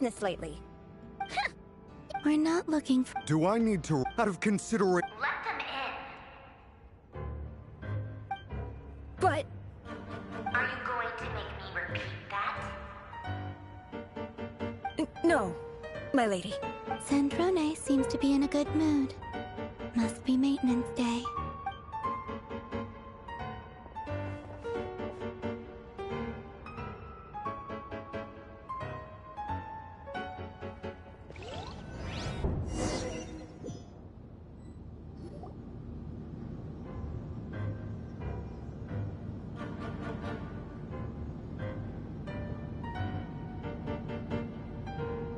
business lately? We're not looking for— Do I need to, out of consideration? Let them in. But... Are you going to make me repeat that? No, my lady. Sandrone seems to be in a good mood. Must be maintenance day.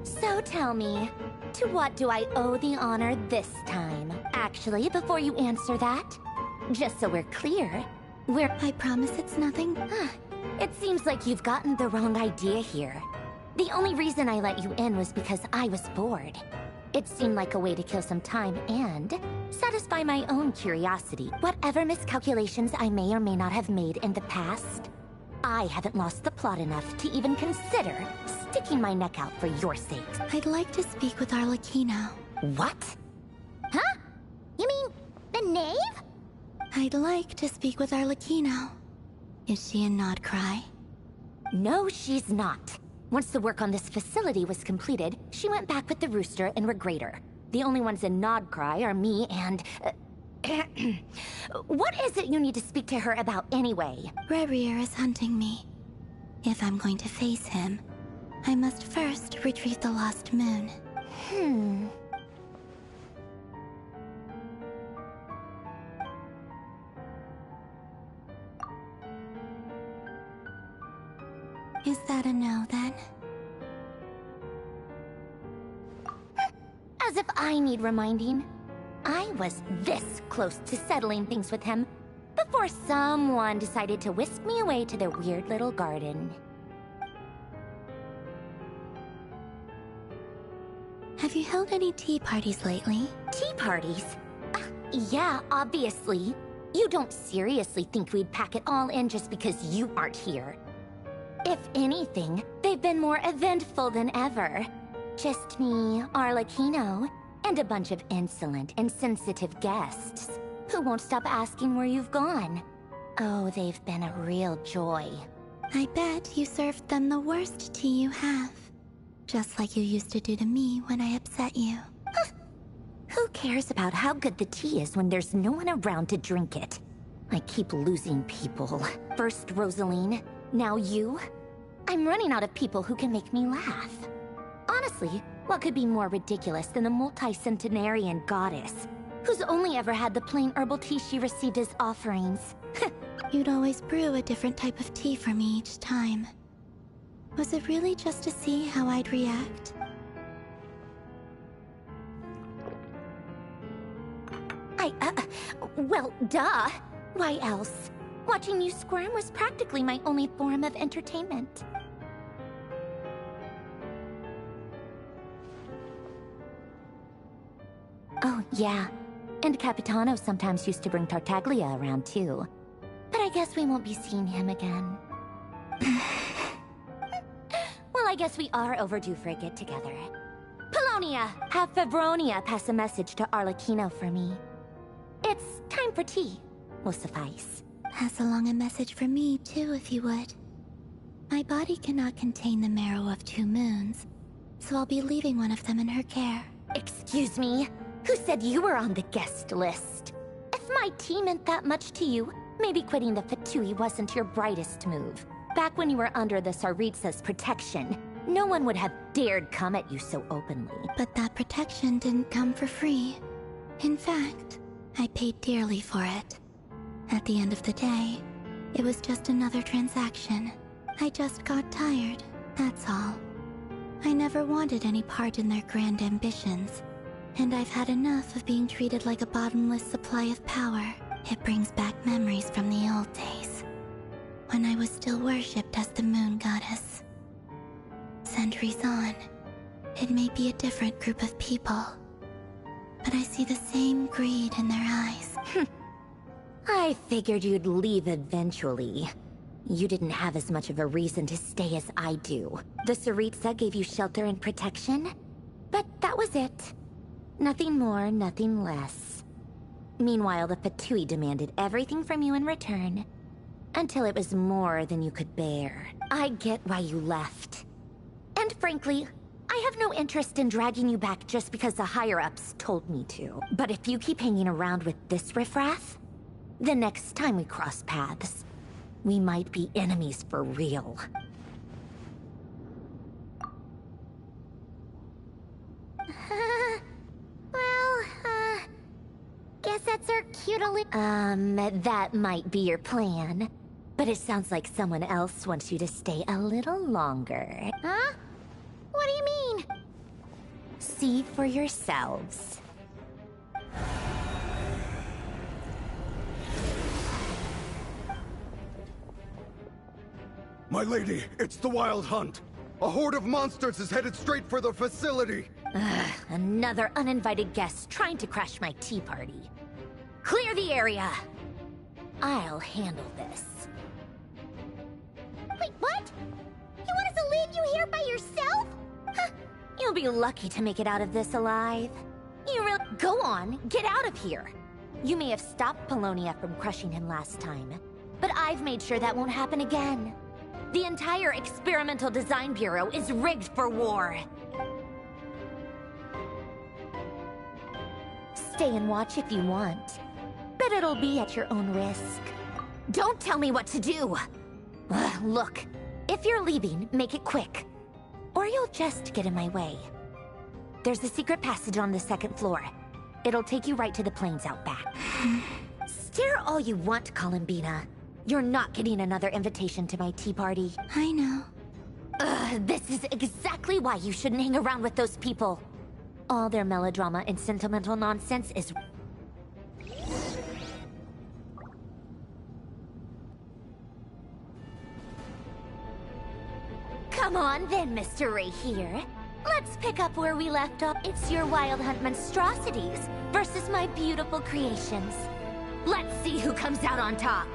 So tell me, to what do I owe the honor this time? Actually, before you answer that, just so we're clear, I promise it's nothing. It seems like you've gotten the wrong idea here. The only reason I let you in was because I was bored. It seemed like a way to kill some time and satisfy my own curiosity. Whatever miscalculations I may or may not have made in the past, I haven't lost the plot enough to even consider sticking my neck out for your sake. I'd like to speak with Arlecchino. What? Huh? You mean the knave? I'd like to speak with Arlecchino. Is she in Nodcry? No, she's not. Once the work on this facility was completed, she went back with the Rooster and Regrator. The only ones in Nodcry are me and... What is it you need to speak to her about anyway? Rebrier is hunting me. If I'm going to face him, I must first retrieve the lost moon. Is that a no, then? As if I need reminding. I was this close to settling things with him before someone decided to whisk me away to their weird little garden. Have you held any tea parties lately? Tea parties? Yeah, obviously. You don't seriously think we'd pack it all in just because you aren't here. If anything, they've been more eventful than ever. Just me, Arlecchino, and a bunch of insolent, insensitive guests who won't stop asking where you've gone. Oh, they've been a real joy. I bet you served them the worst tea you have. Just like you used to do to me when I upset you. Who cares about how good the tea is when there's no one around to drink it? I keep losing people. First Rosaline, now you. I'm running out of people who can make me laugh. Honestly, what could be more ridiculous than the multi-centenarian goddess, who's only ever had the plain herbal tea she received as offerings? You'd always brew a different type of tea for me each time. Was it really just to see how I'd react? Well, duh. Why else? Watching you squirm was practically my only form of entertainment. Oh, yeah. And Capitano sometimes used to bring Tartaglia around, too. But I guess we won't be seeing him again. Well, I guess we are overdue for a get-together. Paulownia, have Febronia pass a message to Arlecchino for me. It's time for tea. Will suffice. Pass along a message for me, too, if you would. My body cannot contain the marrow of 2 moons, so I'll be leaving one of them in her care. Excuse me? Who said you were on the guest list? If my tea meant that much to you, maybe quitting the Fatui wasn't your brightest move. Back when you were under the Tsaritsa's protection, no one would have dared come at you so openly. But that protection didn't come for free. In fact, I paid dearly for it. At the end of the day, it was just another transaction. I just got tired, that's all. I never wanted any part in their grand ambitions, and I've had enough of being treated like a bottomless supply of power. It brings back memories from the old days, when I was still worshipped as the moon goddess. Centuries on, it may be a different group of people, but I see the same greed in their eyes. I figured you'd leave eventually. You didn't have as much of a reason to stay as I do. The Tsaritsa gave you shelter and protection, but that was it. Nothing more, nothing less. Meanwhile, the Fatui demanded everything from you in return, until it was more than you could bear. I get why you left. And frankly, I have no interest in dragging you back just because the higher-ups told me to. But if you keep hanging around with this riffraff, the next time we cross paths, we might be enemies for real. Guess that's our cute little... that might be your plan. But it sounds like someone else wants you to stay a little longer. Huh? What do you mean? See for yourselves. My lady, it's the Wild Hunt. A horde of monsters is headed straight for the facility. Another uninvited guest trying to crash my tea party. Clear the area. I'll handle this. Wait, what? You want us to leave you here by yourself? Huh. You'll be lucky to make it out of this alive. You really... Go on, get out of here. You may have stopped Paulownia from crushing him last time, but I've made sure that won't happen again. The entire Experimental Design Bureau is rigged for war. Stay and watch if you want, but it'll be at your own risk. Don't tell me what to do! Look, if you're leaving, make it quick. Or you'll just get in my way. There's a secret passage on the second floor. It'll take you right to the plains out back. Stare all you want, Columbina. You're not getting another invitation to my tea party. I know. This is exactly why you shouldn't hang around with those people. All their melodrama and sentimental nonsense is... Come on then, Mr. Ray here. Let's pick up where we left off. It's your Wild Hunt monstrosities versus my beautiful creations. Let's see who comes out on top.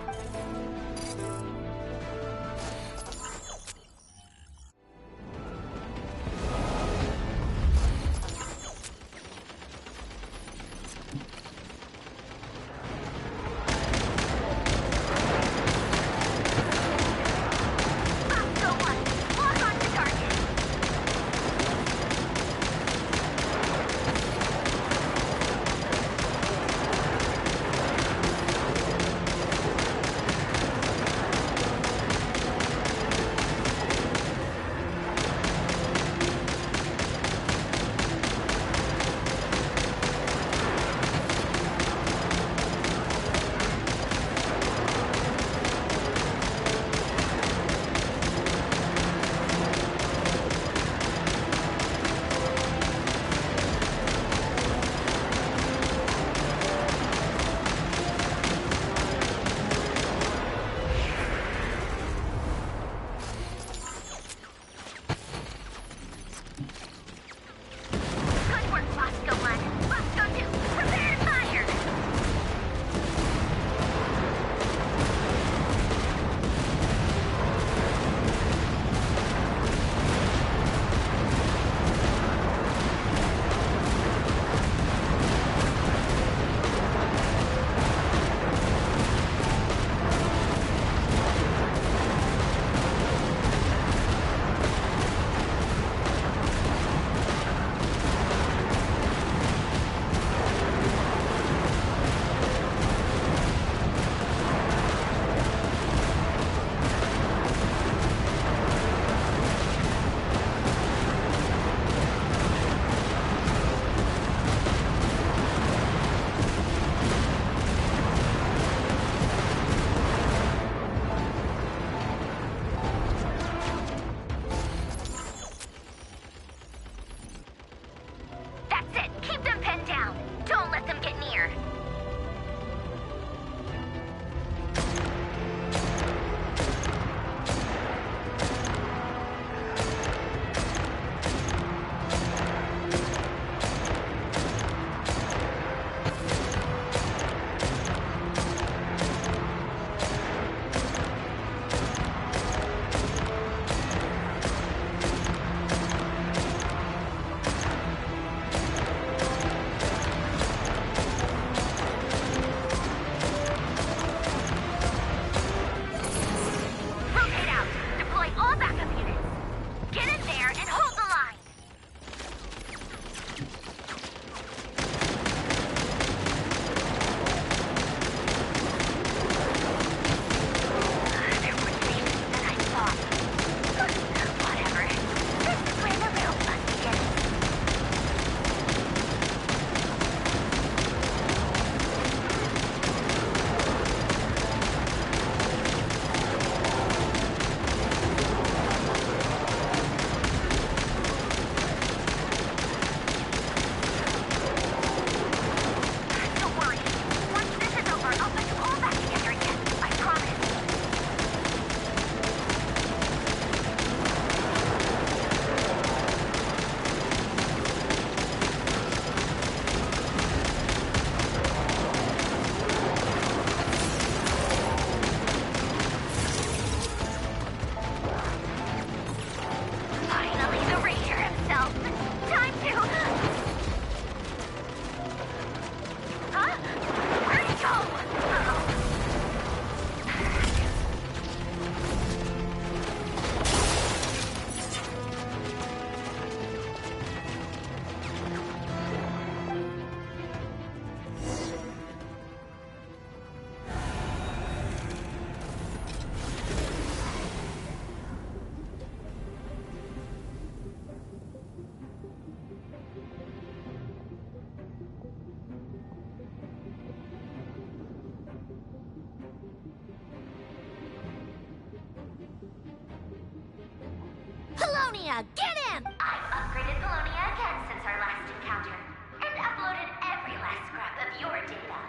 Paulownia, get him! I've upgraded Paulownia again since our last encounter, and uploaded every last scrap of your data.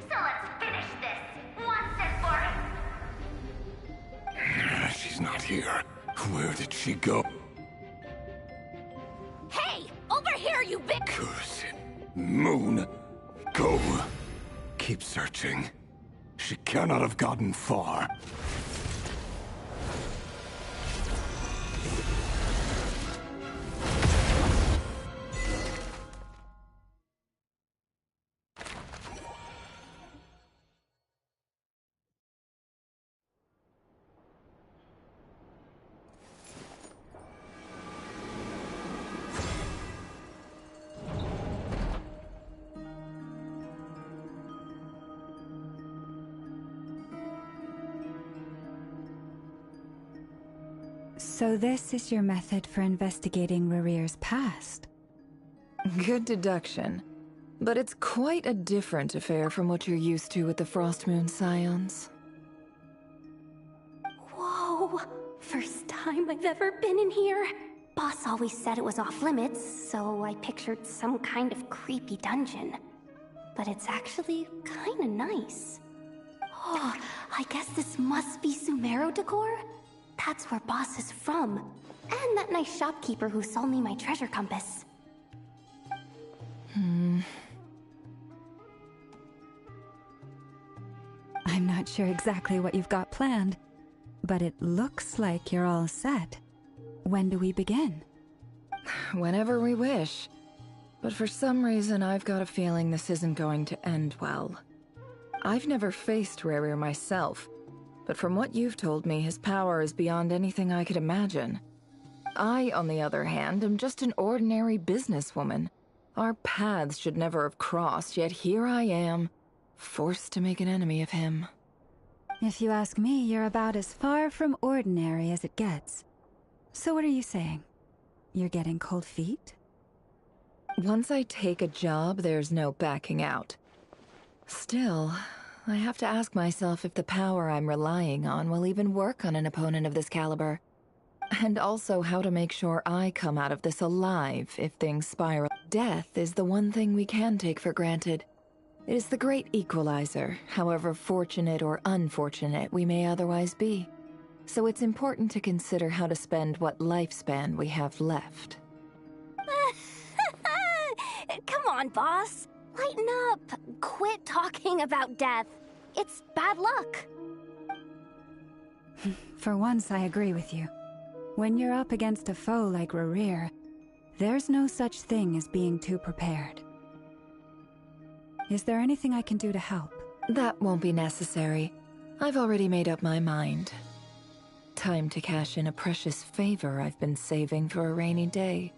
So let's finish this, once and for... She's not here. Where did she go? Hey! Over here, you big... Curse it. Moon. Go. Keep searching. She cannot have gotten far. So this is your method for investigating Rarir's past? Good deduction. But it's quite a different affair from what you're used to with the Frostmoon Scions. Whoa! First time I've ever been in here. Boss always said it was off limits, so I pictured some kind of creepy dungeon. But it's actually kinda nice. Oh, I guess this must be Sumeru decor? That's where Boss is from. And that nice shopkeeper who sold me my treasure compass. I'm not sure exactly what you've got planned, but it looks like you're all set. When do we begin? Whenever we wish. But for some reason, I've got a feeling this isn't going to end well. I've never faced Rarir myself, but from what you've told me, his power is beyond anything I could imagine. I, on the other hand, am just an ordinary businesswoman. Our paths should never have crossed, yet here I am, forced to make an enemy of him. If you ask me, you're about as far from ordinary as it gets. So what are you saying? You're getting cold feet? Once I take a job, there's no backing out. Still, I have to ask myself if the power I'm relying on will even work on an opponent of this caliber. And also how to make sure I come out of this alive if things spiral. Death is the one thing we can take for granted. It is the great equalizer, however fortunate or unfortunate we may otherwise be. So it's important to consider how to spend what lifespan we have left. Come on, boss. Lighten up. Quit talking about death. It's bad luck. For once, I agree with you. When you're up against a foe like Rarir, there's no such thing as being too prepared. Is there anything I can do to help? That won't be necessary. I've already made up my mind. Time to cash in a precious favor I've been saving for a rainy day.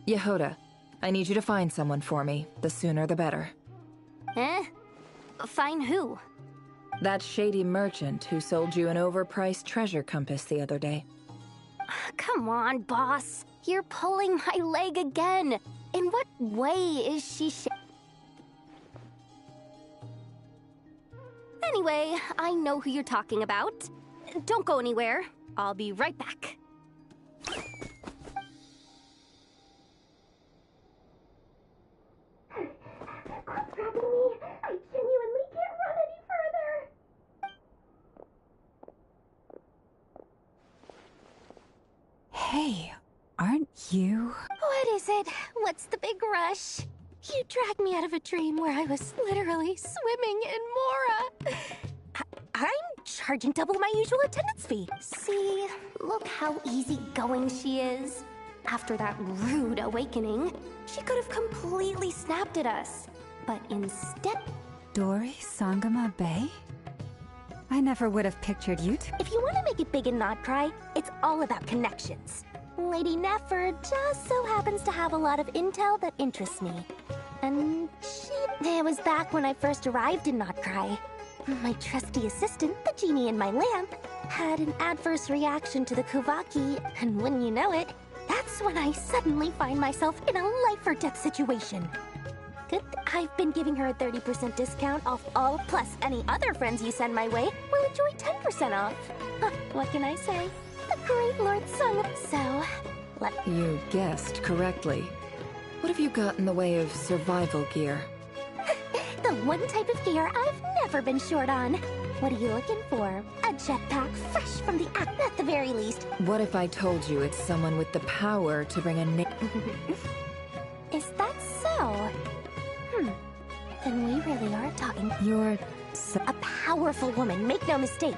Yehoda, I need you to find someone for me. The sooner the better. Eh? Find who? That shady merchant who sold you an overpriced treasure compass the other day. Come on, boss. You're pulling my leg again. In what way is she Anyway, I know who you're talking about. Don't go anywhere. I'll be right back. Quit grabbing me. I genuinely can't run any further. Hey, aren't you? What is it? What's the big rush? You dragged me out of a dream where I was literally swimming in Mora. I'm charging double my usual attendance fee. See, look how easygoing she is. After that rude awakening, she could have completely snapped at us. But instead... Dori Sangama Bay? I never would have pictured you two. If you want to make it big and not cry, it's all about connections. Lady Nefer just so happens to have a lot of intel that interests me. And it was back when I first arrived in Not Cry. My trusty assistant, the genie in my lamp, had an adverse reaction to the Kuvaki, and wouldn't you know it, that's when I suddenly find myself in a life-or-death situation. Good, I've been giving her a 30% discount off all, plus any other friends you send my way will enjoy 10% off. Huh, what can I say? The great Lord Sung. So, You guessed correctly. What have you got in the way of survival gear? the one type of gear I've never been short on. What are you looking for? A jetpack fresh from the act at the very least. What if I told you it's someone with the power to bring a Is that so? Then we really are talking. You're... A powerful woman, make no mistake.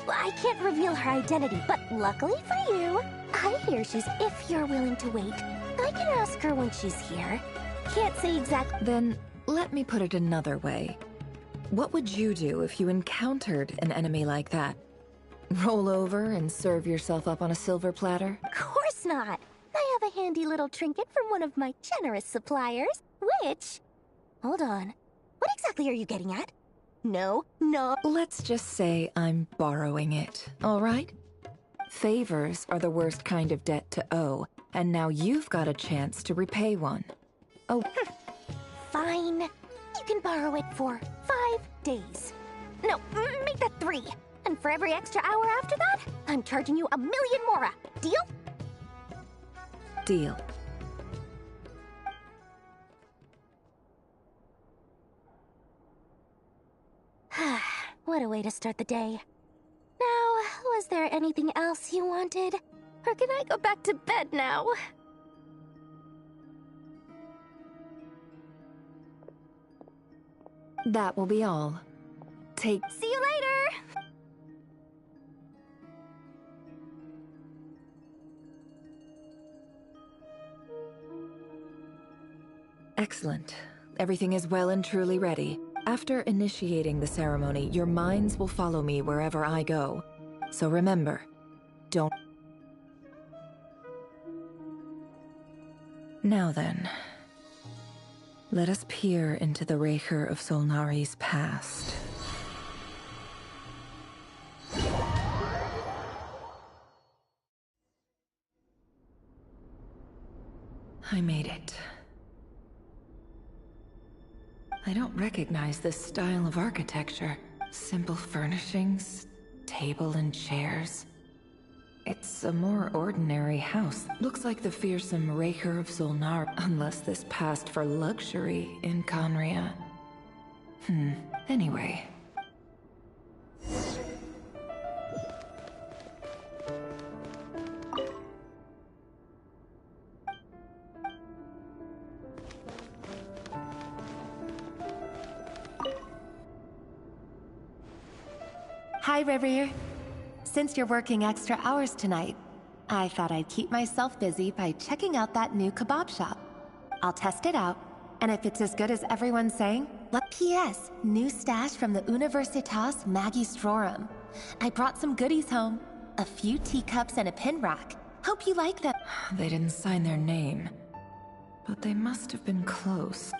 I can't reveal her identity, but luckily for you, I hear she's... If you're willing to wait, I can ask her when she's here. Can't say exactly... Then, let me put it another way. What would you do if you encountered an enemy like that? Roll over and serve yourself up on a silver platter? Of course not. I have a handy little trinket from one of my generous suppliers, which... Hold on. What exactly are you getting at? No. Let's just say I'm borrowing it, all right? Favors are the worst kind of debt to owe, and now you've got a chance to repay one. Oh, Fine. You can borrow it for 5 days. No, make that 3. And for every extra hour after that, I'm charging you 1 million mora. Deal? deal. What a way to start the day. Now, was there anything else you wanted? Or can I go back to bed now? That will be all. See you later! Excellent. Everything is well and truly ready. After initiating the ceremony, your minds will follow me wherever I go. So remember, don't... Now then, let us peer into the Raker of Solnari's past. I made it. I don't recognize this style of architecture. Simple furnishings, table and chairs. It's a more ordinary house. Looks like the fearsome Raker of Solnar, unless this passed for luxury in Conria. Anyway. Hi, River. Since you're working extra hours tonight, I thought I'd keep myself busy by checking out that new kebab shop. I'll test it out, and if it's as good as everyone's saying, P.S. New stash from the Universitas Magistrorum. I brought some goodies home. A few teacups and a pin rack. Hope you like them. They didn't sign their name, but they must have been close.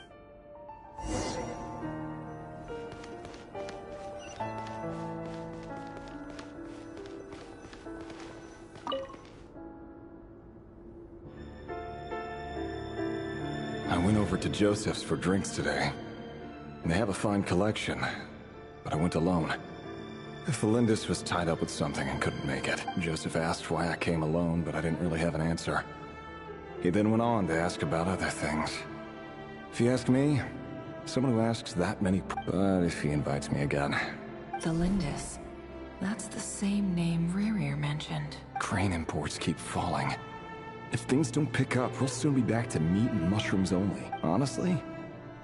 I went over to Joseph's for drinks today. They have a fine collection, but I went alone. Felindis was tied up with something and couldn't make it. Joseph asked why I came alone, but I didn't really have an answer. He then went on to ask about other things. If you ask me, someone who asks that many... But if he invites me again... Felindis. That's the same name Rerir mentioned. Crane imports keep falling. If things don't pick up, we'll soon be back to meat and mushrooms only. Honestly,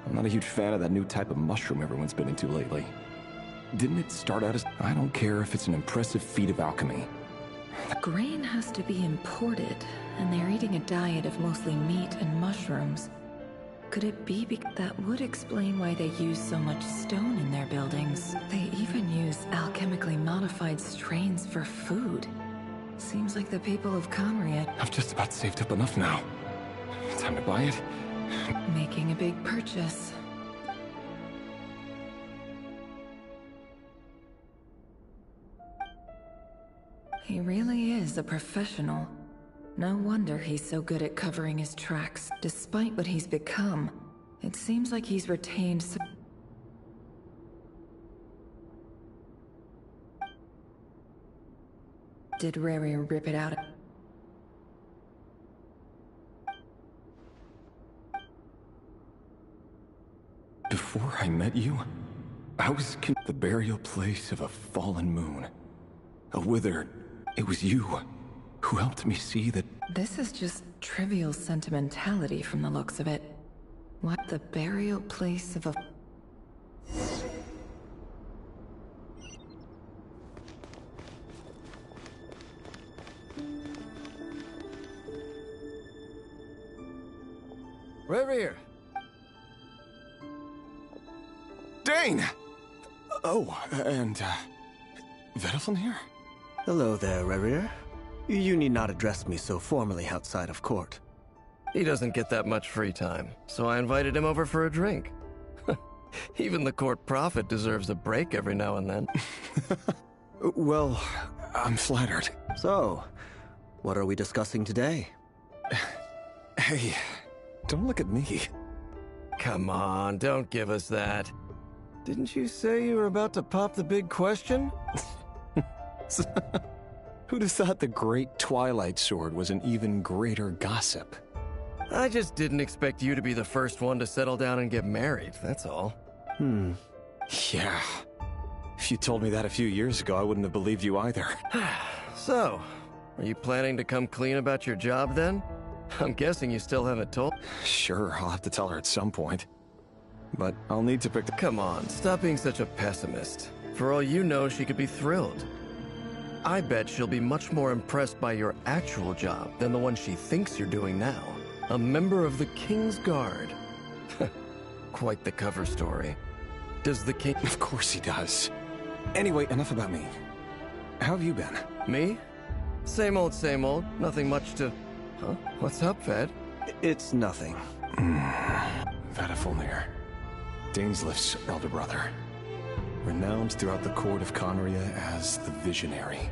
I'm not a huge fan of that new type of mushroom everyone's been into lately. Didn't it start out as... I don't care if it's an impressive feat of alchemy. Grain has to be imported, and they're eating a diet of mostly meat and mushrooms. Could it be that would explain why they use so much stone in their buildings? They even use alchemically modified strains for food. Seems like the people of Conria... I've just about saved up enough now. Time to buy it. Making a big purchase. He really is a professional. No wonder he's so good at covering his tracks. Despite what he's become, it seems like he's retained some... Did Rary rip it out? Before I met you, I was the burial place of a fallen moon. A withered. It was you who helped me see that. This is just trivial sentimentality from the looks of it. What? The burial place of a... Reverie! Dane! Oh, and, Vedaflin here? Hello there, Reverie. You need not address me so formally outside of court. He doesn't get that much free time, so I invited him over for a drink. Even the court prophet deserves a break every now and then. Well, I'm flattered. So, what are we discussing today? Hey, don't look at me. Come on, don't give us that. Didn't you say you were about to pop the big question? Who'd have thought the great Twilight Sword was an even greater gossip? I just didn't expect you to be the first one to settle down and get married, that's all. Yeah. If you told me that a few years ago, I wouldn't have believed you either. So, are you planning to come clean about your job then? I'm guessing you still haven't told... Sure, I'll have to tell her at some point. But I'll need to pick the... Come on, stop being such a pessimist. For all you know, she could be thrilled. I bet she'll be much more impressed by your actual job than the one she thinks you're doing now. A member of the King's Guard. Quite the cover story. Does the king... Of course he does. Anyway, enough about me. How have you been? Me? Same old, same old. Nothing much to... Huh? What's up, Ved? It's nothing. Vedaflin, Dainsleif's elder brother. Renowned throughout the court of Conria as the Visionary,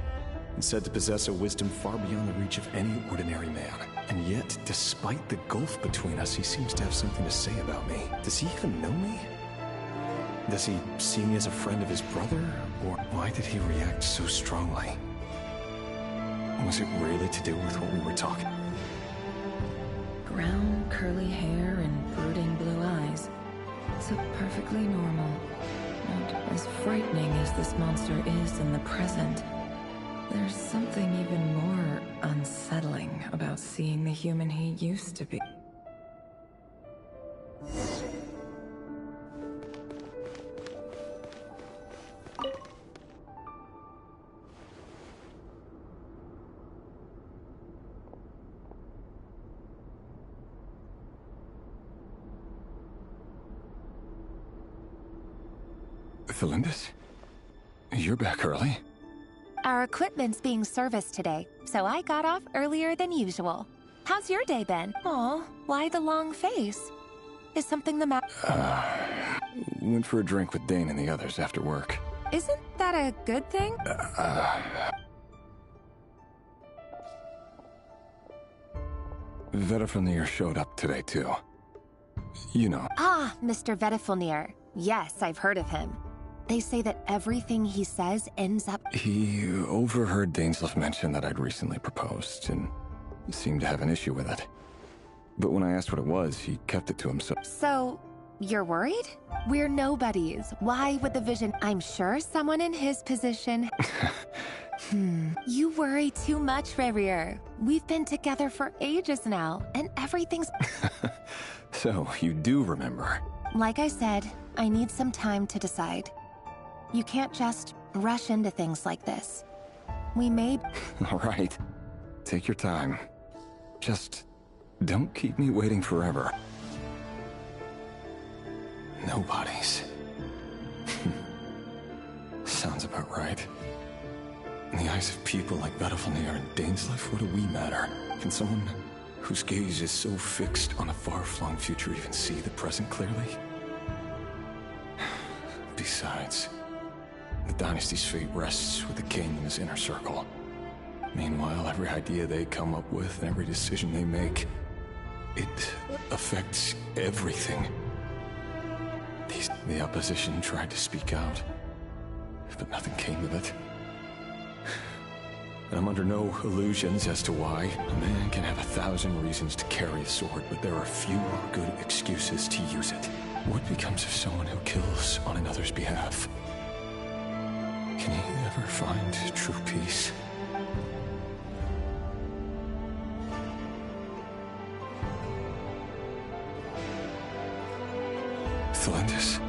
and said to possess a wisdom far beyond the reach of any ordinary man. And yet, despite the gulf between us, he seems to have something to say about me. Does he even know me? Does he see me as a friend of his brother? Or why did he react so strongly? Was it really to do with what we were talking? Brown, curly hair and brooding blue eyes. So perfectly normal. Not as frightening as this monster is in the present. There's something even more unsettling about seeing the human he used to be. Felindis? You're back early? Our equipment's being serviced today, so I got off earlier than usual. How's your day been? Aw, why the long face? Is something the matter? Went for a drink with Dane and the others after work. Isn't that a good thing? Vedaflin showed up today, too. You know. Ah, Mr. Vedaflin. Yes, I've heard of him. They say that everything he says ends up... He overheard Dainsleif mention that I'd recently proposed, and seemed to have an issue with it. But when I asked what it was, he kept it to himself. So, you're worried? We're nobodies. Why would the Vision... I'm sure someone in his position... You worry too much, Reverie. We've been together for ages now, and everything's... So, you do remember? Like I said, I need some time to decide. You can't just rush into things like this. We may... All right. Take your time. Just don't keep me waiting forever. Nobodies. Sounds about right. In the eyes of people like Vedaflin and Dainsleif, what do we matter? Can someone whose gaze is so fixed on a far-flung future even see the present clearly? Besides, the dynasty's fate rests with the king and his inner circle. Meanwhile, every idea they come up with and every decision they make, it affects everything. The opposition tried to speak out, but nothing came of it. And I'm under no illusions as to why. A man can have 1,000 reasons to carry a sword, but there are few good excuses to use it. What becomes of someone who kills on another's behalf? Can he ever find true peace? Thelindis.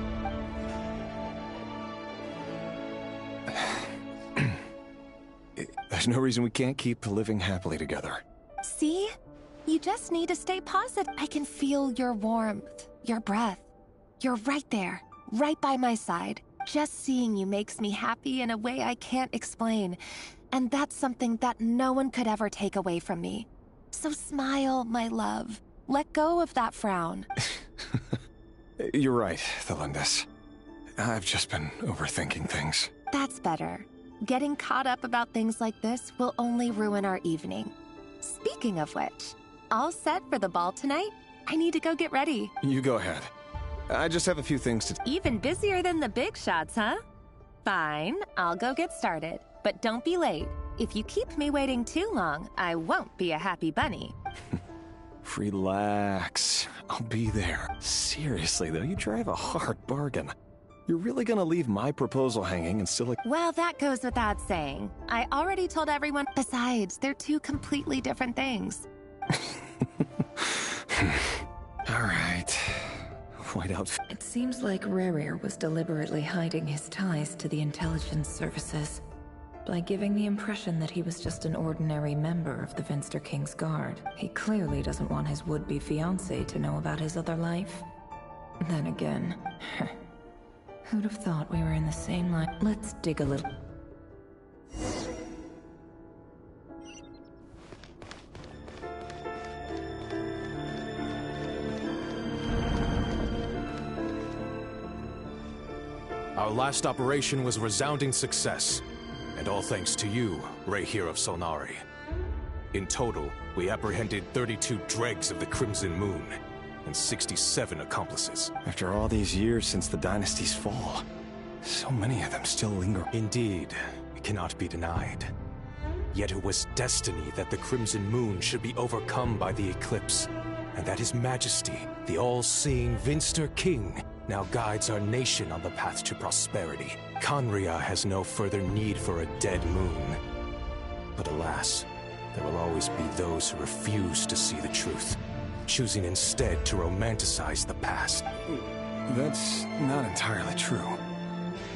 There's no reason we can't keep living happily together. See? You just need to stay positive. I can feel your warmth, your breath. You're right there, right by my side. Just seeing you makes me happy in a way I can't explain. And that's something that no one could ever take away from me. So smile, my love. Let go of that frown. You're right, Thelindis. I've just been overthinking things. That's better. Getting caught up about things like this will only ruin our evening. Speaking of which, all set for the ball tonight? I need to go get ready. You go ahead. I just have a few things to... Even busier than the big shots, huh? Fine, I'll go get started. But don't be late. If you keep me waiting too long, I won't be a happy bunny. Relax. I'll be there. Seriously, though, you drive a hard bargain. You're really gonna leave my proposal hanging and still... Well, that goes without saying. I already told everyone. Besides, they're two completely different things. All right. White outfit. It seems like Rerir was deliberately hiding his ties to the intelligence services by giving the impression that he was just an ordinary member of the Vinster King's Guard. He clearly doesn't want his would-be fiancé to know about his other life. Then again, who'd have thought we were in the same line? Let's dig a little. Our last operation was a resounding success, and all thanks to you, Re'Hir of Solnari. In total, we apprehended 32 dregs of the Crimson Moon, and 67 accomplices. After all these years since the dynasty's fall, so many of them still linger. Indeed, it cannot be denied. Yet it was destiny that the Crimson Moon should be overcome by the eclipse, and that His Majesty, the all-seeing Vinster King, now guides our nation on the path to prosperity. Khaenri'ah has no further need for a dead moon. But alas, there will always be those who refuse to see the truth, choosing instead to romanticize the past. That's not entirely true.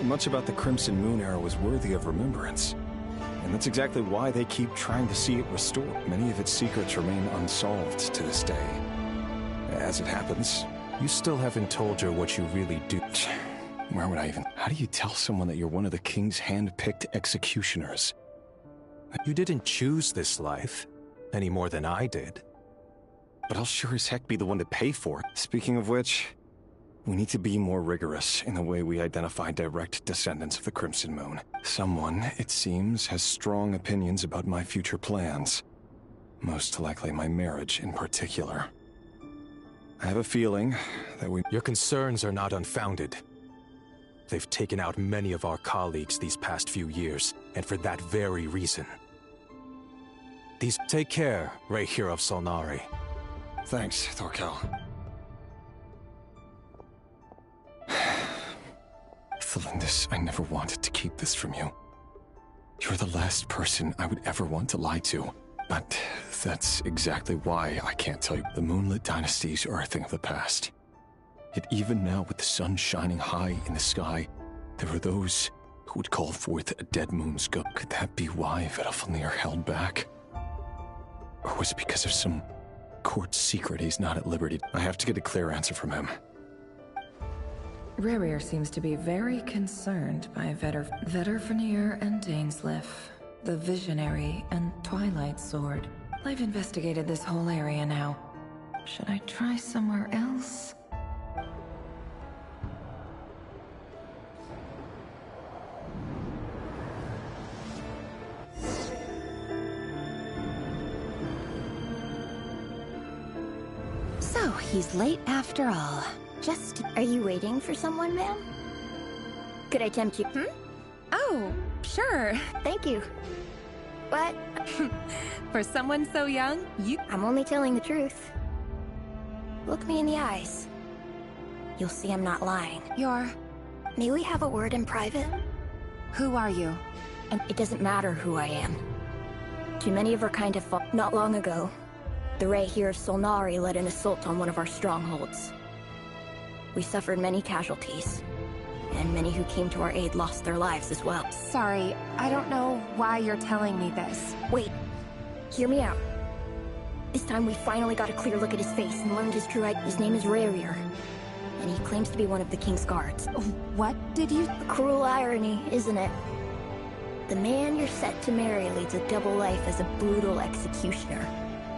Much about the Crimson Moon era was worthy of remembrance. And that's exactly why they keep trying to see it restored. Many of its secrets remain unsolved to this day. As it happens, you still haven't told her what you really do. Where would I even... How do you tell someone that you're one of the King's hand-picked executioners? You didn't choose this life, any more than I did. But I'll sure as heck be the one to pay for it. Speaking of which, we need to be more rigorous in the way we identify direct descendants of the Crimson Moon. Someone, it seems, has strong opinions about my future plans. Most likely my marriage in particular. I have a feeling that Your concerns are not unfounded. They've taken out many of our colleagues these past few years, and for that very reason. Take care, Re'Hir of Solnari. Thanks, Thorkel. Thelindis, I never wanted to keep this from you. You're the last person I would ever want to lie to. But that's exactly why I can't tell you. The moonlit dynasties are a thing of the past. Yet even now, with the sun shining high in the sky, there are those who would call forth a dead moon's go. Could that be why Vedalfnir held back? Or was it because of some court secret he's not at liberty? I have to get a clear answer from him. Rerir seems to be very concerned by Vedalfnir and Dainsleif, the Visionary and Twilight Sword. I've investigated this whole area now. Should I try somewhere else? So, he's late after all. Are you waiting for someone, ma'am? Could I tempt you? Oh, sure. Thank you. But For someone so young, I'm only telling the truth. Look me in the eyes. You'll see I'm not lying. May we have a word in private? Who are you? And it doesn't matter who I am. Too many of our kind have fought. Not long ago, the Rey here of Solnari led an assault on one of our strongholds. We suffered many casualties, and many who came to our aid lost their lives as well. Sorry, I don't know why you're telling me this. Wait, hear me out. This time we finally got a clear look at his face and learned his true identity. His name is Rerir, and he claims to be one of the King's guards. What did you... A cruel irony, isn't it? The man you're set to marry leads a double life as a brutal executioner.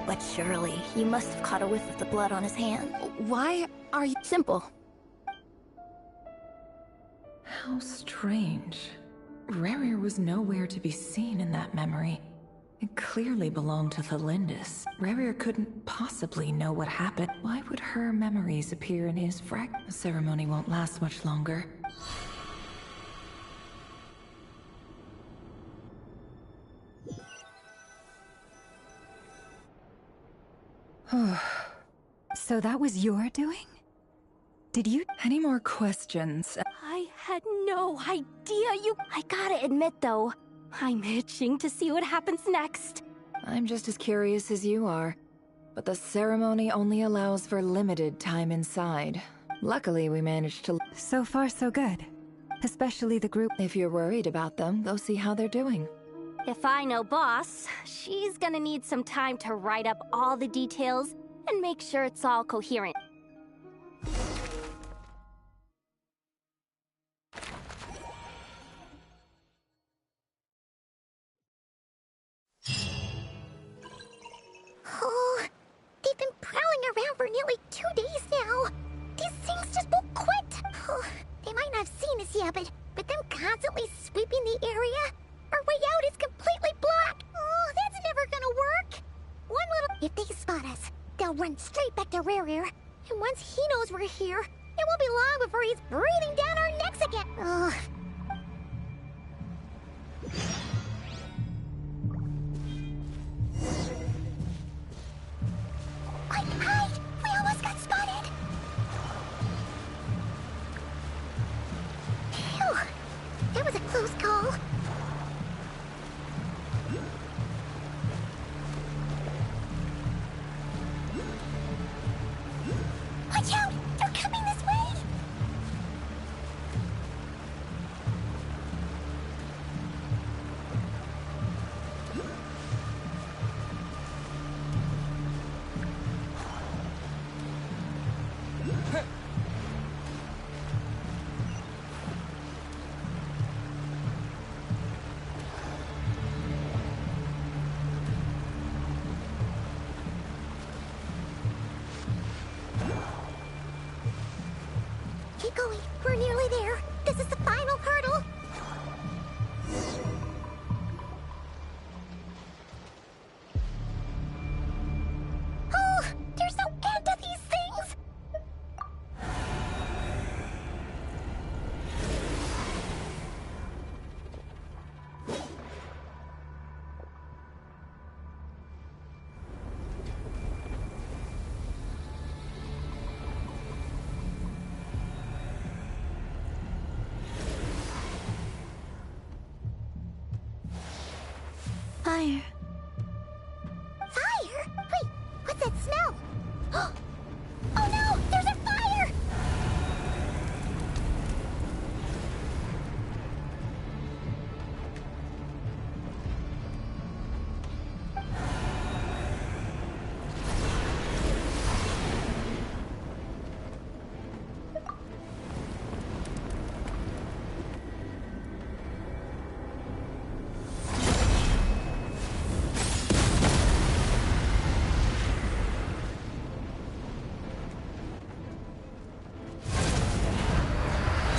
But surely, he must have caught a whiff of the blood on his hand. Why are you... Simple. How strange. Rerir was nowhere to be seen in that memory. It clearly belonged to Thelindis. Rerir couldn't possibly know what happened. Why would her memories appear in his fragment? The ceremony won't last much longer. So that was your doing? Did you... Any more questions? I had no idea you... I gotta admit, though, I'm itching to see what happens next. I'm just as curious as you are. But the ceremony only allows for limited time inside. Luckily, we managed to... So far, so good. Especially the group... If you're worried about them, go see how they're doing. If I know Boss, she's gonna need some time to write up all the details and make sure it's all coherent. Oh, they've been prowling around for nearly 2 days now. These things just won't quit. Oh, they might not have seen us yet, but them constantly sweeping the area, our way out is completely blocked. Oh, that's never gonna work. If they spot us, they'll run straight back to Rerir. And once he knows we're here, it won't be long before he's breathing down our necks again. Ugh. Hide! We almost got spotted! Phew! That was a close call. Watch out! They're coming this way! Keep going. We're nearly there. This is the final hurdle. Oh, there's no end to these things. Fire. Fire? Wait, what's that smell? Oh no! There's a fire!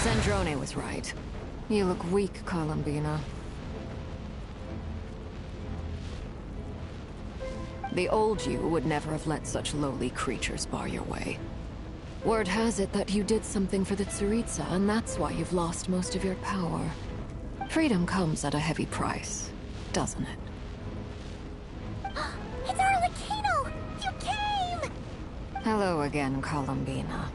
Zandrone was right. You look weak, Columbina. The old you would never have let such lowly creatures bar your way. Word has it that you did something for the Tsaritsa, and that's why you've lost most of your power. Freedom comes at a heavy price, doesn't it? Hello again, Columbina.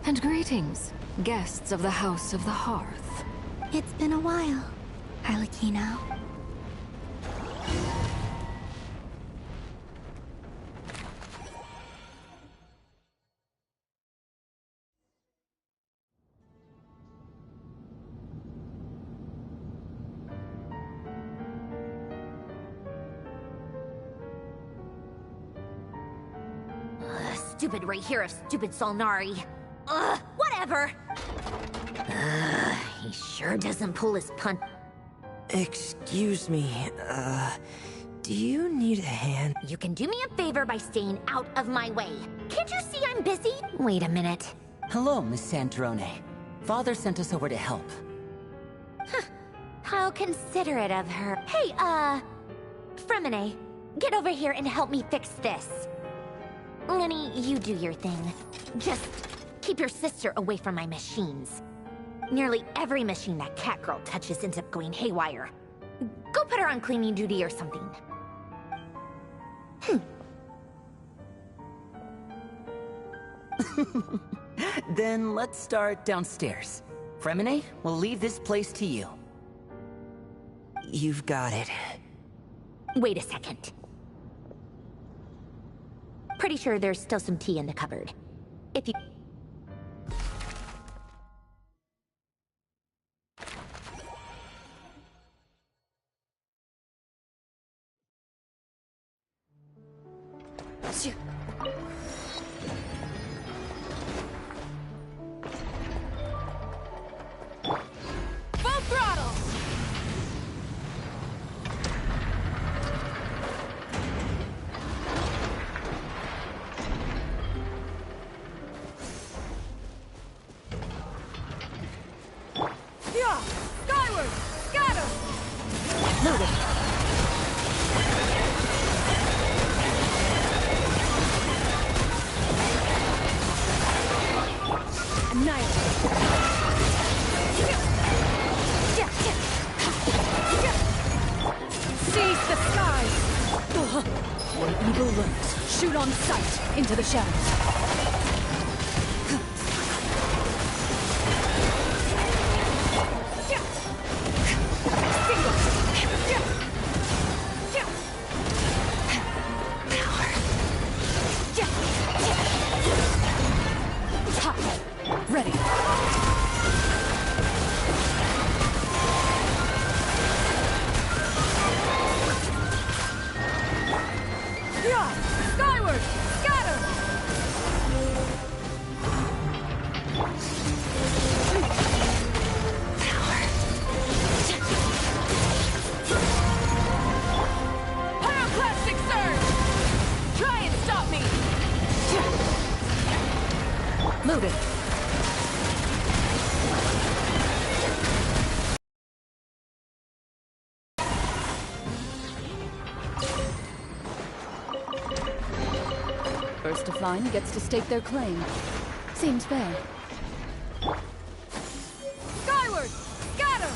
And greetings, guests of the House of the Hearth. It's been a while, Harlequino. Stupid right here of stupid Solnari. Ugh, whatever. He sure doesn't pull his punch. Excuse me, do you need a hand? You can do me a favor by staying out of my way. Can't you see I'm busy? Wait a minute. Hello, Miss Santorone. Father sent us over to help. Huh. How considerate of her. Hey, Fremine, get over here and help me fix this. Lenny, you do your thing. Just keep your sister away from my machines. Nearly every machine that cat girl touches ends up going haywire. Go put her on cleaning duty or something. Then let's start downstairs. Fremine, we'll leave this place to you. You've got it. Wait a second. Pretty sure there's still some tea in the cupboard. If you... Full throttle! Yeah! Skyward! Scatter! Moving! Seize the skies! When evil lurks, shoot on sight into the shadows. Ready. Yeah! Skyward! Scatter! Pyroclastic surge! Try and stop me! Move it. First to find gets to stake their claim. Seems fair. Skyward! Scatter!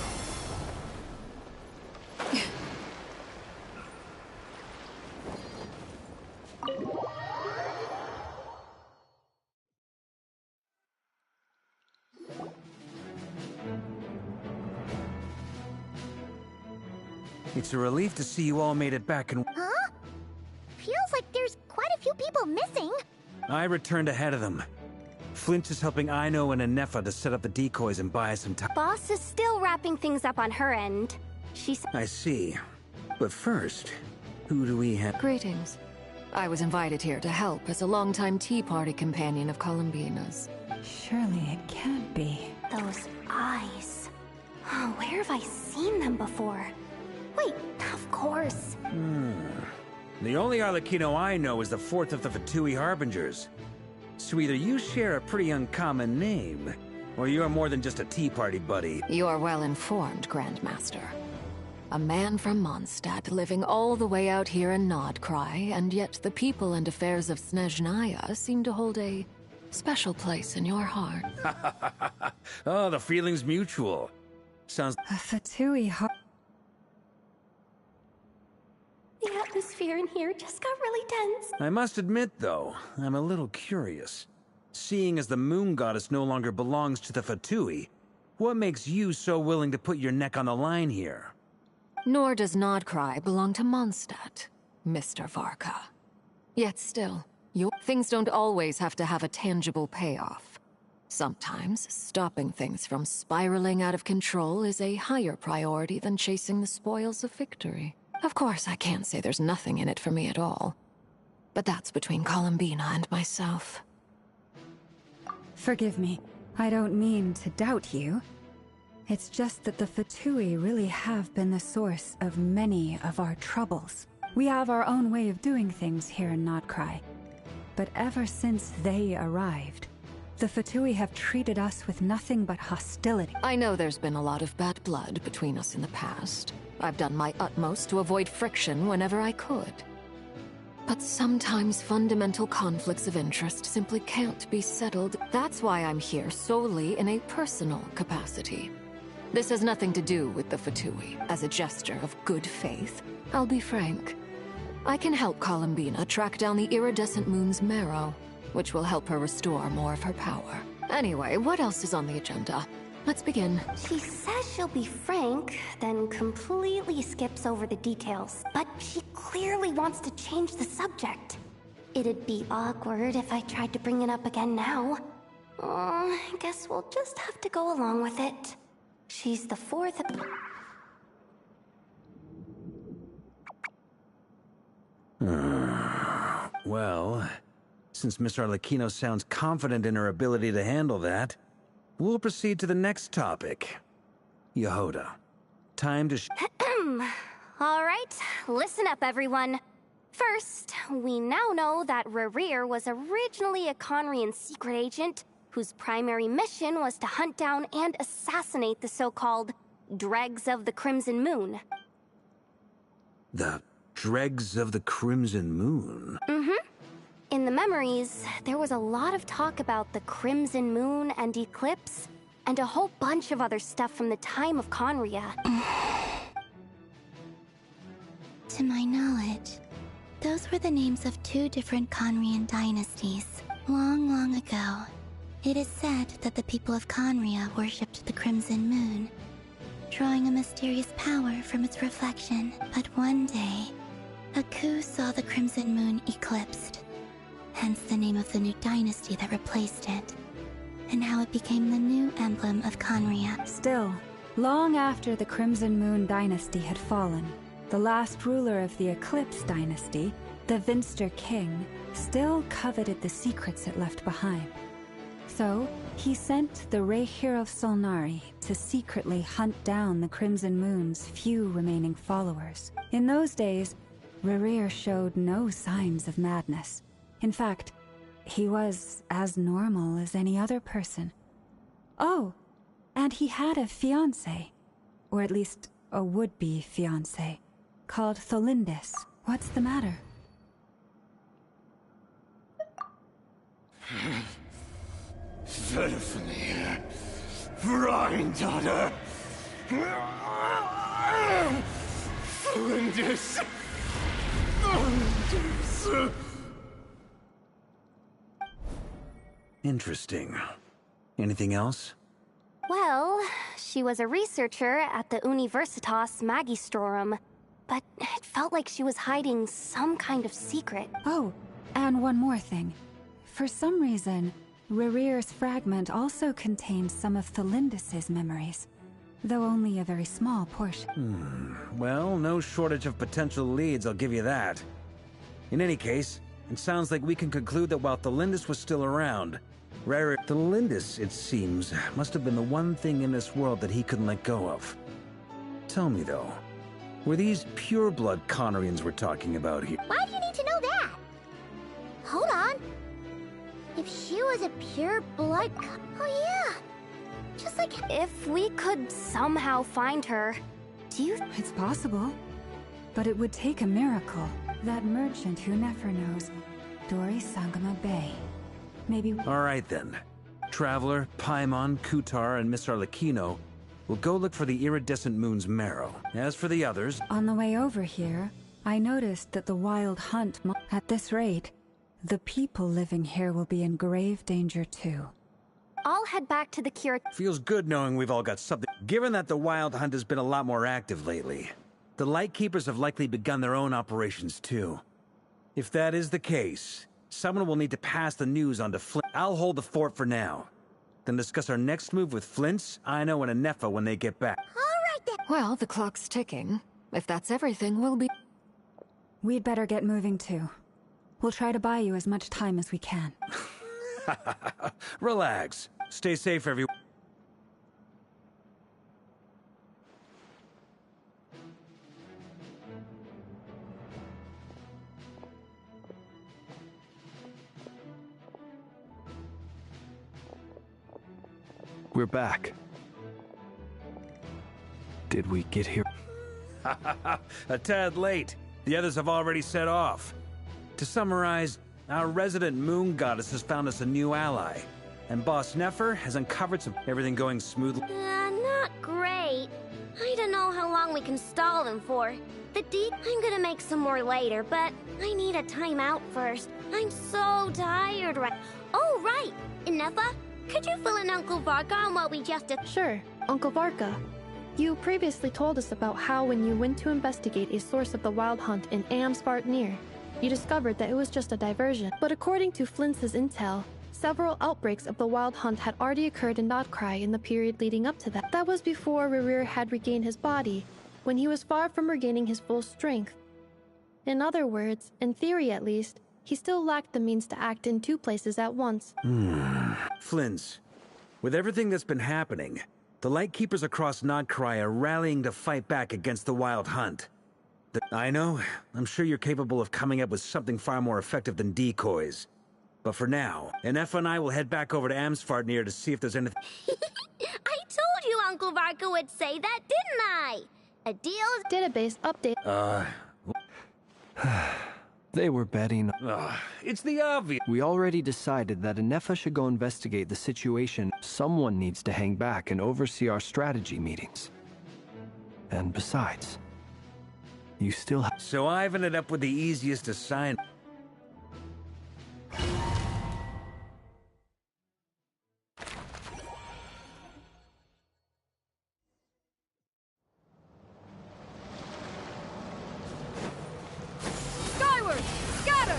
It's a relief to see you all made it back and... Huh? Feels like there's quite a few people missing. I returned ahead of them. Flint is helping Aino and Anefa to set up the decoys and buy us some time. Boss is still wrapping things up on her end. I see. But first, who do we have? Greetings. I was invited here to help as a longtime Tea Party companion of Columbina's. Surely it can't be. Those eyes. Oh, where have I seen them before? Wait, of course. The only Arlecchino I know is the fourth of the Fatui Harbingers. So either you share a pretty uncommon name, or you're more than just a Tea Party buddy. You're well informed, Grandmaster. A man from Mondstadt living all the way out here in Nodcry, and yet the people and affairs of Snezhnaya seem to hold a special place in your heart. Oh, the feeling's mutual. Sounds... A Fatui The atmosphere in here just got really tense. I must admit, though, I'm a little curious. Seeing as the moon goddess no longer belongs to the Fatui, what makes you so willing to put your neck on the line here? Nor does Nodcry belong to Mondstadt, Mr. Varka. Yet still, things don't always have to have a tangible payoff. Sometimes, stopping things from spiraling out of control is a higher priority than chasing the spoils of victory. Of course, I can't say there's nothing in it for me at all. But that's between Columbina and myself. Forgive me. I don't mean to doubt you. It's just that the Fatui really have been the source of many of our troubles. We have our own way of doing things here in Nodcry. But ever since they arrived, the Fatui have treated us with nothing but hostility. I know there's been a lot of bad blood between us in the past. I've done my utmost to avoid friction whenever I could. But sometimes fundamental conflicts of interest simply can't be settled. That's why I'm here solely in a personal capacity. This has nothing to do with the Fatui. As a gesture of good faith, I'll be frank. I can help Columbina track down the iridescent moon's marrow, which will help her restore more of her power. Anyway, what else is on the agenda? Let's begin. She says she'll be frank, then completely skips over the details. But she clearly wants to change the subject. It'd be awkward if I tried to bring it up again now. I guess we'll just have to go along with it. She's the fourth... Well, since Miss Arlecchino sounds confident in her ability to handle that, we'll proceed to the next topic. Yehoda, time to Alright, listen up everyone. First, we now know that Rerir was originally a Conrian secret agent whose primary mission was to hunt down and assassinate the so-called Dregs of the Crimson Moon. The Dregs of the Crimson Moon? In the memories, there was a lot of talk about the Crimson Moon and Eclipse, and a whole bunch of other stuff from the time of Conria. To my knowledge, those were the names of two different Conrian dynasties. Long, long ago, it is said that the people of Conria worshipped the Crimson Moon, drawing a mysterious power from its reflection. But one day, a coup saw the Crimson Moon eclipsed, hence the name of the new dynasty that replaced it, and how it became the new emblem of Conria. Still, long after the Crimson Moon dynasty had fallen, the last ruler of the Eclipse dynasty, the Vinster King, still coveted the secrets it left behind. So, he sent the Rehir of Solnari to secretly hunt down the Crimson Moon's few remaining followers. In those days, Rerir showed no signs of madness. In fact, he was as normal as any other person. Oh, and he had a fiancé, or at least a would-be fiancé, called Tholindis. What's the matter? Verfnir, Rhine-daughter, Tholindis. Interesting. Anything else? Well, she was a researcher at the Universitas Magistrorum, but it felt like she was hiding some kind of secret. Oh, and one more thing. For some reason, Rerir's fragment also contained some of Tholindis' memories, though only a very small portion. Well, no shortage of potential leads, I'll give you that. In any case, it sounds like we can conclude that while Tholindis was still around, Tholindis, it seems, must have been the one thing in this world that he couldn't let go of. Tell me, though, were these pure-blood Conrians we're talking about here? Why do you need to know that? Hold on. If she was a pure blood... Oh yeah! Just like... If we could somehow find her, do you... It's possible. But it would take a miracle. That merchant who never knows, Dori Sangama Bay. Maybe... Alright then. Traveler, Paimon, Kutar, and Miss Arlecchino will go look for the iridescent moon's marrow. As for the others... On the way over here, I noticed that the Wild Hunt... At this rate, the people living here will be in grave danger too. I'll head back to the cure... Feels good knowing we've all got something. Given that the Wild Hunt has been a lot more active lately, the Lightkeepers have likely begun their own operations too. If that is the case, someone will need to pass the news on to Flint. I'll hold the fort for now. Then discuss our next move with Flint's, Aino, and Anefa when they get back. Alright then. Well, the clock's ticking. If that's everything, we'll be... We'd better get moving too. We'll try to buy you as much time as we can. Relax. Stay safe, everyone. We're back. Did we get here? A tad late. The others have already set off. To summarize, our resident moon goddess has found us a new ally. And Boss Nefer has uncovered some... Everything going smoothly? Not great. I don't know how long we can stall them for. I'm gonna make some more later, but I need a timeout first. I'm so tired right... Oh, right! Anefa, could you fill in Uncle Varka on what we just did? Sure, Uncle Varka. You previously told us about how when you went to investigate a source of the Wild Hunt in Amsvartnir, you discovered that it was just a diversion. But according to Flint's intel, several outbreaks of the Wild Hunt had already occurred in Nodcry in the period leading up to that. That was before Rerir had regained his body, when he was far from regaining his full strength. In other words, in theory at least, he still lacked the means to act in two places at once. Flint's, with everything that's been happening, the Lightkeepers across Nodcry are rallying to fight back against the Wild Hunt. I know, I'm sure you're capable of coming up with something far more effective than decoys. But for now, Anefa and I will head back over to Amsvartnir to see if there's anything... I told you Uncle Varka would say that, didn't I? A deal? Database update. They were betting... It's the obvious. We already decided that Anefa should go investigate the situation. Someone needs to hang back and oversee our strategy meetings. And besides, you still have... So I've ended up with the easiest assignment. Skyward! Scatter!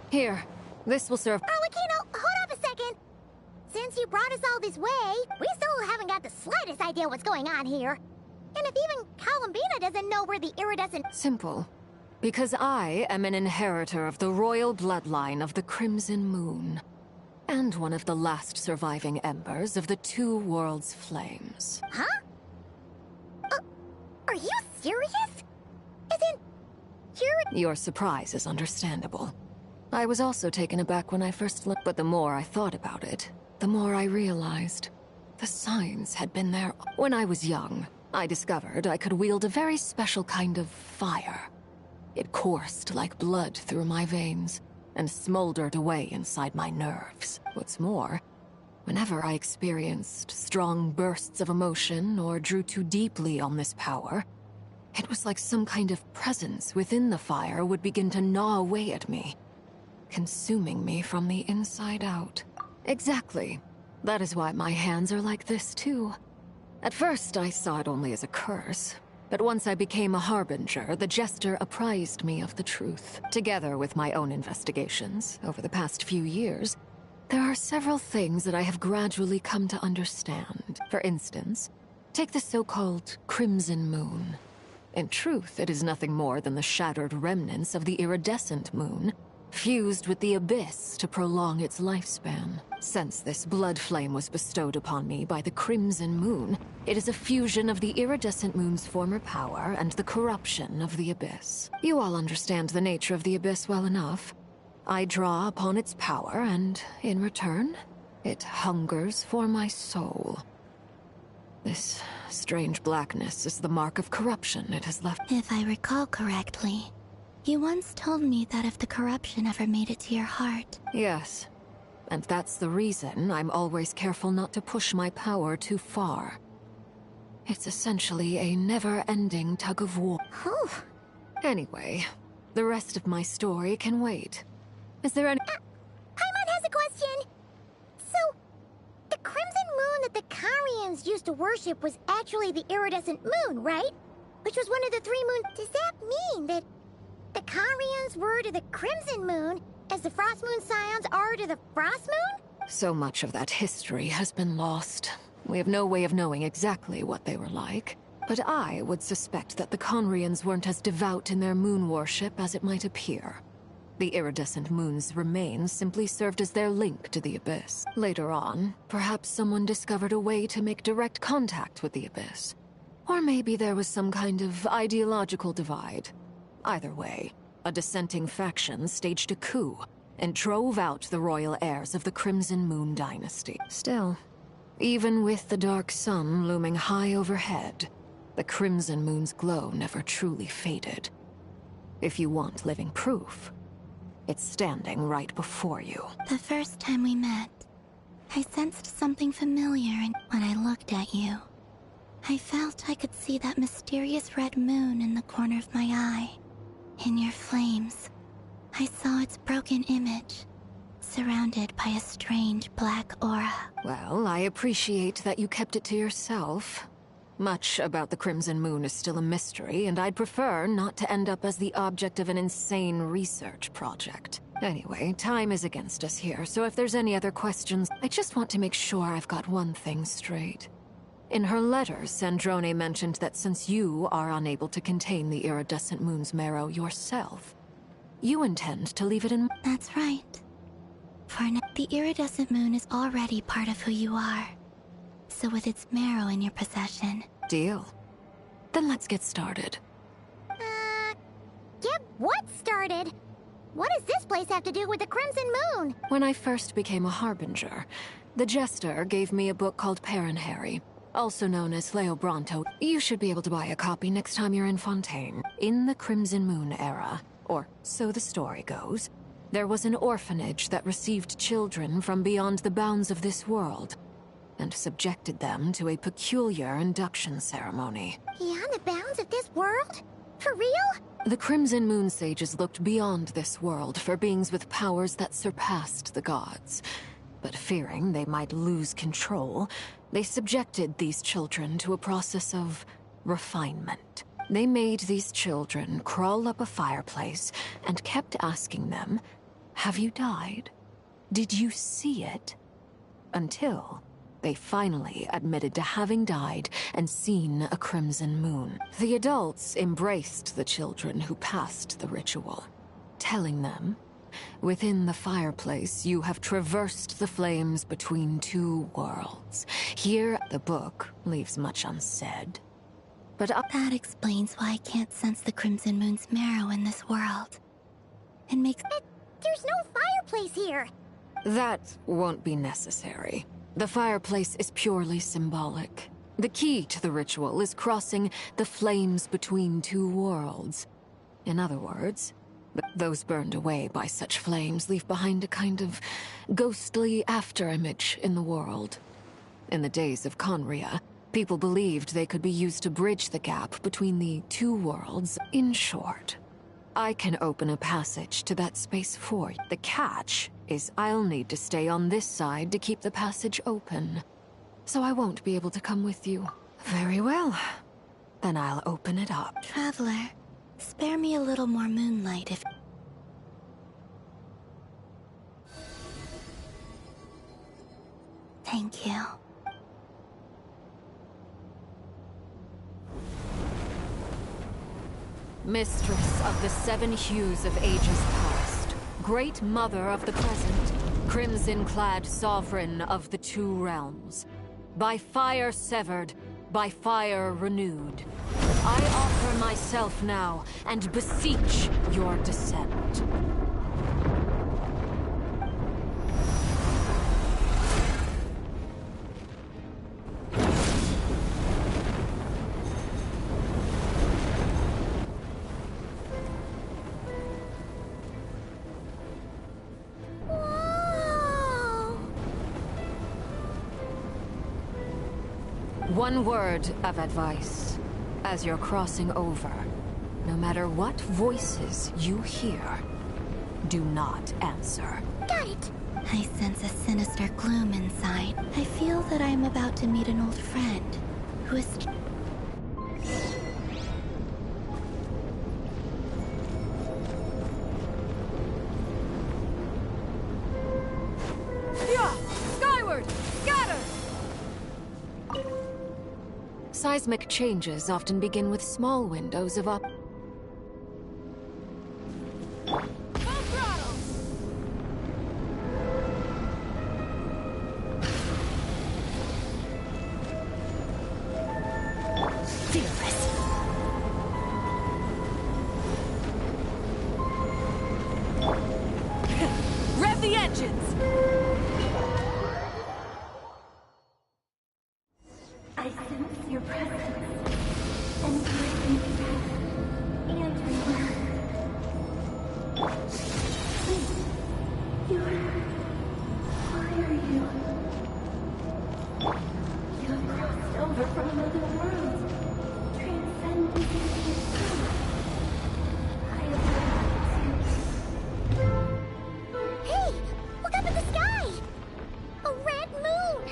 Here, this will serve. Arlecchino, hold up a second. Since you brought us all this way, we still haven't got the slightest idea what's going on here. And if even Columbina doesn't know where the iridescent... Simple. Because I am an inheritor of the royal bloodline of the Crimson Moon. And one of the last surviving embers of the Two Worlds' flames. Huh? Are you serious? Your surprise is understandable. I was also taken aback when I first looked, but the more I thought about it, the more I realized the signs had been there. When I was young, I discovered I could wield a very special kind of fire. It coursed like blood through my veins and smoldered away inside my nerves. What's more, whenever I experienced strong bursts of emotion or drew too deeply on this power, it was like some kind of presence within the fire would begin to gnaw away at me, consuming me from the inside out. Exactly. That is why my hands are like this, too. At first, I saw it only as a curse, but once I became a harbinger, the Jester apprised me of the truth. Together with my own investigations, over the past few years, there are several things that I have gradually come to understand. For instance, take the so-called Crimson Moon. In truth, it is nothing more than the shattered remnants of the iridescent moon, fused with the Abyss to prolong its lifespan. Since this blood flame was bestowed upon me by the Crimson Moon, it is a fusion of the iridescent moon's former power and the corruption of the Abyss. You all understand the nature of the Abyss well enough. I draw upon its power, and in return, it hungers for my soul. This strange blackness is the mark of corruption it has left. If I recall correctly, you once told me that if the corruption ever made it to your heart... Yes. And that's the reason I'm always careful not to push my power too far. It's essentially a never-ending tug of war. Anyway, the rest of my story can wait. Is there any— Paimon has a question! So, the crimson moon that the Carians used to worship was actually the iridescent moon, right? Which was one of the 3 moons. Does that mean that the Carians were to the crimson moon as the Frost Moon Scions are to the Frost Moon? So much of that history has been lost. We have no way of knowing exactly what they were like. But I would suspect that the Conrians weren't as devout in their moon worship as it might appear. The iridescent moon's remains simply served as their link to the Abyss. Later on, perhaps someone discovered a way to make direct contact with the Abyss. Or maybe there was some kind of ideological divide. Either way, a dissenting faction staged a coup and drove out the royal heirs of the Crimson Moon dynasty. Still, even with the dark sun looming high overhead, the Crimson Moon's glow never truly faded. If you want living proof, it's standing right before you. The first time we met, I sensed something familiar, and when I looked at you, I felt I could see that mysterious red moon in the corner of my eye. In your flames, I saw its broken image, surrounded by a strange black aura. Well, I appreciate that you kept it to yourself. Much about the Crimson Moon is still a mystery, and I'd prefer not to end up as the object of an insane research project. Anyway, time is against us here, so if there's any other questions, I just want to make sure I've got one thing straight. In her letters, Sandrone mentioned that since you are unable to contain the iridescent moon's marrow yourself, you intend to leave it in— That's right. For now, the iridescent moon is already part of who you are. So with its marrow in your possession— Deal. Then let's get started. Get what started? What does this place have to do with the Crimson Moon? When I first became a Harbinger, the Jester gave me a book called Paranhari, also known as Leobranto. You should be able to buy a copy next time you're in Fontaine. In the Crimson Moon era, or so the story goes, there was an orphanage that received children from beyond the bounds of this world, and subjected them to a peculiar induction ceremony. Beyond the bounds of this world? For real? The Crimson Moon sages looked beyond this world for beings with powers that surpassed the gods. But fearing they might lose control, they subjected these children to a process of refinement. They made these children crawl up a fireplace and kept asking them, "Have you died? Did you see it?" Until they finally admitted to having died and seen a crimson moon. The adults embraced the children who passed the ritual, telling them, "Within the fireplace, you have traversed the flames between 2 worlds. Here, the book leaves much unsaid. But that explains why I can't sense the Crimson Moon's marrow in this world. It makes— There's no fireplace here! That won't be necessary. The fireplace is purely symbolic. The key to the ritual is crossing the flames between 2 worlds. In other words, those burned away by such flames leave behind a kind of ghostly afterimage in the world. In the days of Conria, people believed they could be used to bridge the gap between the 2 worlds. In short, I can open a passage to that space for you. The catch is I'll need to stay on this side to keep the passage open. So I won't be able to come with you. Very well. Then I'll open it up. Traveler, spare me a little more moonlight if— Thank you. Mistress of the 7 hues of ages past, Great Mother of the present, crimson-clad sovereign of the 2 realms, by fire severed, by fire renewed, I offer myself now and beseech your descent. One word of advice. As you're crossing over, no matter what voices you hear, do not answer. Got it! I sense a sinister gloom inside. I feel that I am about to meet an old friend who is... Skyward! Scatter! Seismic changes often begin with small windows of up. Rev the engines! I sense your presence. And breaking and rebirth. Why are you? You have crossed over from another world. Transcending yourself. I have Hey! Look up at the sky! A red moon!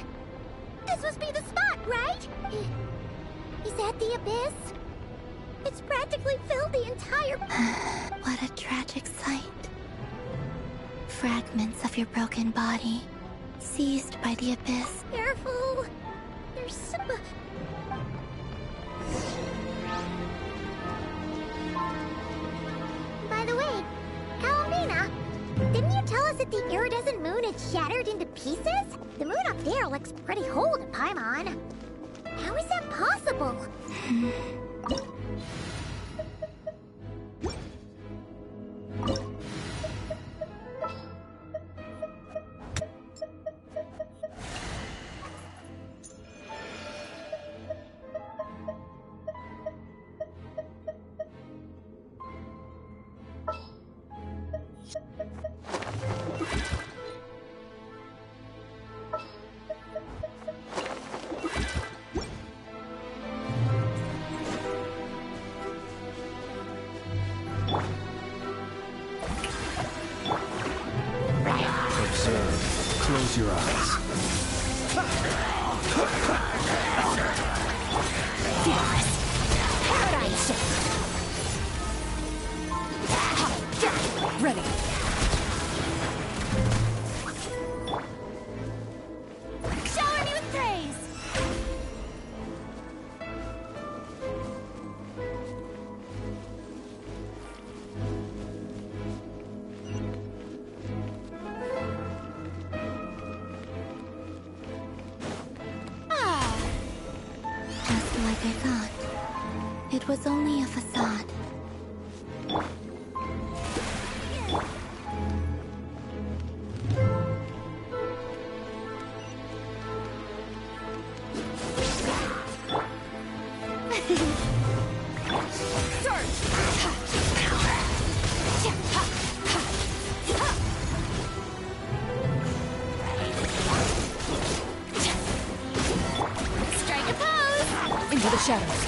This must be the spot, right? Is that the abyss? It's practically filled the entire... What a tragic sight. Fragments of your broken body, seized by the abyss. Careful! There's some... By the way, Kalamina, didn't you tell us that the iridescent moon had shattered into pieces? The moon up there looks pretty whole to Paimon. How is that possible? Observe. Close your eyes. Ready. Shower me with praise! Just like I thought. It was only a facade. Strike a pose! Into the shadows.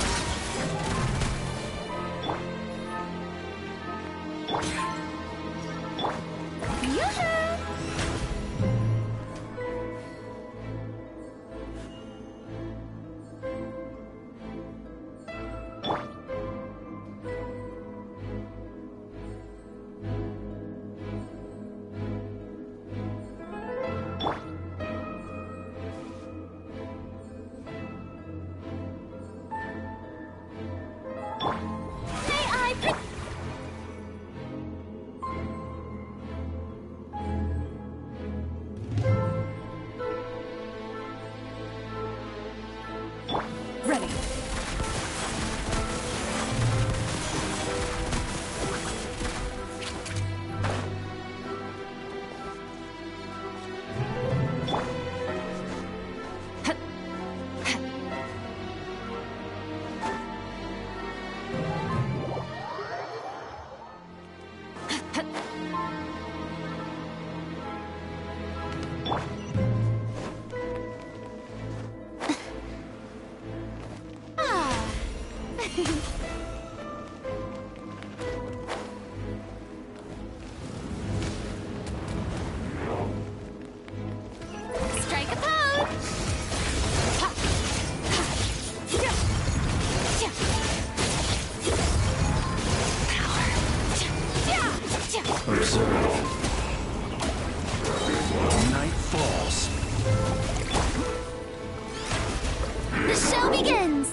Yoo-hoo! Strike a pose! Observe. Night falls. The show begins!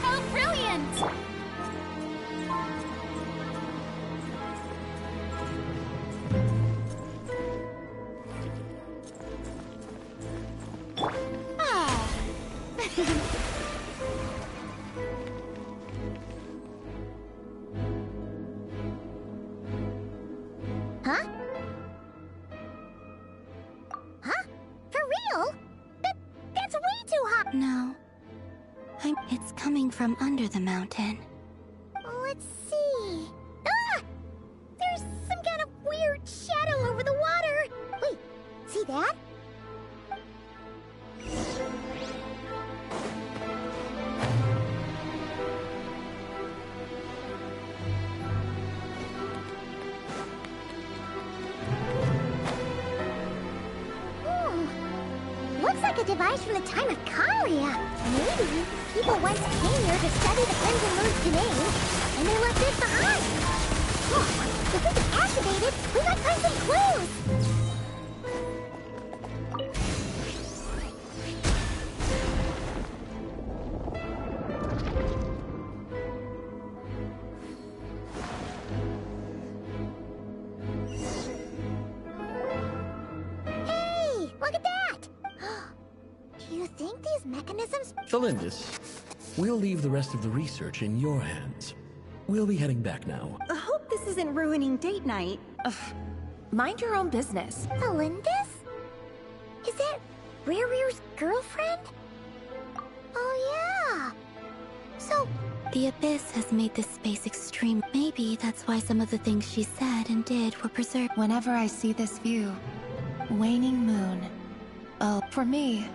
Oh, brilliant! Huh? Huh? For real? That's way too hot! No. It's coming from under the mountain. Let's see. Ah! There's some kind of weird shadow over the water. Wait, see that? Looks like a device from the time of Kalia. Maybe people once came here to study the Crimson Moon's domain, and they left this behind. Look, if we can activate it, we might find some clues. Hey, look at that! Do you think these mechanisms... Felindis, we'll leave the rest of the research in your hands. We'll be heading back now. I hope this isn't ruining date night. Mind your own business. Felindis? Is that Rear's girlfriend? Oh yeah! So... The Abyss has made this space extreme. Maybe that's why some of the things she said and did were preserved. Whenever I see this view, waning moon. Oh, for me,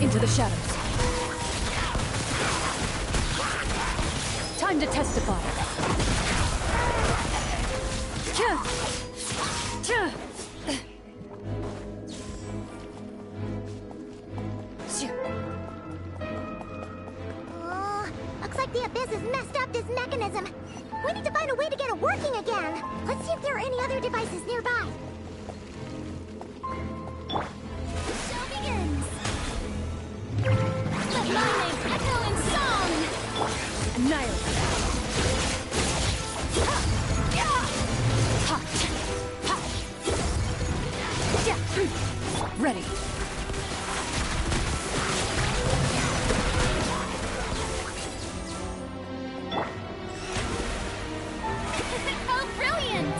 Into the shadows. Time to testify. Looks like the Abyss has messed up this mechanism. We need to find a way to get it working again. Let's see if there are any other devices nearby. The show begins! Let my name echo in song! Annihilate. Ready. Oh, brilliant!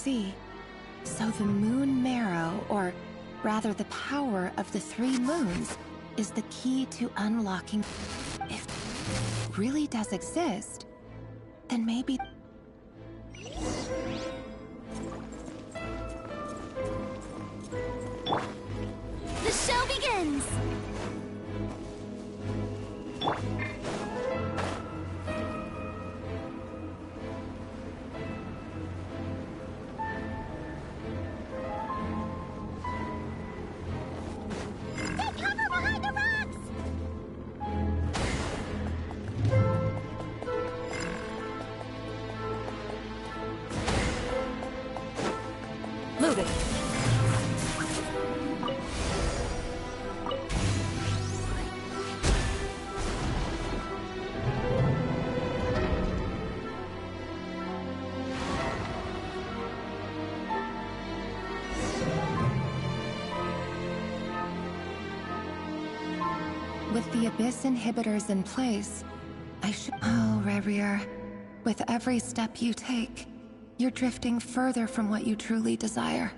see. So the moon marrow, or rather the power of the 3 moons, is the key to unlocking... If really does exist, then maybe... The show begins! Take cover behind the rocks! Moving. With the Abyss inhibitors in place, I should... Oh, Revier. With every step you take, you're drifting further from what you truly desire.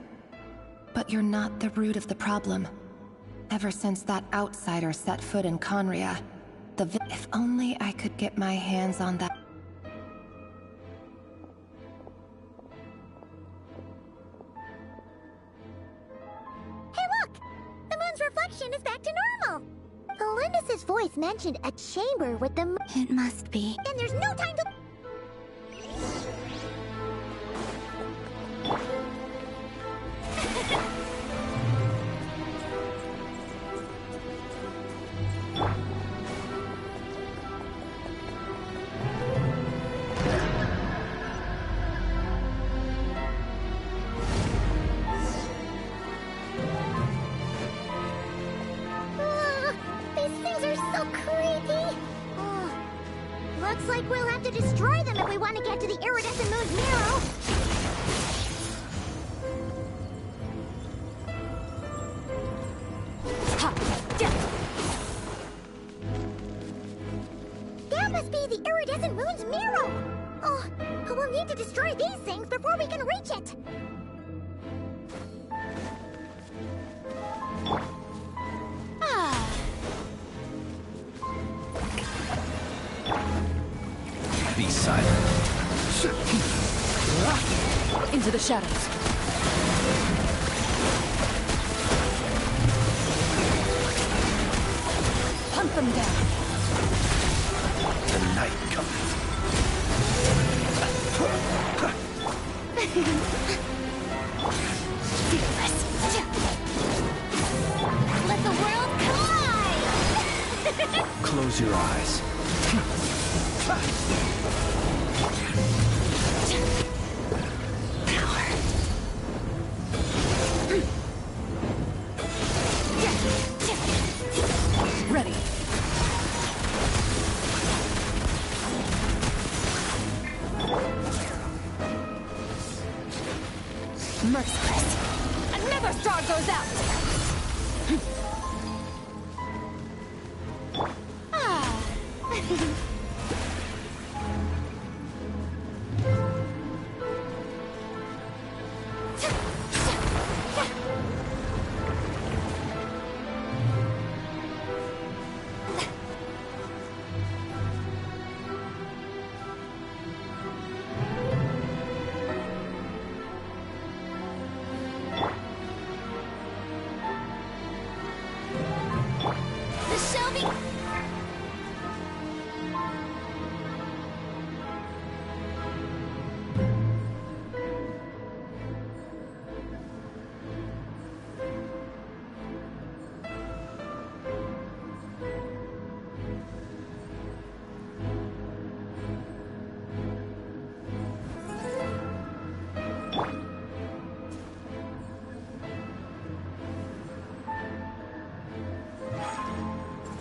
But you're not the root of the problem. Ever since that outsider set foot in Conria, if only I could get my hands on that... Hey look! The moon's reflection is back to normal! Elendis' voice mentioned a chamber with the It must be. And there's no time to... These things are so creepy! Looks like we'll have to destroy them if we want to get to the iridescent moon's marrow! That must be the iridescent moon's marrow! Oh, we'll need to destroy these things before we can reach it! Be silent. Into the shadows. Hunt them down. The night cometh. Let the world collide! Close your eyes. Ready. Merciless. Another star goes out. The show begins!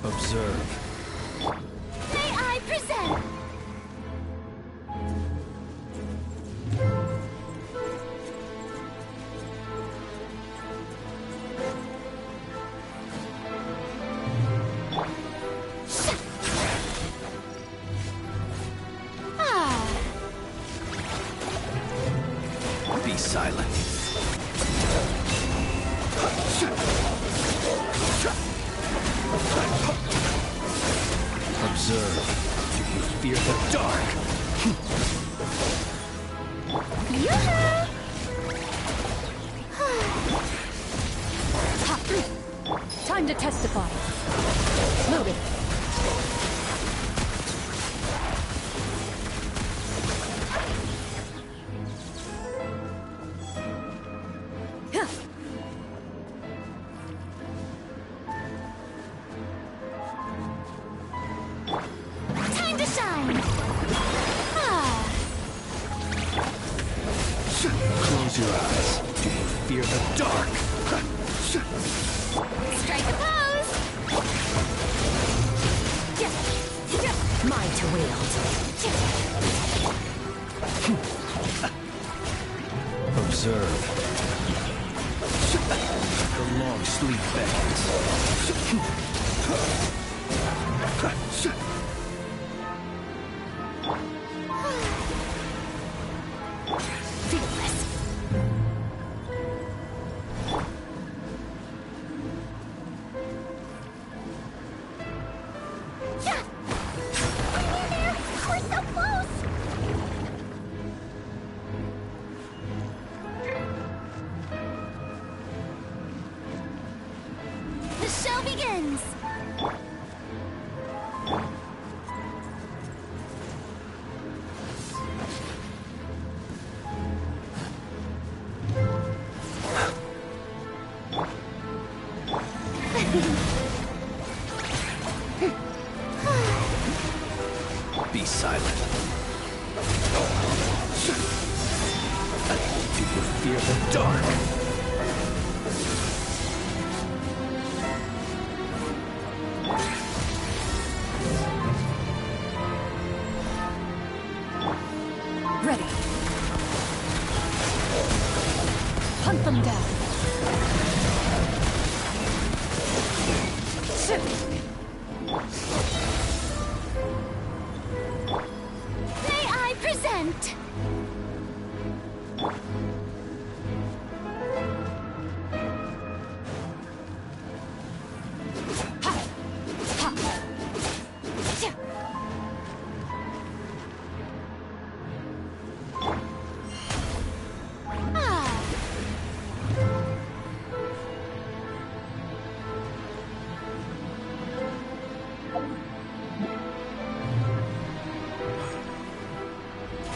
Observe. May I present? Be silent. Observe. fear the dark! Time to testify. Loaded. Time to shine! Close your eyes. Fear the dark! Strike a pose! Mine to wield. Observe. The long sleep beckons. Fearless. We're so close! The show begins! Be silent. Do you fear the dark? Ready. Hunt them down. May I present?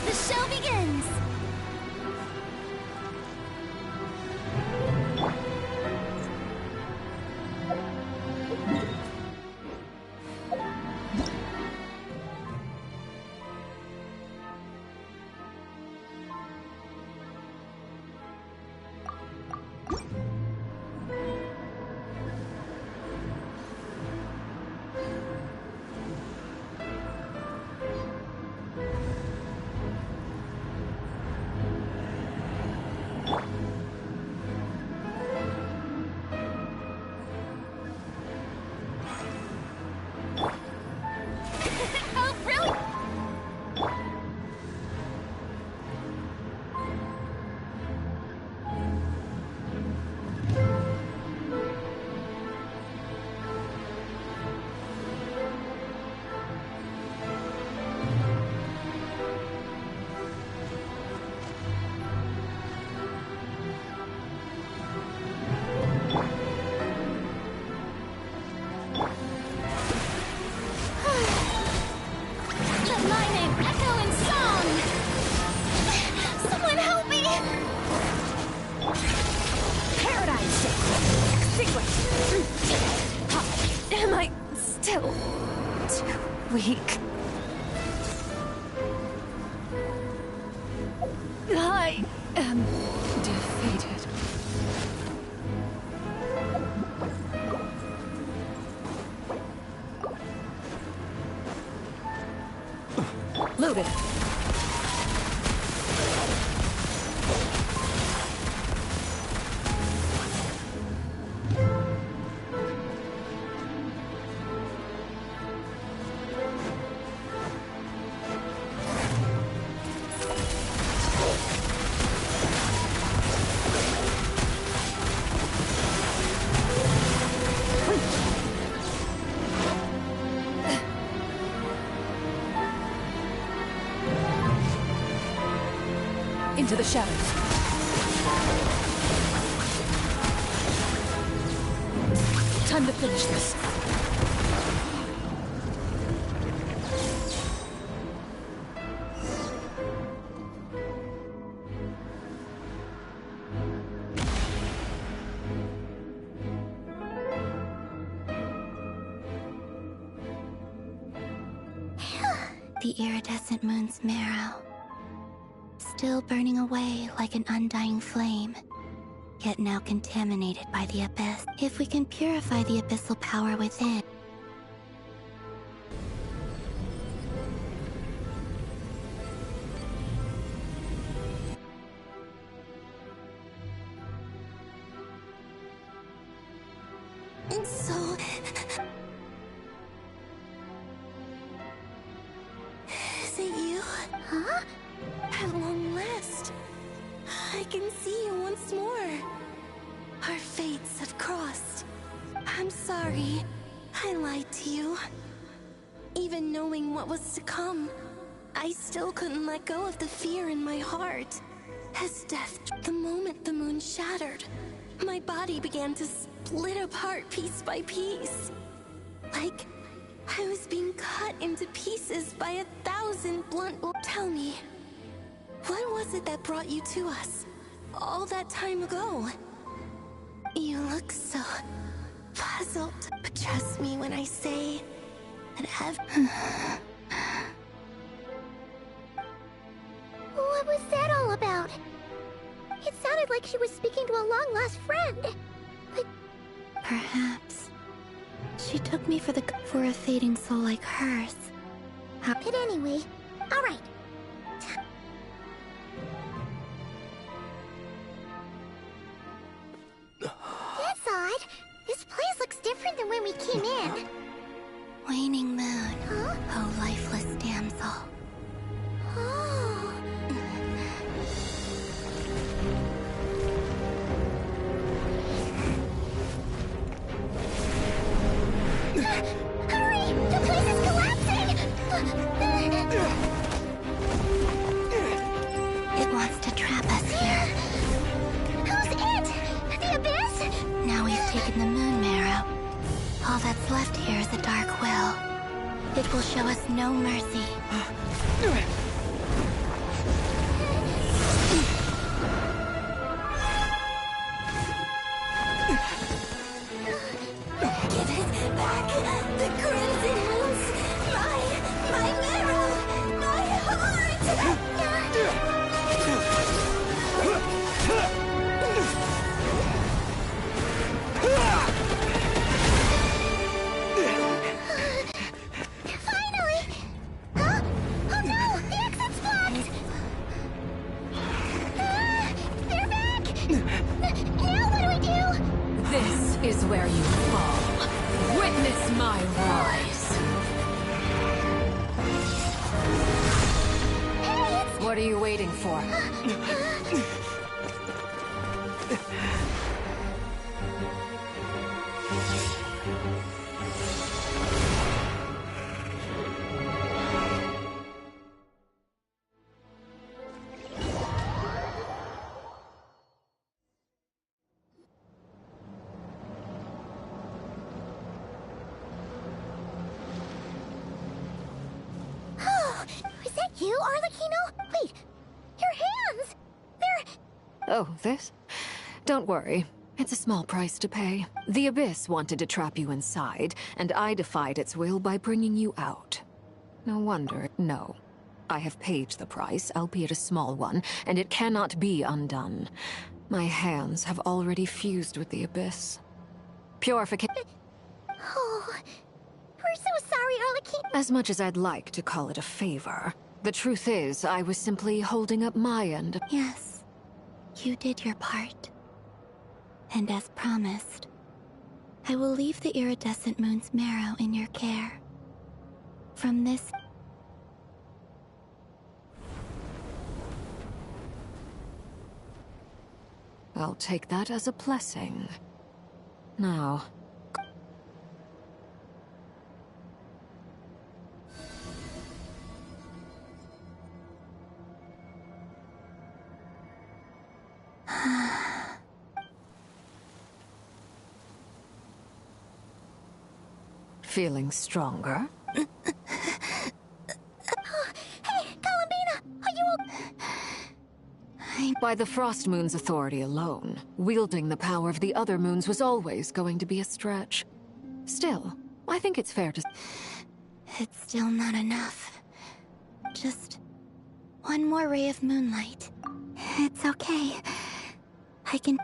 The show begins! Oh, brilliant! Let my name echo in song! Someone help me! Paradigm shift. Extinguish. Am I still too weak? I am defeated. Loaded. Into the shadows. Time to finish this. The iridescent moon's marrow, still burning away like an undying flame, yet now contaminated by the abyss. If we can purify the abyssal power within, and so... Is it you? Huh? At long last, I can see you once more. Our fates have crossed. I'm sorry. I lied to you. Even knowing what was to come, I still couldn't let go of the fear in my heart. As death, the moment the moon shattered, my body began to split apart piece by piece. Like I was being cut into pieces by 1,000 blunt... Tell me, what was it that brought you to us all that time ago? You look so puzzled, but trust me when I say that What was that all about? It sounded like she was speaking to a long-lost friend. But perhaps she took me for a fading soul like hers. But anyway, all right. That's odd. This place looks different than when we came in. Waning moon, Huh? oh lifeless damsel. Oh. Hurry! The place is collapsing! It wants to trap us here. Who's it? The Abyss? Now we've taken the moon marrow. All that's left here is a dark will. It will show us no mercy. Give it back! The Crimson Moons! My marrow! My heart! Finally! Huh? Oh no! The exit's blocked! They're back! Now what do we do? This is where you fall. Witness my rise. What are you waiting for? Oh, is that you, Arlecchino? Wait, your hands! They're... Oh, this? Don't worry. It's a small price to pay. The Abyss wanted to trap you inside, and I defied its will by bringing you out. No wonder. No. I have paid the price, albeit a small one, and it cannot be undone. My hands have already fused with the Abyss. Purification. Oh, we're so sorry, Arlecchino. As much as I'd like to call it a favor, the truth is, I was simply holding up my end. Yes, you did your part. And as promised, I will leave the iridescent moon's marrow in your care. From this... I'll take that as a blessing. Now... Feeling stronger? Hey, Columbina! Are you By the Frost Moon's authority alone, wielding the power of the other moons was always going to be a stretch. Still, I think it's fair to... It's still not enough. Just one more ray of moonlight. It's okay. I can...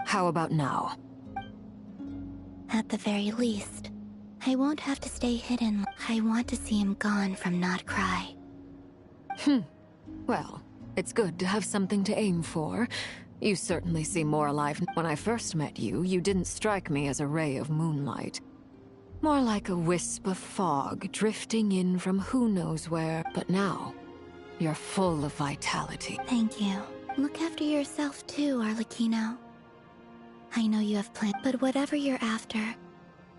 How about now? At the very least, I won't have to stay hidden. I want to see him gone from Not Cry. Well, it's good to have something to aim for. You certainly seem more alive. When I first met you, you didn't strike me as a ray of moonlight. More like a wisp of fog drifting in from who knows where. But now, you're full of vitality. Thank you. Look after yourself too, Arlecchino. I know you have plans, but whatever you're after,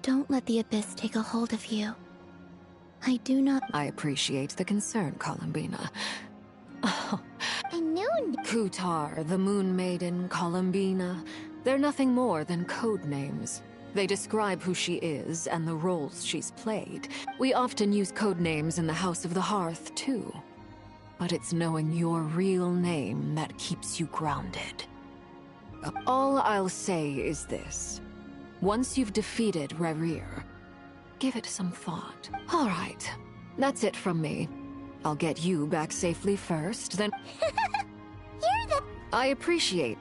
don't let the Abyss take a hold of you. I do not... I appreciate the concern, Columbina. I knew... Kutar, the Moon Maiden, Columbina, they're nothing more than code names. They describe who she is and the roles she's played. We often use code names in the House of the Hearth, too. But it's knowing your real name that keeps you grounded. All I'll say is this. Once you've defeated Rerir, give it some thought. All right, that's it from me. I'll get you back safely first, then... You're the... I appreciate...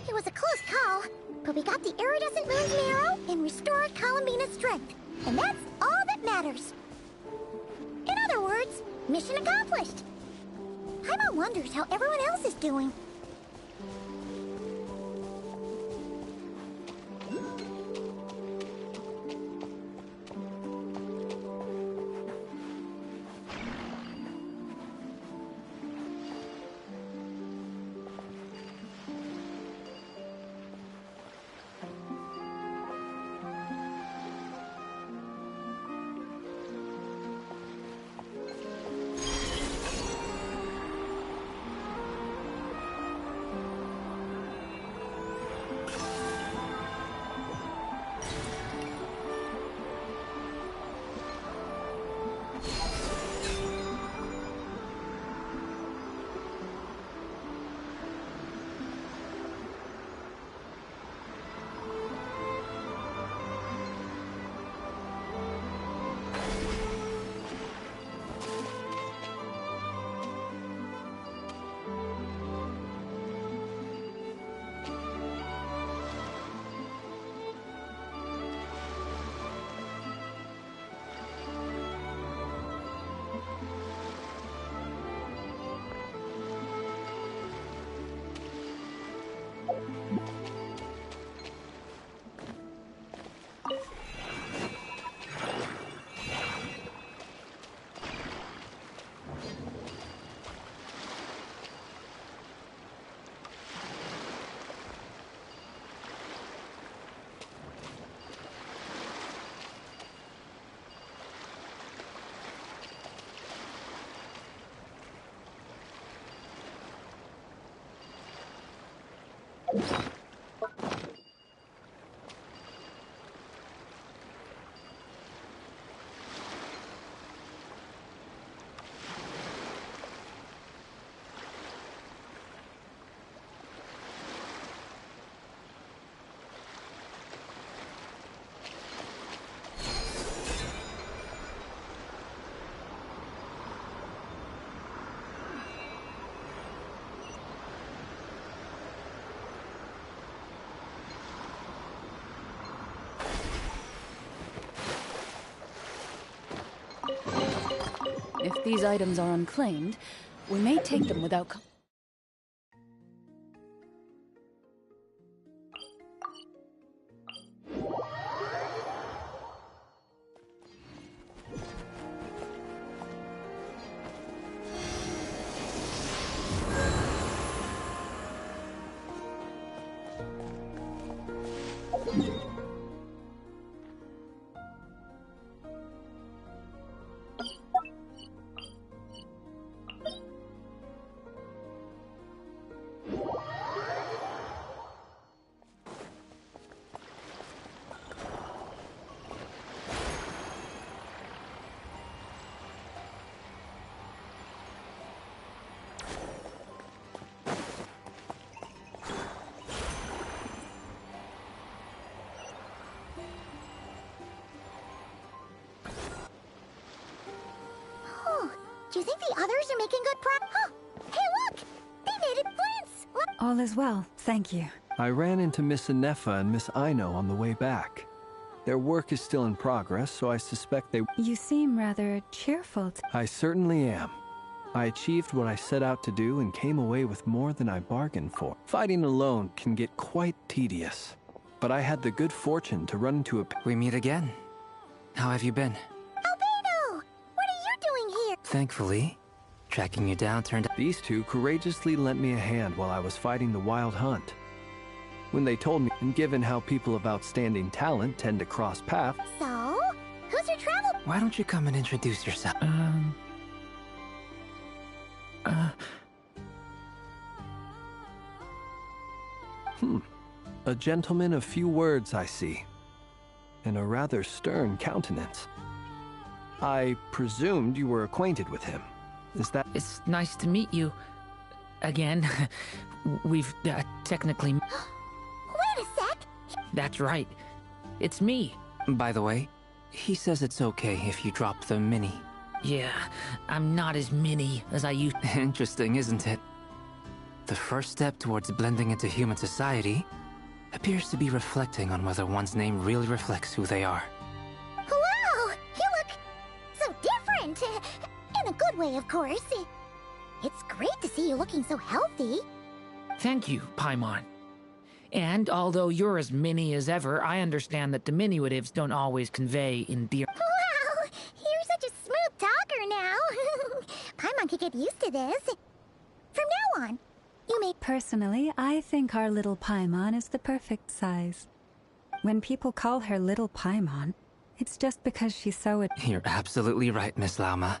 It was a close call, but we got the iridescent moon's marrow and restored Columbina's strength. And that's all that matters. In other words, mission accomplished. Paimon wonders how everyone else is doing. If these items are unclaimed, we may take them without... Do you think the others are making good Huh? Hey, look! They made it Prince! All is well, thank you. I ran into Miss Anefa and Miss Aino on the way back. Their work is still in progress, so I suspect they... You seem rather cheerful. I certainly am. I achieved what I set out to do and came away with more than I bargained for. Fighting alone can get quite tedious, but I had the good fortune to run into a... We meet again. How have you been? Albedo! What are you doing here? Thankfully, tracking you down turned out... These two courageously lent me a hand while I was fighting the Wild Hunt. When they told me, and given how people of outstanding talent tend to cross paths... So? Who's your travel... Why don't you come and introduce yourself? A gentleman of few words, I see. And a rather stern countenance. I presumed you were acquainted with him. Is that... It's nice to meet you. Again. We've technically... Wait a sec! That's right. It's me. By the way, he says it's okay if you drop the mini. Yeah, I'm not as mini as I used... Interesting, isn't it? The first step towards blending into human society appears to be reflecting on whether one's name really reflects who they are. Wow! You look so different! In a good way, of course. It's great to see you looking so healthy. Thank you, Paimon. And although you're as mini as ever, I understand that diminutives don't always convey endearment. Wow! You're such a smooth talker now. Paimon could get used to this. From now on, you may... Personally, I think our little Paimon is the perfect size. When people call her Little Paimon, it's just because she's so... You're absolutely right, Miss Lauma.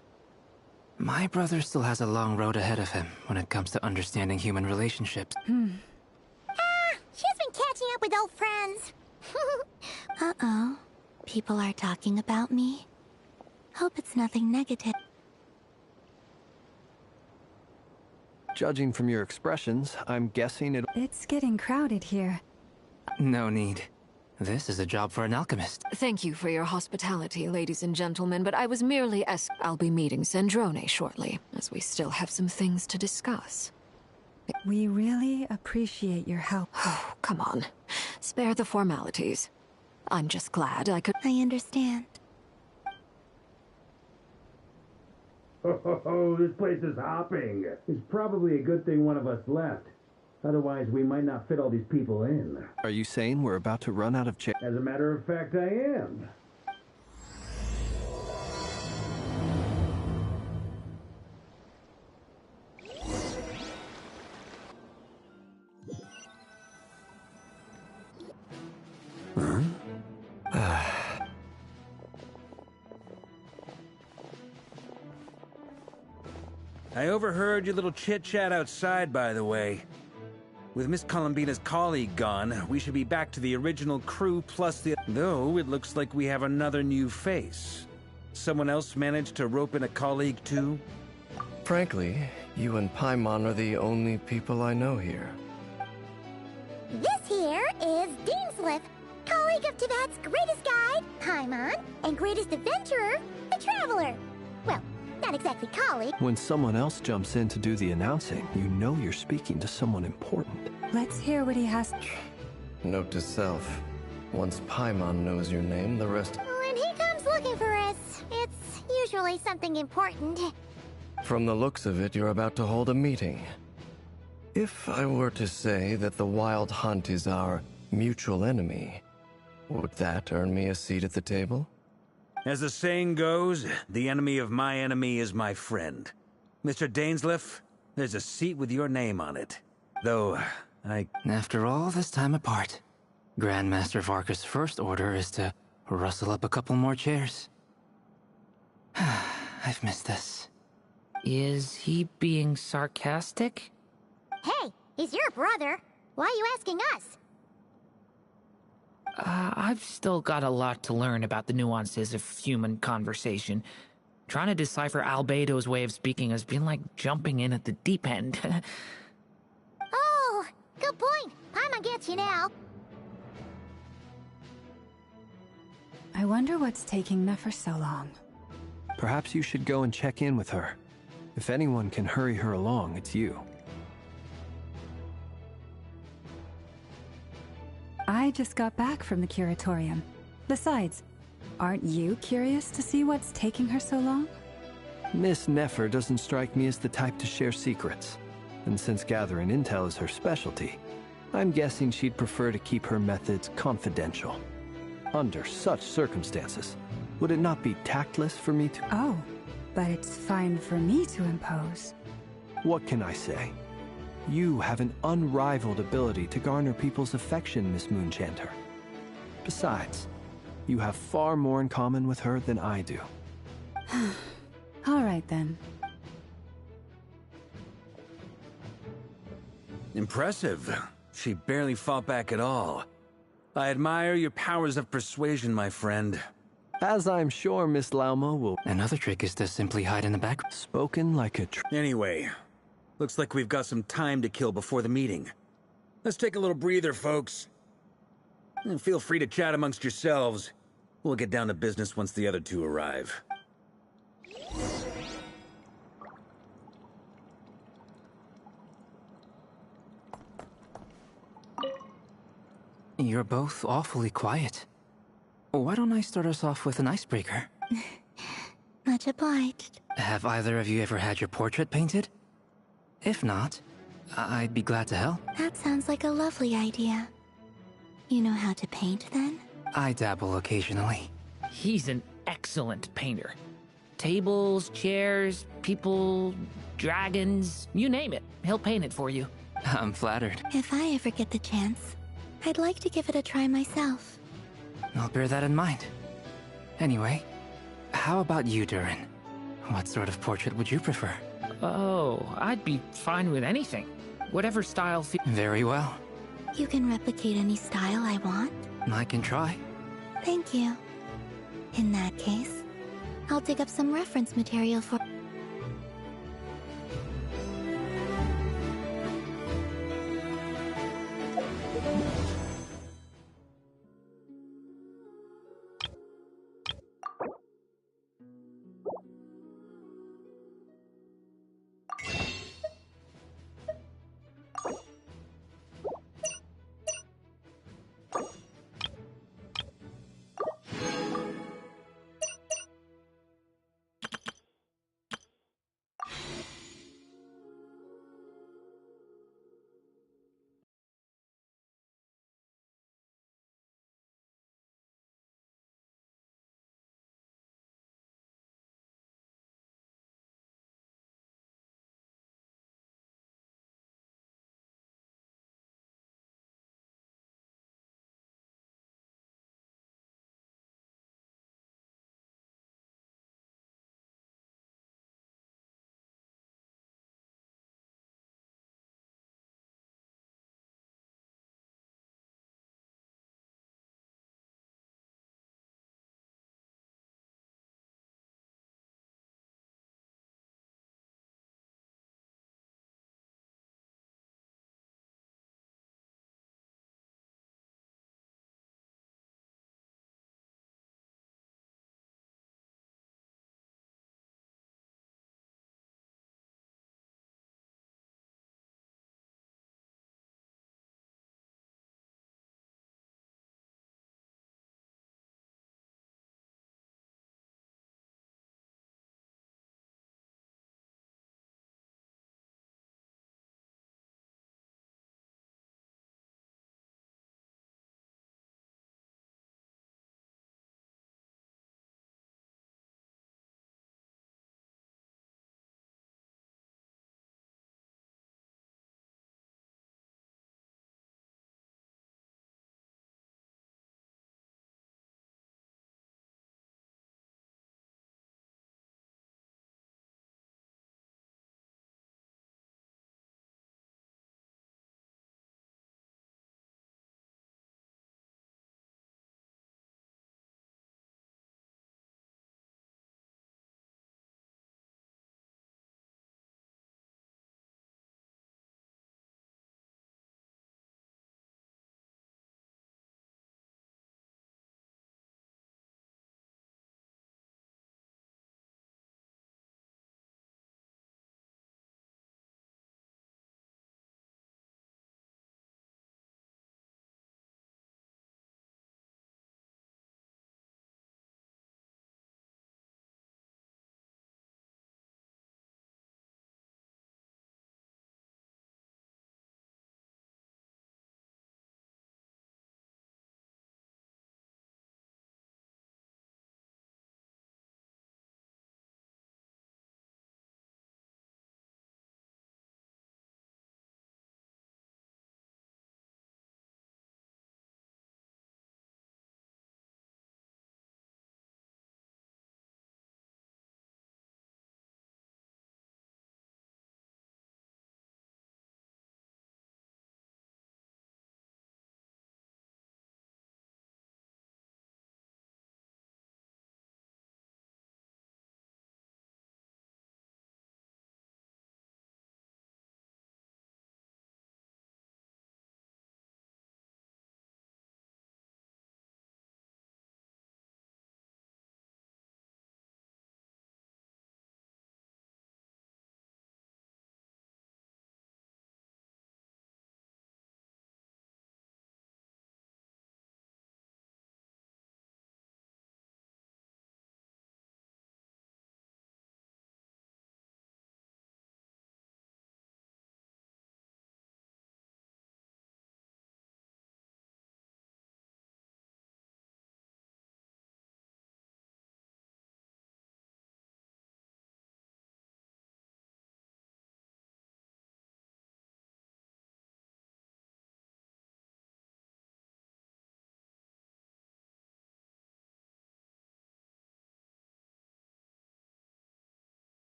My brother still has a long road ahead of him when it comes to understanding human relationships. She's been catching up with old friends. Uh-oh. People are talking about me. Hope it's nothing negative. Judging from your expressions, I'm guessing it... It's getting crowded here. No need. This is a job for an alchemist. Thank you for your hospitality, ladies and gentlemen, but I was merely I'll be meeting Sandrone shortly, as we still have some things to discuss. We really appreciate your help. Oh, come on. Spare the formalities. I'm just glad I could... I understand. Oh, this place is hopping. It's probably a good thing one of us left. Otherwise, we might not fit all these people in. Are you saying we're about to run out of chairs? As a matter of fact, I am. I overheard your little chit-chat outside, by the way. With Miss Columbina's colleague gone, we should be back to the original crew plus the... Though, it looks like we have another new face. Someone else managed to rope in a colleague, too? Frankly, you and Paimon are the only people I know here. This here is Dainsleif, colleague of Tibet's greatest guide, Paimon, and greatest adventurer, the Traveler. Well, not exactly colleague. When someone else jumps in to do the announcing, you know you're speaking to someone important. Let's hear what he has... Note to self. Once Paimon knows your name, the rest... When he comes looking for us, it's usually something important. From the looks of it, you're about to hold a meeting. If I were to say that the Wild Hunt is our mutual enemy, would that earn me a seat at the table? As the saying goes, the enemy of my enemy is my friend. Mr. Dainsleif, there's a seat with your name on it. Though, After all this time apart, Grandmaster Varka's first order is to rustle up a couple more chairs. I've missed this. Is he being sarcastic? Hey, He's your brother. Why are you asking us? I've still got a lot to learn about the nuances of human conversation. Trying to decipher Albedo's way of speaking has been like jumping in at the deep end. Oh, good point. Paimon gets you now. I wonder what's taking Nefer so long. Perhaps you should go and check in with her. If anyone can hurry her along, it's you. I just got back from the curatorium. Besides, aren't you curious to see what's taking her so long? Miss Nefer doesn't strike me as the type to share secrets. And since gathering intel is her specialty, I'm guessing she'd prefer to keep her methods confidential. Under such circumstances, would it not be tactless for me to— Oh, but it's fine for me to impose. What can I say? You have an unrivaled ability to garner people's affection, Miss Moonchanter. Besides, you have far more in common with her than I do. All right, then. Impressive. She barely fought back at all. I admire your powers of persuasion, my friend. As I'm sure Miss Lauma will— Another trick is to simply hide in the back. Spoken like a Anyway, looks like we've got some time to kill before the meeting. Let's take a little breather, folks. And feel free to chat amongst yourselves. We'll get down to business once the other two arrive. You're both awfully quiet. Why don't I start us off with an icebreaker? Much obliged. Have either of you ever had your portrait painted? If not, I'd be glad to help. That sounds like a lovely idea. You know how to paint, then? I dabble occasionally. He's an excellent painter. Tables, chairs, people, dragons, you name it. He'll paint it for you. I'm flattered. If I ever get the chance, I'd like to give it a try myself. I'll bear that in mind. Anyway, how about you, Durin? What sort of portrait would you prefer? Oh, I'd be fine with anything. Whatever style Very well. You can replicate any style I want? I can try. Thank you. In that case, I'll dig up some reference material for...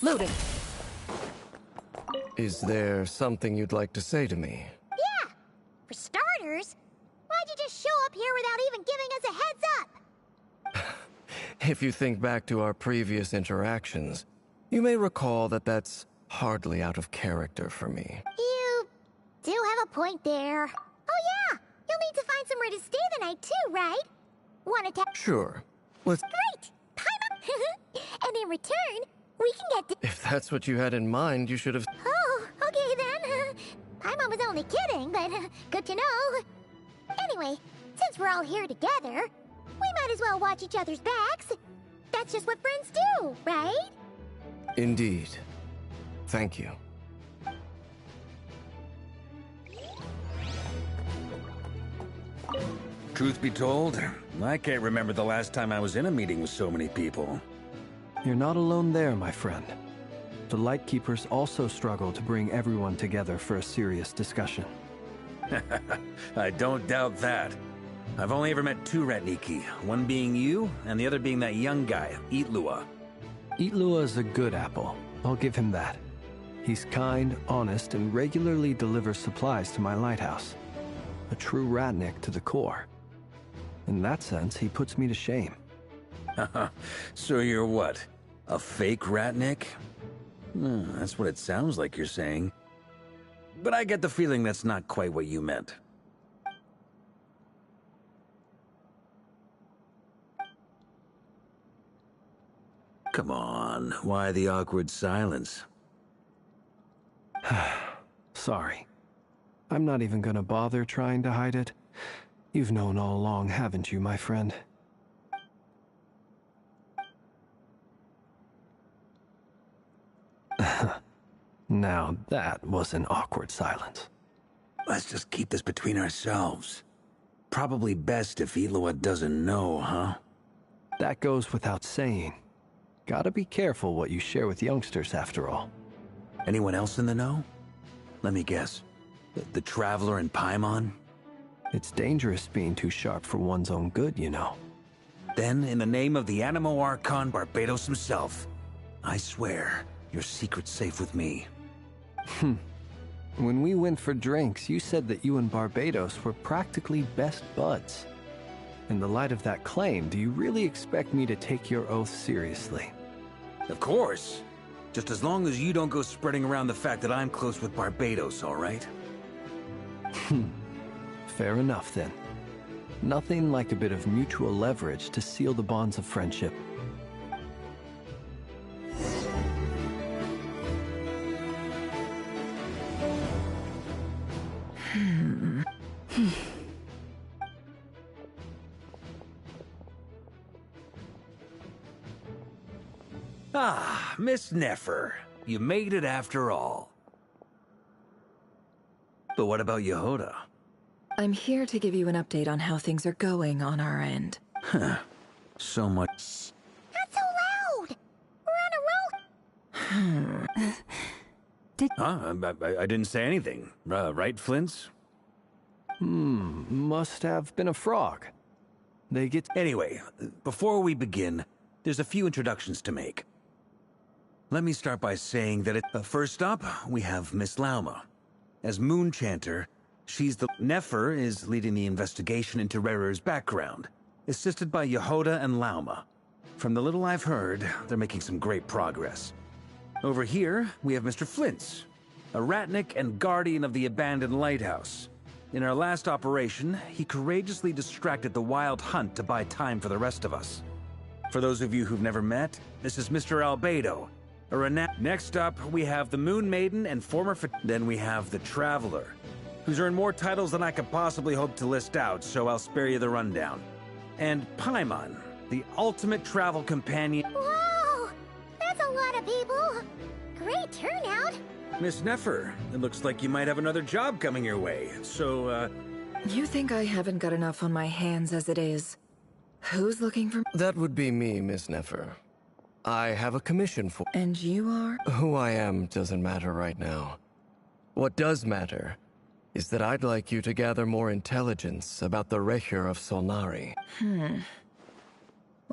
Loading. Is there something you'd like to say to me? Yeah! For starters, why'd you just show up here without even giving us a heads up? If you think back to our previous interactions, you may recall that that's hardly out of character for me. You do have a point there. Oh yeah! You'll need to find somewhere to stay the night too, right? Wanna ta- Sure. Let's... Great! And in return, we can get to- If that's what you had in mind, you should have... Oh, okay then. Paimon was only kidding, but good to know. Anyway, since we're all here together, we might as well watch each other's backs. That's just what friends do, right? Indeed. Thank you. Truth be told, I can't remember the last time I was in a meeting with so many people. You're not alone there, my friend. The Lightkeepers also struggle to bring everyone together for a serious discussion. I don't doubt that. I've only ever met two Ratniki, one being you, and the other being that young guy, Itlua. Itlua is a good apple. I'll give him that. He's kind, honest, and regularly delivers supplies to my lighthouse. A true Ratnik to the core. In that sense, he puts me to shame. So you're what? A fake Ratnik? That's what it sounds like you're saying. But I get the feeling that's not quite what you meant. Come on, why the awkward silence? Sorry. I'm not even gonna bother trying to hide it. You've known all along, haven't you, my friend? Now that was an awkward silence. Let's just keep this between ourselves. Probably best if Itlua doesn't know, huh? That goes without saying. Gotta be careful what you share with youngsters, after all. Anyone else in the know? Let me guess. The Traveler and Paimon? It's dangerous being too sharp for one's own good, you know. Then, in the name of the Animo Archon Barbatos himself, I swear, your secret's safe with me. When we went for drinks, you said that you and Barbatos were practically best buds. In the light of that claim, do you really expect me to take your oath seriously? Of course. Just as long as you don't go spreading around the fact that I'm close with Barbatos, all right? Fair enough, then. Nothing like a bit of mutual leverage to seal the bonds of friendship. Ah, Miss Nefer. You made it after all. But what about Yehoda? I'm here to give you an update on how things are going on our end. Huh. So much. Shh! Not so loud! We're on a roll! I didn't say anything. Right, Flints? Must have been a frog. They get... Anyway, before we begin, there's a few introductions to make. Let me start by saying that first up, we have Miss Lauma. As Moon Chanter, she's the... Nefer is leading the investigation into Rerer's background, assisted by Yehoda and Lauma. From the little I've heard, they're making some great progress. Over here, we have Mr. Flints, a Ratnik and guardian of the abandoned lighthouse. In our last operation, he courageously distracted the Wild Hunt to buy time for the rest of us. For those of you who've never met, this is Mr. Albedo, a renowned... Next up, we have the Moon Maiden and former... Then we have the Traveler, who's earned more titles than I could possibly hope to list out, so I'll spare you the rundown. And Paimon, the ultimate travel companion... Whoa! That's a lot of people! Great turnout! Miss Nefer, it looks like you might have another job coming your way, so, You think I haven't got enough on my hands as it is? Who's looking for... That would be me, Miss Nefer. I have a commission for... And you are? Who I am doesn't matter right now. What does matter is that I'd like you to gather more intelligence about the Rehyr of Solnari.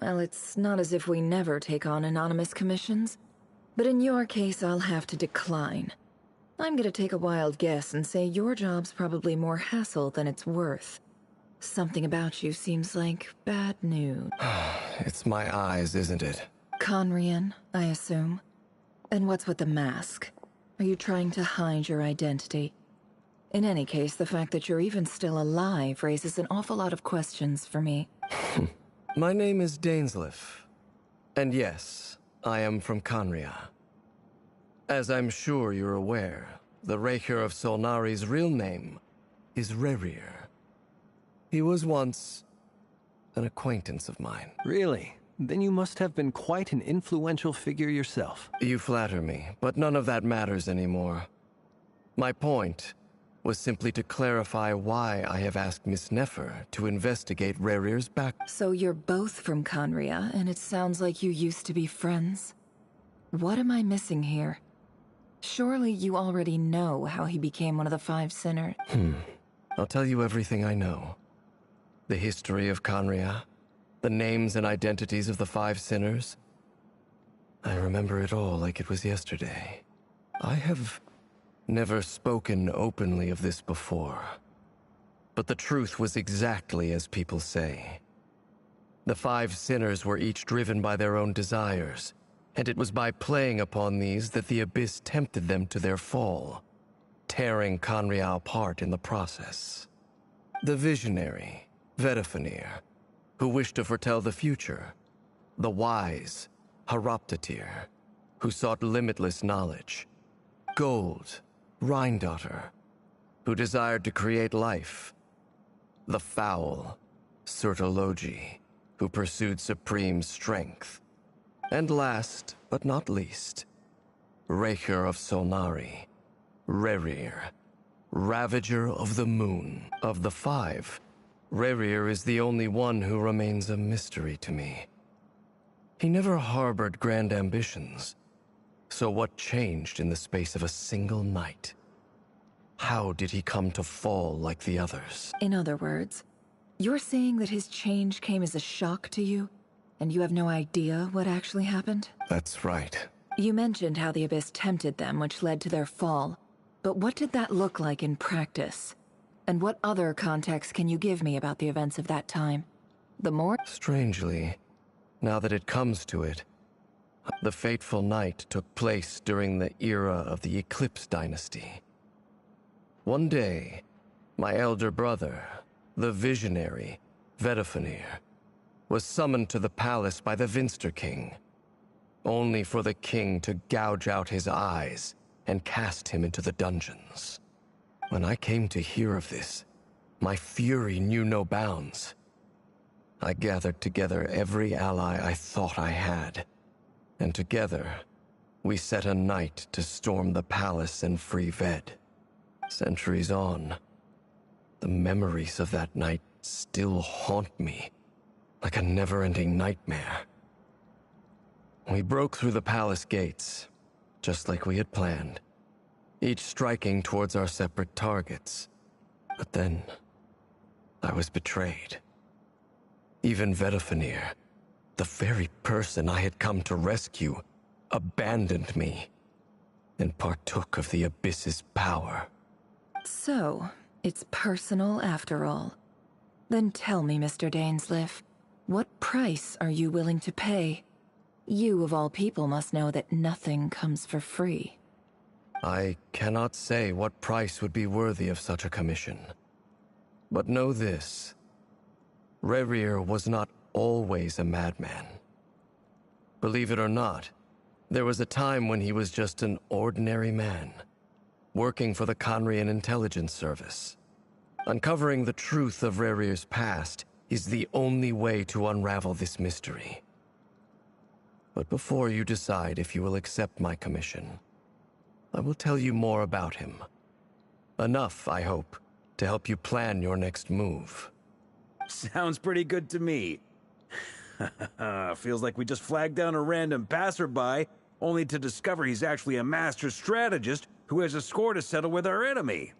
Well, it's not as if we never take on anonymous commissions. But in your case, I'll have to decline. I'm gonna take a wild guess and say your job's probably more hassle than it's worth. Something about you seems like bad news. It's my eyes, isn't it? Conrian, I assume. And what's with the mask? Are you trying to hide your identity? In any case, the fact that you're even still alive raises an awful lot of questions for me. My name is Dainsleif. And yes, I am from Conria. As I'm sure you're aware, the Raker of Solnari's real name is Rerir. He was once an acquaintance of mine. Really? Then you must have been quite an influential figure yourself. You flatter me, but none of that matters anymore. My point was simply to clarify why I have asked Miss Nefer to investigate Rerir's back. So you're both from Conria, and it sounds like you used to be friends. What am I missing here? Surely you already know how he became one of the Five Sinners. I'll tell you everything I know. The history of Conria, the names and identities of the Five Sinners. I remember it all like it was yesterday. I have never spoken openly of this before. But the truth was exactly as people say. The Five Sinners were each driven by their own desires, and it was by playing upon these that the Abyss tempted them to their fall, tearing Conria apart in the process. The visionary, Vedifenir, who wished to foretell the future. The wise, Haroptatir, who sought limitless knowledge. Gold, Rhindaughter, who desired to create life. The foul, Sertologi, who pursued supreme strength. And last, but not least, Raker of Solnari, Rerir, Ravager of the Moon. Of the five, Rerir is the only one who remains a mystery to me. He never harbored grand ambitions, so what changed in the space of a single night? How did he come to fall like the others? In other words, you're saying that his change came as a shock to you, and you have no idea what actually happened? That's right. You mentioned how the Abyss tempted them, which led to their fall. But what did that look like in practice? And what other context can you give me about the events of that time? The more— Strangely, now that it comes to it, the fateful night took place during the era of the Eclipse Dynasty. One day, my elder brother, the visionary, Vedifenir, was summoned to the palace by the Vinster King, only for the king to gouge out his eyes and cast him into the dungeons. When I came to hear of this, my fury knew no bounds. I gathered together every ally I thought I had, and together, we set a night to storm the palace and free Ved. Centuries on, the memories of that night still haunt me, like a never-ending nightmare. We broke through the palace gates, just like we had planned, each striking towards our separate targets. But then, I was betrayed. Even Vedifenir, the very person I had come to rescue, abandoned me and partook of the Abyss's power. So, it's personal after all. Then tell me, Mr. Dainsleif, what price are you willing to pay? You, of all people, must know that nothing comes for free. I cannot say what price would be worthy of such a commission. But know this. Rerir was not always a madman. Believe it or not, there was a time when he was just an ordinary man, working for the Conrian Intelligence Service. Uncovering the truth of Rerir's past is the only way to unravel this mystery. But before you decide if you will accept my commission, I will tell you more about him. Enough, I hope, to help you plan your next move. Sounds pretty good to me. Feels like we just flagged down a random passerby, only to discover he's actually a master strategist who has a score to settle with our enemy.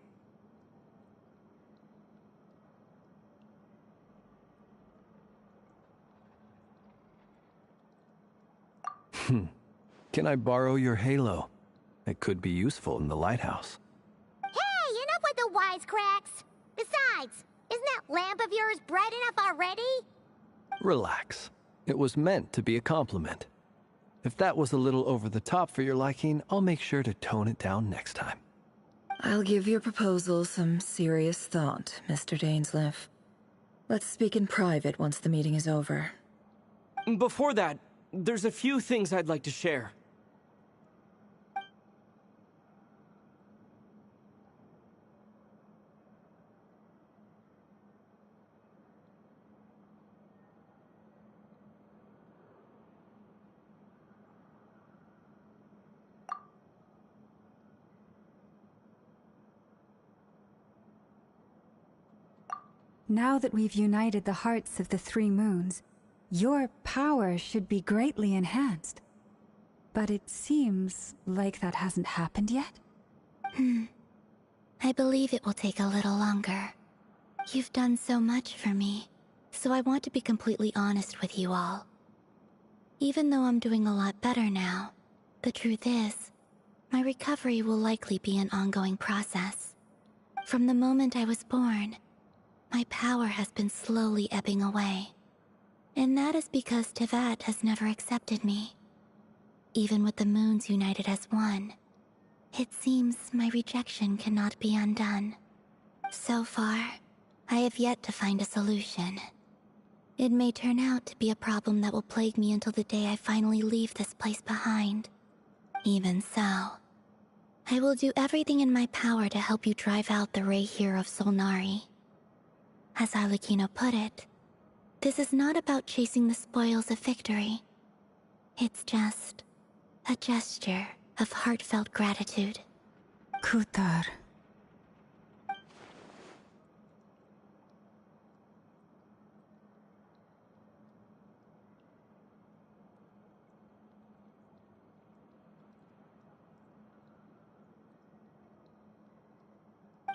Can I borrow your halo? It could be useful in the lighthouse. Hey, enough with the wisecracks! Besides, isn't that lamp of yours bright enough already? Relax. It was meant to be a compliment. If that was a little over the top for your liking, I'll make sure to tone it down next time. I'll give your proposal some serious thought, Mr. Dainsleif. Let's speak in private once the meeting is over. Before that, there's a few things I'd like to share. Now that we've united the hearts of the three moons, your power should be greatly enhanced. But it seems like that hasn't happened yet? I believe it will take a little longer. You've done so much for me, so I want to be completely honest with you all. Even though I'm doing a lot better now, the truth is, my recovery will likely be an ongoing process. From the moment I was born, my power has been slowly ebbing away. And that is because Teyvat has never accepted me. Even with the moons united as one, it seems my rejection cannot be undone. So far, I have yet to find a solution. It may turn out to be a problem that will plague me until the day I finally leave this place behind. Even so, I will do everything in my power to help you drive out the Ray here of Solnari. As Arlecchino put it, this is not about chasing the spoils of victory. It's just a gesture of heartfelt gratitude. Kutar.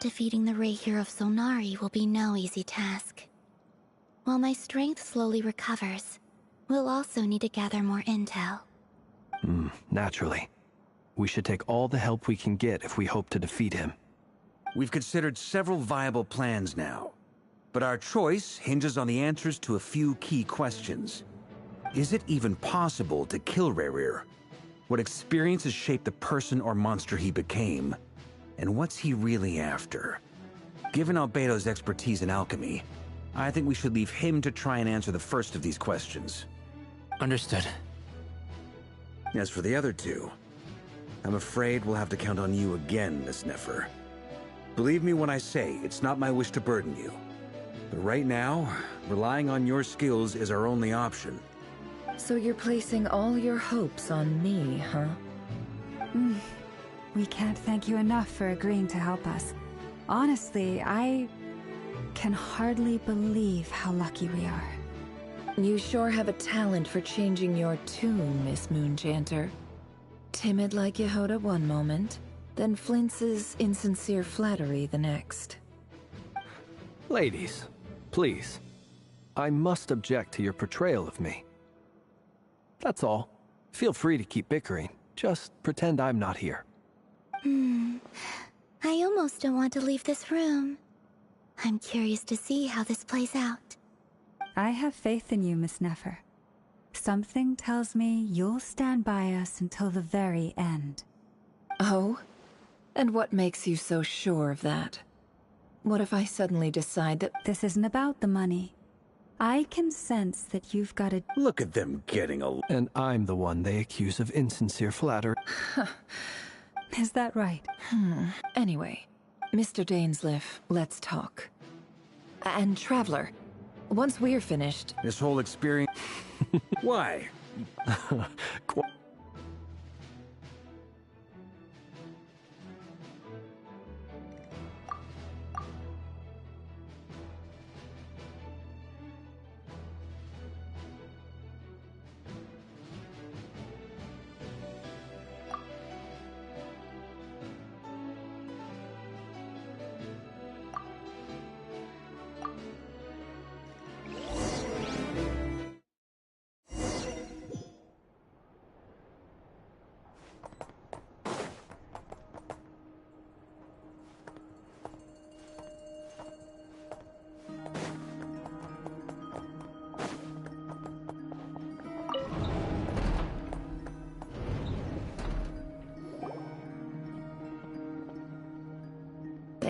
Defeating the Ray here of Solnari will be no easy task. While my strength slowly recovers, we'll also need to gather more intel. Naturally. We should take all the help we can get if we hope to defeat him. We've considered several viable plans now, but our choice hinges on the answers to a few key questions. Is it even possible to kill Rerir? What experiences shaped the person or monster he became? And what's he really after? Given Albedo's expertise in alchemy, I think we should leave him to try and answer the first of these questions. Understood. As for the other two, I'm afraid we'll have to count on you again, Miss Nefer. Believe me when I say it's not my wish to burden you. But right now, relying on your skills is our only option. So you're placing all your hopes on me, huh? We can't thank you enough for agreeing to help us. Honestly, I can hardly believe how lucky we are. You sure have a talent for changing your tune, Miss Moonchanter. Timid like Yehoda one moment, then flinches insincere flattery the next. Ladies, please. I must object to your portrayal of me. That's all. Feel free to keep bickering. Just pretend I'm not here. I almost don't want to leave this room. I'm curious to see how this plays out. I have faith in you, Miss Nefer. Something tells me you'll stand by us until the very end. Oh? And what makes you so sure of that? What if I suddenly decide that... This isn't about the money. I can sense that you've got a... Look at them getting a... And I'm the one they accuse of insincere flattery. Is that right? Anyway, Mr. Dainsleif, let's talk. And Traveler, once we're finished... This whole experience... Why?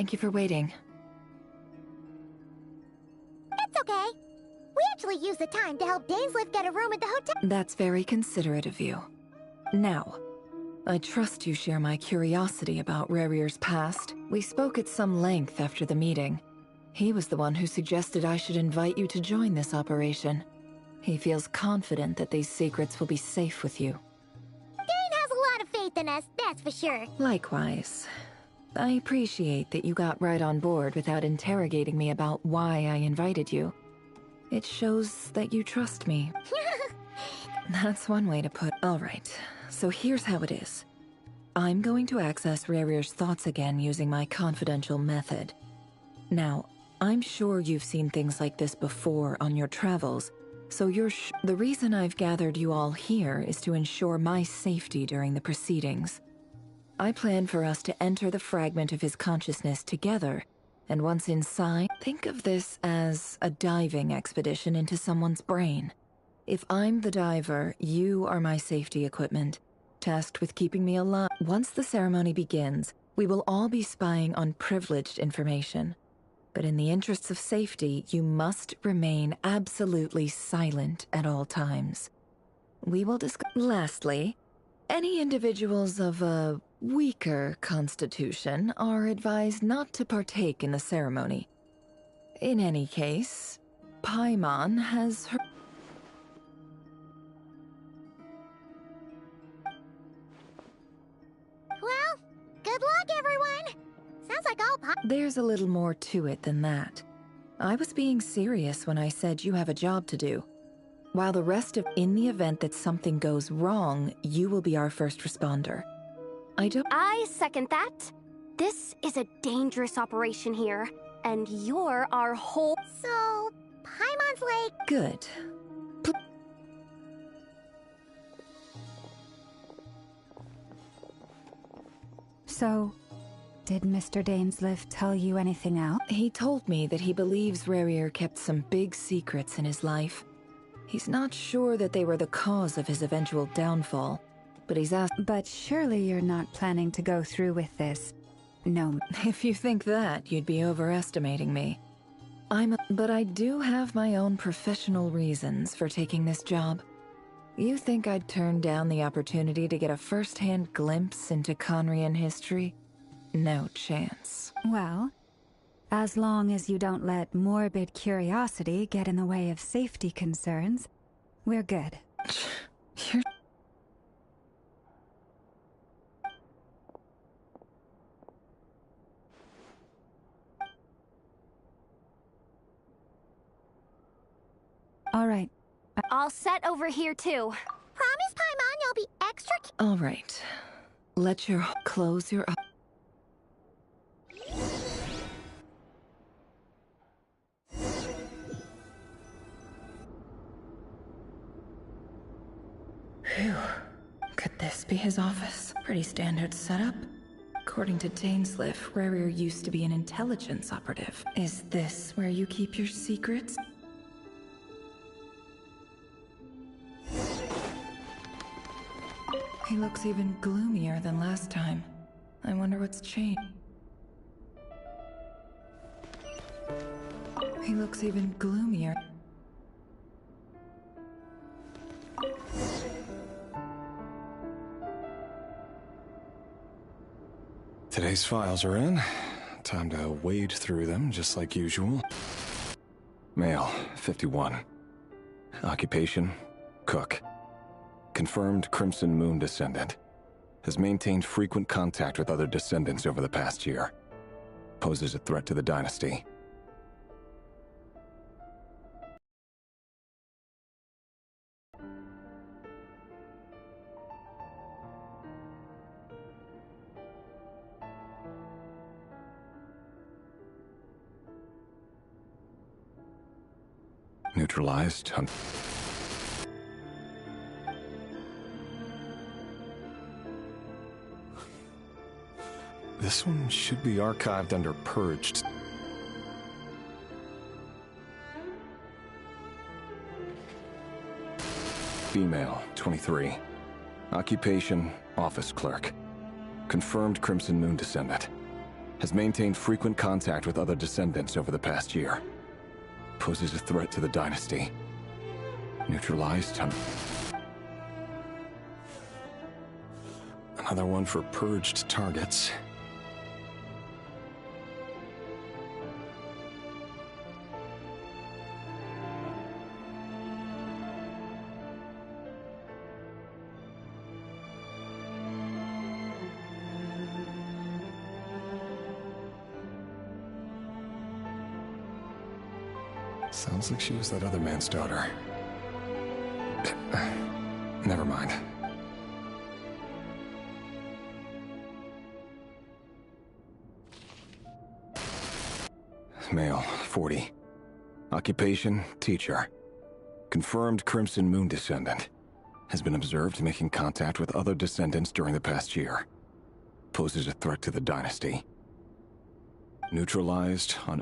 Thank you for waiting. It's okay. We actually used the time to help Dainsleif get a room at the hotel. That's very considerate of you. Now, I trust you share my curiosity about Rerir's past. We spoke at some length after the meeting. He was the one who suggested I should invite you to join this operation. He feels confident that these secrets will be safe with you. Dane has a lot of faith in us, that's for sure. Likewise. I appreciate that you got right on board without interrogating me about why I invited you. It shows that you trust me. That's one way to put... Alright, so here's how it is. I'm going to access Rerir's thoughts again using my confidential method. Now, I'm sure you've seen things like this before on your travels, so the reason I've gathered you all here is to ensure my safety during the proceedings. I plan for us to enter the fragment of his consciousness together, and once inside, think of this as a diving expedition into someone's brain. If I'm the diver, you are my safety equipment, tasked with keeping me alive. Once the ceremony begins, we will all be spying on privileged information. But in the interests of safety, you must remain absolutely silent at all times. We will discuss... Lastly, any individuals of a weaker constitution are advised not to partake in the ceremony. In any case, Paimon has her... Well, good luck, everyone! Sounds like all There's a little more to it than that. I was being serious when I said you have a job to do. While the rest of... In the event that something goes wrong, you will be our first responder. I second that. This is a dangerous operation here, and you're our whole... So, Paimon's like... Good. So, did Mr. Dainsleif tell you anything else? He told me that he believes Rerir kept some big secrets in his life. He's not sure that they were the cause of his eventual downfall, but he's asked... But surely you're not planning to go through with this. No. If you think that, you'd be overestimating me. But I do have my own professional reasons for taking this job. You think I'd turn down the opportunity to get a first-hand glimpse into Conrian history? No chance. Well, as long as you don't let morbid curiosity get in the way of safety concerns, we're good. You're... All right. All set over here, too. Promise, Paimon, you'll be extra... All right. Let your... Close your... Phew. Could this be his office? Pretty standard setup. According to Dainsleif, Rerir used to be an intelligence operative. Is this where you keep your secrets? He looks even gloomier than last time. I wonder what's changed. He looks even gloomier. Today's files are in. Time to wade through them, just like usual. Male, 51. Occupation, cook. Confirmed Crimson Moon descendant. Has maintained frequent contact with other descendants over the past year. Poses a threat to the dynasty. Neutralized. This one should be archived under Purged. Female, 23. Occupation, office clerk. Confirmed Crimson Moon descendant. Has maintained frequent contact with other descendants over the past year. Poses a threat to the dynasty. Neutralized on... Another one for purged targets. Sounds like she was that other man's daughter. Never mind. Male, 40. Occupation, teacher. Confirmed Crimson Moon descendant. Has been observed making contact with other descendants during the past year. Poses a threat to the dynasty. Neutralized on...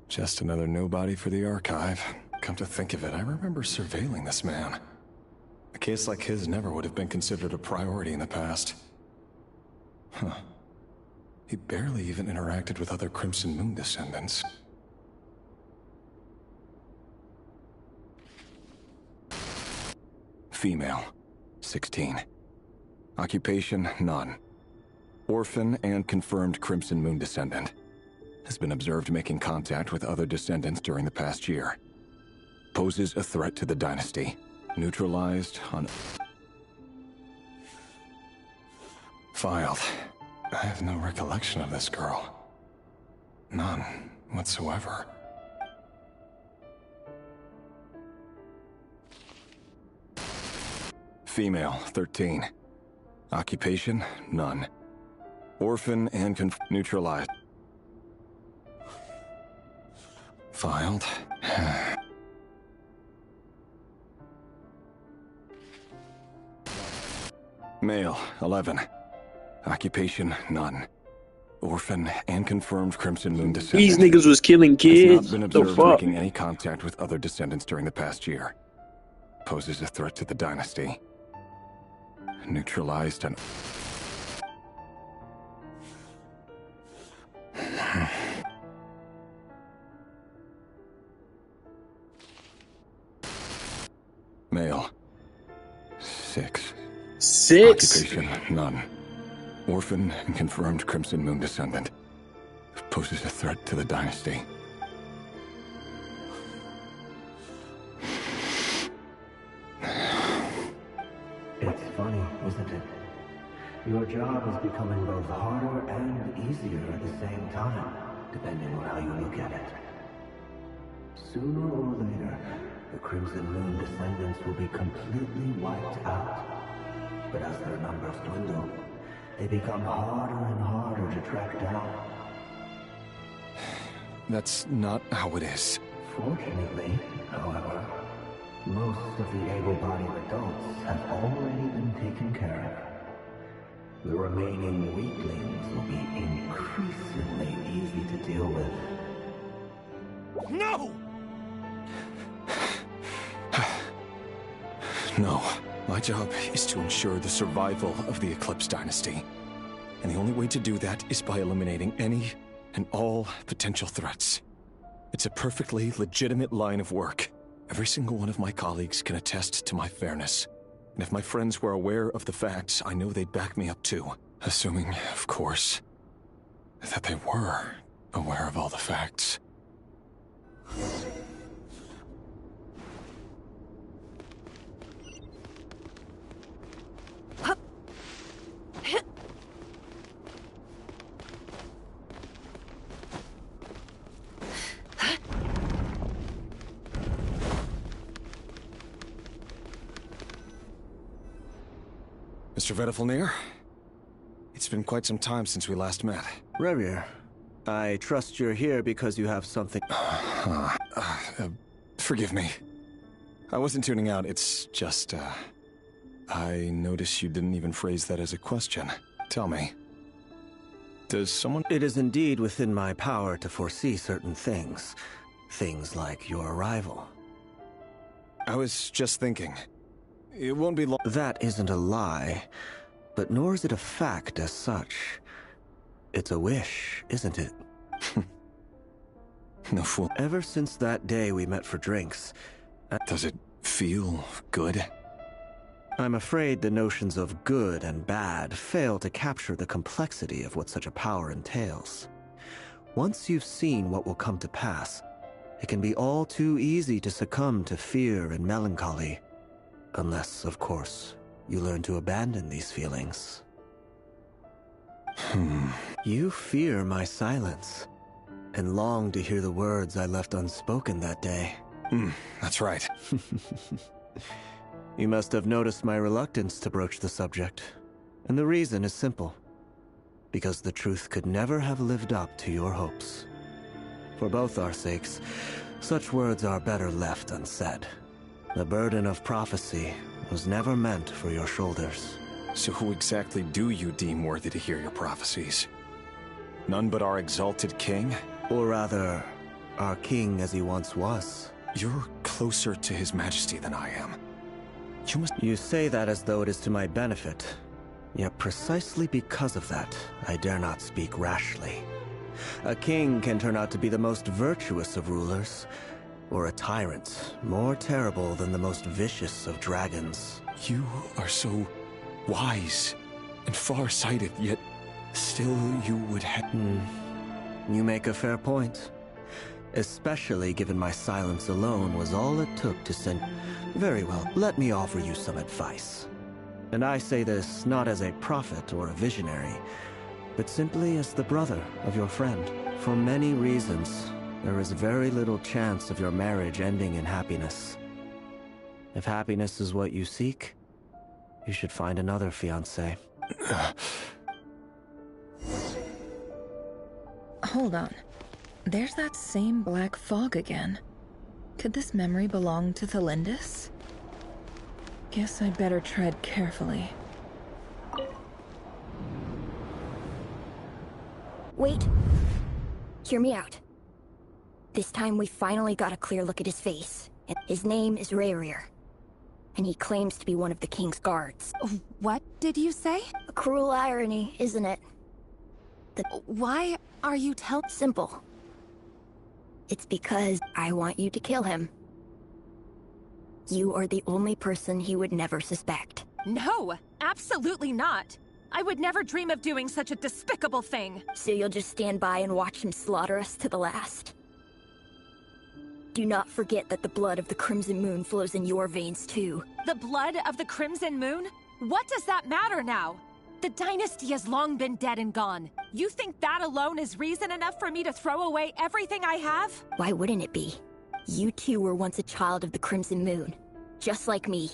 Just another nobody for the archive. Come to think of it, I remember surveilling this man. A case like his never would have been considered a priority in the past. Huh. He barely even interacted with other Crimson Moon descendants. Female, 16. Occupation, none. Orphan and confirmed Crimson Moon descendant. Has been observed making contact with other descendants during the past year. Poses a threat to the dynasty. Neutralized on... Filed. I have no recollection of this girl. None whatsoever. Female, 13. Occupation, none. Orphan and neutralized. Filed. Male, 11. Occupation, none. Orphan and confirmed Crimson Moon descendant. These niggas was killing kids. Has not been observed making any contact with other descendants during the past year. Poses a threat to the dynasty. Neutralized and... Male. 6. 6? Occupation, none. Orphan and confirmed Crimson Moon descendant. Poses a threat to the dynasty. It's funny, isn't it? Your job is becoming both harder and easier at the same time, depending on how you look at it. Sooner or later, the Crimson Moon descendants will be completely wiped out. But as their numbers dwindle, they become harder and harder to track down. That's not how it is. Fortunately, however, most of the able-bodied adults have already been taken care of. The remaining weaklings will be increasingly easy to deal with. No! No. My job is to ensure the survival of the Eclipse Dynasty. And the only way to do that is by eliminating any and all potential threats. It's a perfectly legitimate line of work. Every single one of my colleagues can attest to my fairness. And if my friends were aware of the facts, I know they'd back me up too. Assuming, of course, that they were aware of all the facts. Mr. Vedifalnir? It's been quite some time since we last met. Rerir, I trust you're here because you have something... Forgive me. I wasn't tuning out, it's just, I noticed you didn't even phrase that as a question. Tell me. Does someone... It is indeed within my power to foresee certain things. Things like your arrival. I was just thinking. It won't be long... That isn't a lie. but nor is it a fact as such. It's a wish, isn't it? No fool. Ever since that day we met for drinks... Does it feel good? I'm afraid the notions of good and bad fail to capture the complexity of what such a power entails. Once you've seen what will come to pass, it can be all too easy to succumb to fear and melancholy. Unless, of course, you learn to abandon these feelings. You fear my silence, and long to hear the words I left unspoken that day. That's right. You must have noticed my reluctance to broach the subject, and the reason is simple. Because the truth could never have lived up to your hopes. For both our sakes, such words are better left unsaid. The burden of prophecy was never meant for your shoulders. So who exactly do you deem worthy to hear your prophecies? None but our exalted king? Or rather, our king as he once was. You're closer to his majesty than I am. You say that as though it is to my benefit. Yet precisely because of that, I dare not speak rashly. A king can turn out to be the most virtuous of rulers, or a tyrant more terrible than the most vicious of dragons. You are so wise and far-sighted, yet still you would have... You make a fair point. Especially given my silence alone was all it took to send... Very well, let me offer you some advice. And I say this not as a prophet or a visionary, but simply as the brother of your friend. For many reasons, there is very little chance of your marriage ending in happiness. If happiness is what you seek, you should find another fiancé. Hold on. There's that same black fog again. Could this memory belong to Thelindis? Guess I'd better tread carefully. Wait. Hear me out. This time we finally got a clear look at his face. His name is Rerir, and he claims to be one of the king's guards. What did you say? A cruel irony, isn't it? Why are you Simple. It's because I want you to kill him. You are the only person he would never suspect. No, absolutely not. I would never dream of doing such a despicable thing. So you'll just stand by and watch him slaughter us to the last? Do not forget that the blood of the Crimson Moon flows in your veins too. The blood of the Crimson Moon? What does that matter now? The dynasty has long been dead and gone. You think that alone is reason enough for me to throw away everything I have? Why wouldn't it be? You too were once a child of the Crimson Moon, just like me.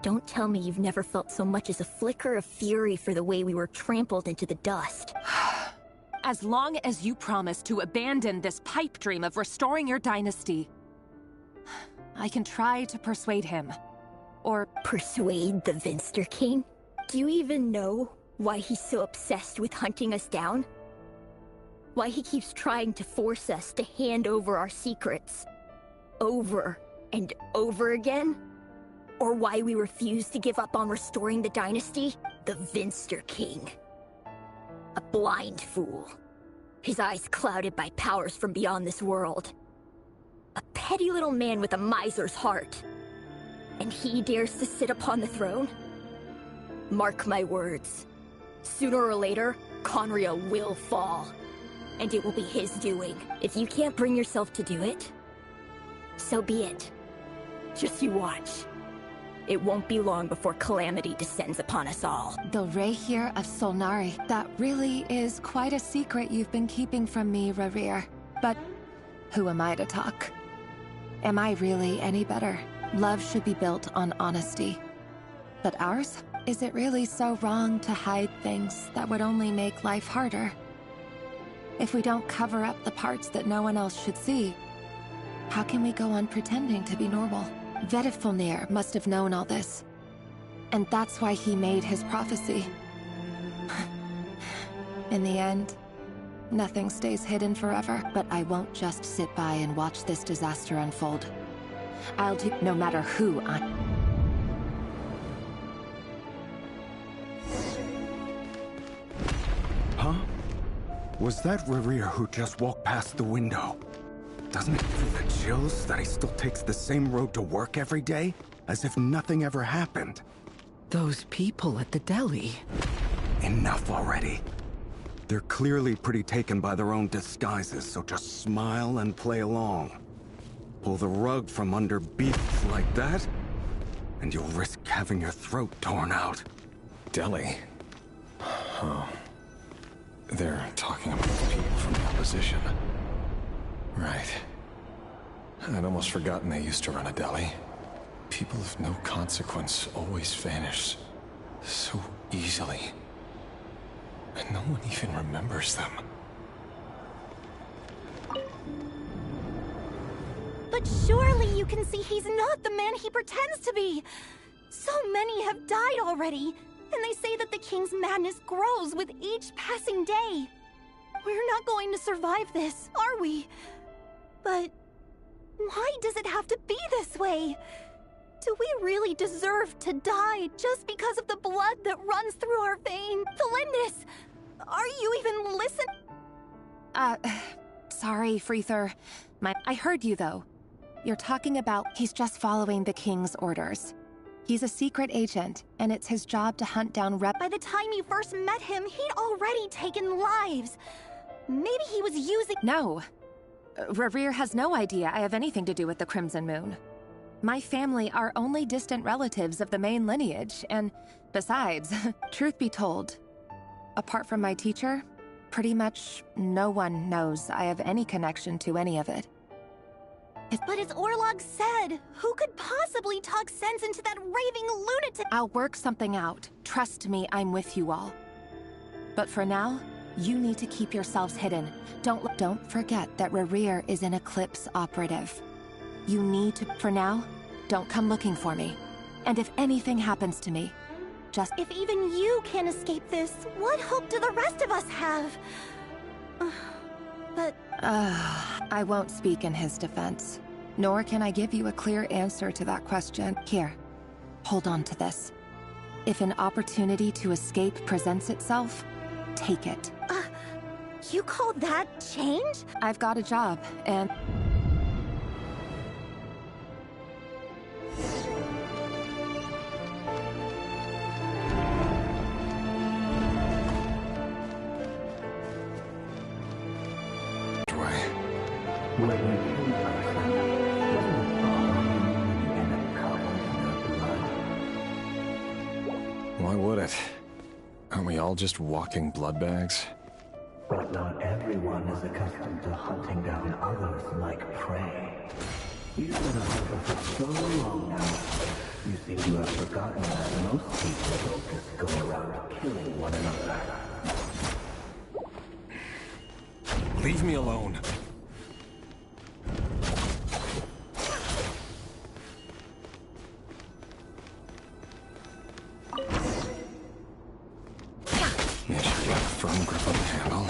Don't tell me you've never felt so much as a flicker of fury for the way we were trampled into the dust. As long as you promise to abandon this pipe dream of restoring your dynasty, I can try to persuade him. Or... Persuade the Vinster King? Do you even know why he's so obsessed with hunting us down? Why he keeps trying to force us to hand over our secrets? Over and over again? Or why we refuse to give up on restoring the dynasty? The Vinster King. A blind fool. His eyes clouded by powers from beyond this world. A petty little man with a miser's heart. And he dares to sit upon the throne? Mark my words. Sooner or later, Khaenri'ah will fall. And it will be his doing. If you can't bring yourself to do it, so be it. Just you watch. It won't be long before calamity descends upon us all. The Rerir of Solnari. That really is quite a secret you've been keeping from me, Rerir. But who am I to talk? Am I really any better? Love should be built on honesty. But ours? Is it really so wrong to hide things that would only make life harder? If we don't cover up the parts that no one else should see, how can we go on pretending to be normal? Vedifilnir must have known all this. And that's why he made his prophecy. In the end, nothing stays hidden forever. But I won't just sit by and watch this disaster unfold. I'll do no matter who I... Was that Rerir who just walked past the window? Doesn't it give you the chills that he still takes the same road to work every day? As if nothing ever happened. Those people at the deli. Enough already. They're clearly pretty taken by their own disguises, so just smile and play along. Pull the rug from under beasts like that, and you'll risk having your throat torn out. Deli? Oh. They're talking about the people from the opposition. Right. I'd almost forgotten they used to run a deli. People of no consequence always vanish so easily. And no one even remembers them. But surely you can see he's not the man he pretends to be! So many have died already, and they say that the king's madness grows with each passing day. We're not going to survive this, are we? But why does it have to be this way? Do we really deserve to die just because of the blood that runs through our veins? Felindis, are you even listening? Sorry, Freether. I heard you, though. You're talking about he's just following the king's orders. He's a secret agent, and it's his job to hunt down By the time you first met him, he'd already taken lives. Maybe he was using— No. Rerir has no idea I have anything to do with the Crimson Moon. My family are only distant relatives of the main lineage, and besides, truth be told, apart from my teacher, pretty much no one knows I have any connection to any of it. But as Orlog said, who could possibly talk sense into that raving lunatic? I'll work something out. Trust me, I'm with you all. But for now, you need to keep yourselves hidden. Don't forget that Rerir is an Eclipse operative. You need to, for now, don't come looking for me. And if anything happens to me, just— If even you can't escape this, what hope do the rest of us have? But— I won't speak in his defense. Nor can I give you a clear answer to that question. Here, hold on to this. If an opportunity to escape presents itself, take it. You call that change? I've got a job, and— Why would it? Aren't we all just walking blood bags? But not everyone is accustomed to hunting down others like prey. You've been a hunter for so long now, you seem to have forgotten that most people don't just go around killing one another. Leave me alone. Make sure you have a firm grip on the handle.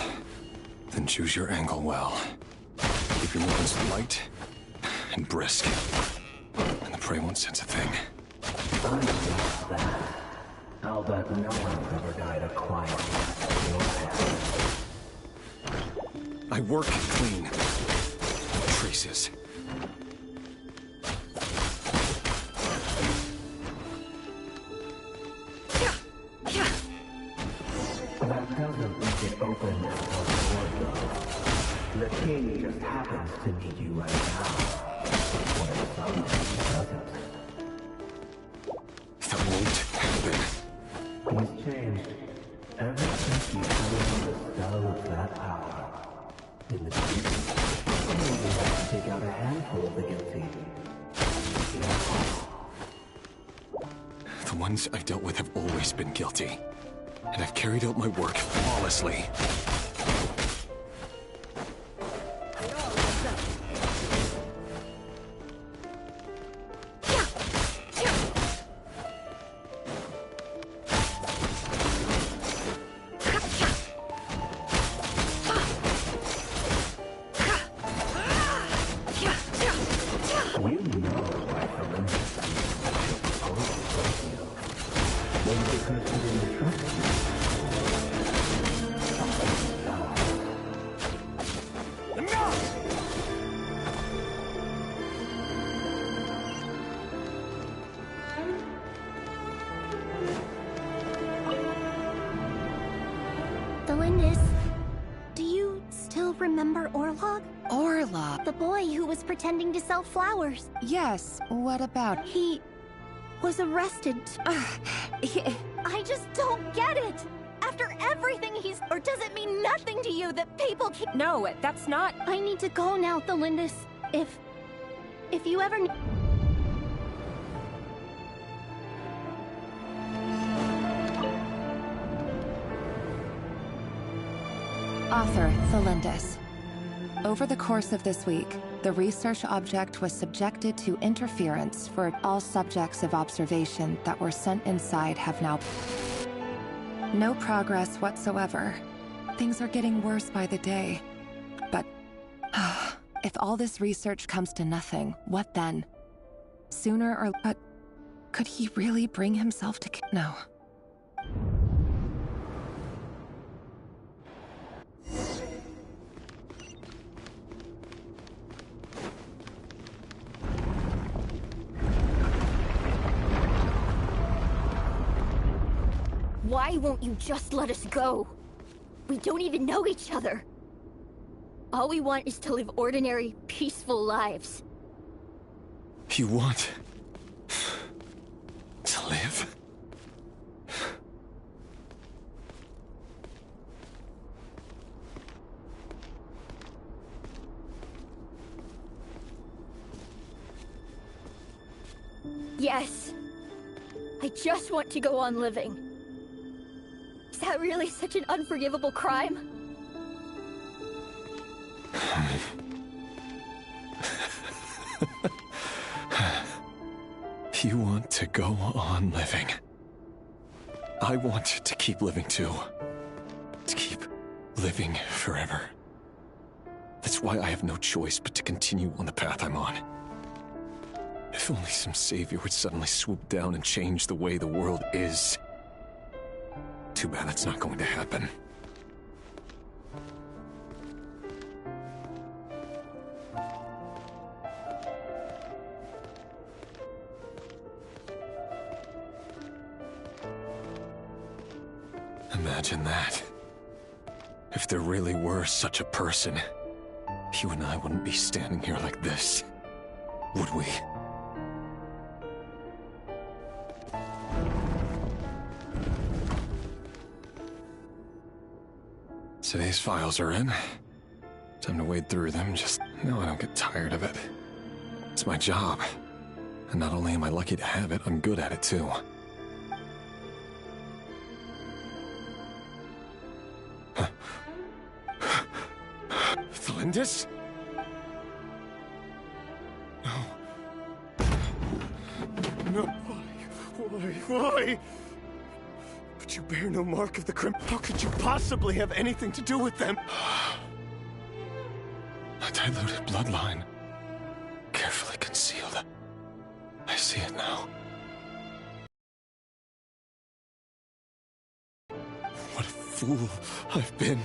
Then choose your angle well. Keep your movements light and brisk. And the prey won't sense a thing. I'll bet no one's ever died a quiet death in your hands. I work clean. No traces. That doesn't make it open or though. The king just happens to need you right now. What if someone doesn't? That won't happen. He's changed. Ever since you fell under the spell of that power. In the future, you have to take out a handful of the guilty. The ones I've dealt with have always been guilty. And I've carried out my work flawlessly. remember Orlog? Orlog? The boy who was pretending to sell flowers. Yes, what about? He was arrested. I just don't get it! After everything he's... Or does it mean nothing to you that people keep... No, that's not... I need to go now, Thelindis. If you ever... Author, Thelindis. Over the course of this week, the research object was subjected to interference for all subjects of observation that were sent inside have now... No progress whatsoever. Things are getting worse by the day. But... if all this research comes to nothing, what then? Sooner or... But... Could he really bring himself to... No. Why won't you just let us go? We don't even know each other. All we want is to live ordinary, peaceful lives. You want... to live? Yes. I just want to go on living. Is that really such an unforgivable crime? You want to go on living. I want to keep living too. To keep living forever. That's why I have no choice but to continue on the path I'm on. If only some savior would suddenly swoop down and change the way the world is. Too bad that's not going to happen. Imagine that. If there really were such a person, you and I wouldn't be standing here like this, would we? Today's files are in. Time to wade through them, just no, I don't get tired of it. It's my job. And not only am I lucky to have it, I'm good at it too. Thelindis? No. No, why? But you bear no mark of the crim. How could you possibly have anything to do with them? A diluted bloodline. Carefully concealed. I see it now. What a fool I've been.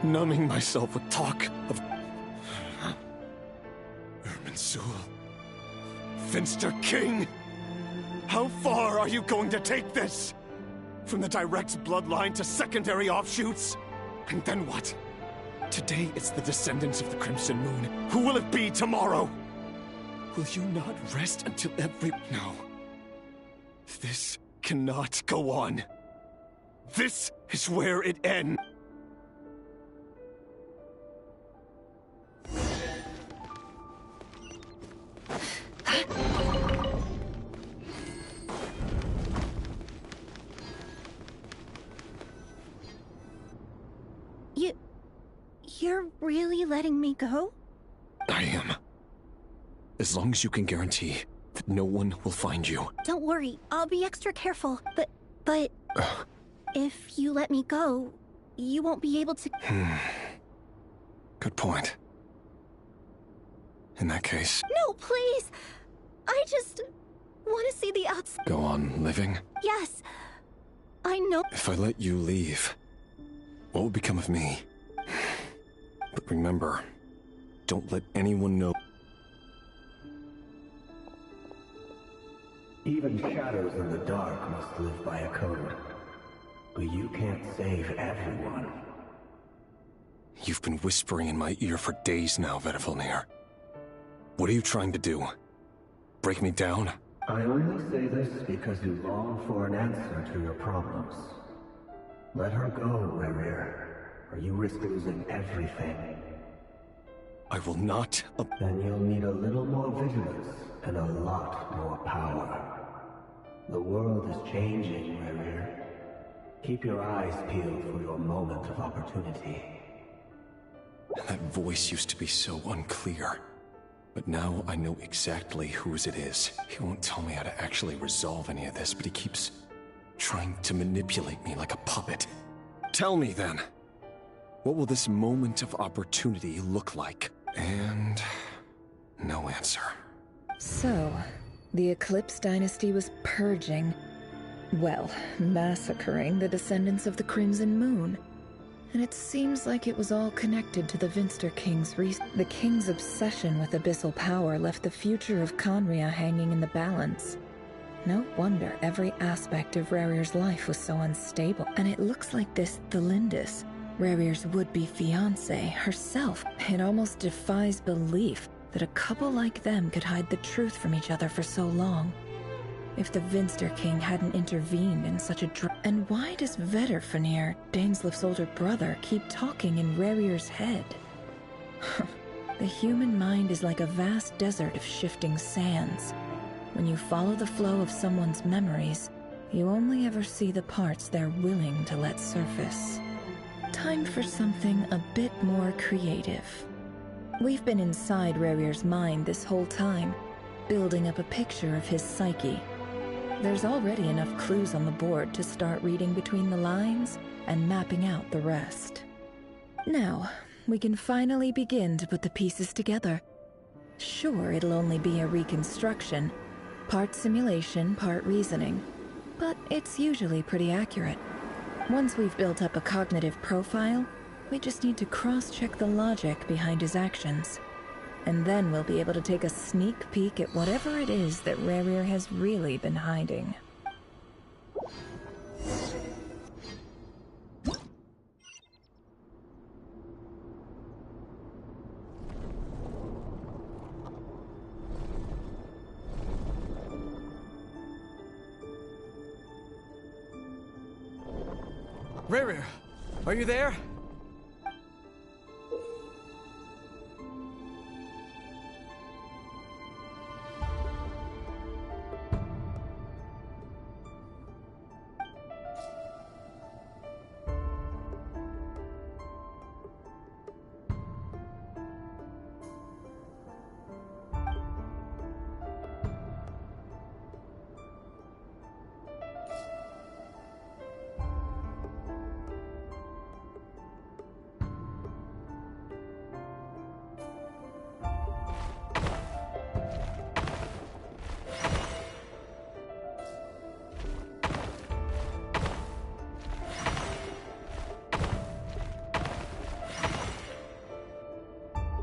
Numbing myself with talk of... Irminsul. Finster King! How far are you going to take this? From the direct bloodline to secondary offshoots? And then what? Today it's the descendants of the Crimson Moon. Who will it be tomorrow? Will you not rest until every... No. This cannot go on. This is where it ends. You're really letting me go? I am. As long as you can guarantee that no one will find you. Don't worry, I'll be extra careful. But... if you let me go, you won't be able to... Good point. In that case... No, please! I just... want to see the outside. Go on living? Yes. I know... If I let you leave, what will become of me? But remember, don't let anyone know. Even shadows in the dark must live by a code. But you can't save everyone. You've been whispering in my ear for days now, Vedifilnir. What are you trying to do? Break me down? I only say this because you long for an answer to your problems. Let her go, Rerir, or you risk losing everything. I will not. Then you'll need a little more vigilance and a lot more power. The world is changing, Rerir. Keep your eyes peeled for your moment of opportunity. That voice used to be so unclear. But now I know exactly whose it is. He won't tell me how to actually resolve any of this, but he keeps trying to manipulate me like a puppet. Tell me then, what will this moment of opportunity look like? And no answer. So, the Eclipse Dynasty was purging, well, massacring the descendants of the Crimson Moon. And it seems like it was all connected to the Vinster King's The King's obsession with abyssal power left the future of Khaenri'ah hanging in the balance. No wonder every aspect of Rerir's life was so unstable. And it looks like this Thelindis, Rerir's would-be fiancée, herself. It almost defies belief that a couple like them could hide the truth from each other for so long. If the Vinster King hadn't intervened in such a And why does Vedifilnir, Dainsleif's older brother, keep talking in Rerir's head? The human mind is like a vast desert of shifting sands. When you follow the flow of someone's memories, you only ever see the parts they're willing to let surface. Time for something a bit more creative. We've been inside Rerir's mind this whole time, building up a picture of his psyche. There's already enough clues on the board to start reading between the lines and mapping out the rest. Now, we can finally begin to put the pieces together. Sure, it'll only be a reconstruction, part simulation, part reasoning, but it's usually pretty accurate. Once we've built up a cognitive profile, we just need to cross-check the logic behind his actions. And then we'll be able to take a sneak peek at whatever it is that Rerir has really been hiding. Rerir, are you there?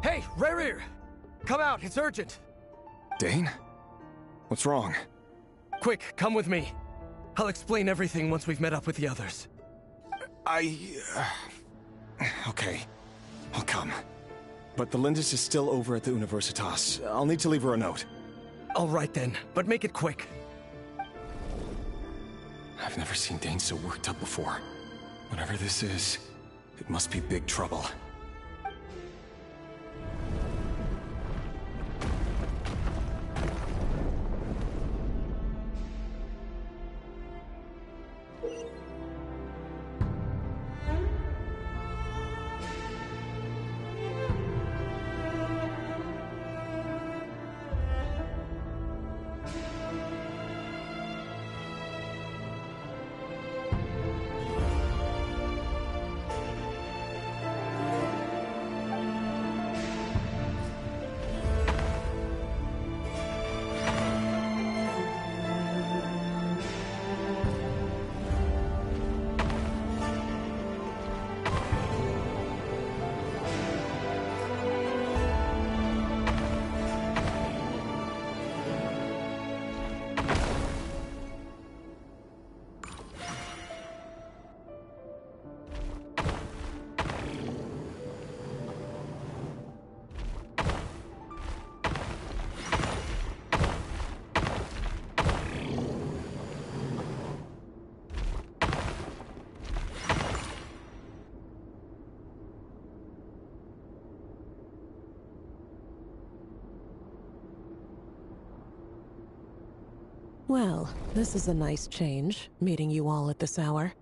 Hey, Rerir! Come out, it's urgent! Dane? What's wrong? Quick, come with me. I'll explain everything once we've met up with the others. Okay, I'll come. But Thelindis is still over at the Universitas. I'll need to leave her a note. All right then, but make it quick. I've never seen Dane so worked up before. Whatever this is, it must be big trouble. Well, this is a nice change, meeting you all at this hour.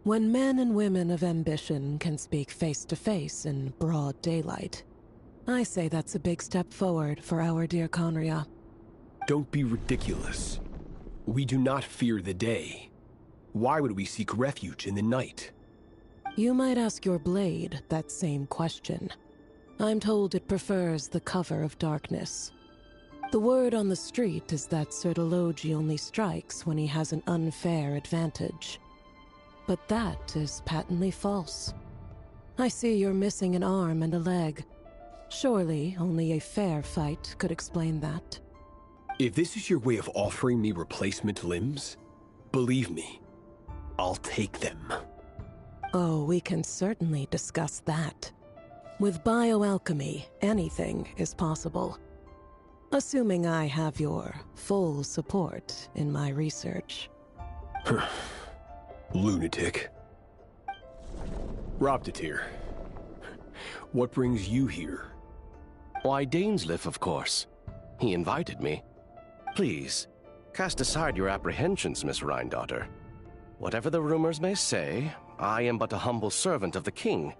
When men and women of ambition can speak face to face in broad daylight, I say that's a big step forward for our dear Khaenri'ah. Don't be ridiculous. We do not fear the day. Why would we seek refuge in the night? You might ask your blade that same question. I'm told it prefers the cover of darkness. The word on the street is that Surtology only strikes when he has an unfair advantage. But that is patently false. I see you're missing an arm and a leg. Surely only a fair fight could explain that. If this is your way of offering me replacement limbs, believe me, I'll take them. Oh, we can certainly discuss that. With bioalchemy, anything is possible. Assuming I have your full support in my research. Lunatic. Robtatir, what brings you here? Why, Dainsleif, of course. He invited me. Please, cast aside your apprehensions, Miss Rhyndaughtr. Whatever the rumors may say, I am but a humble servant of the king,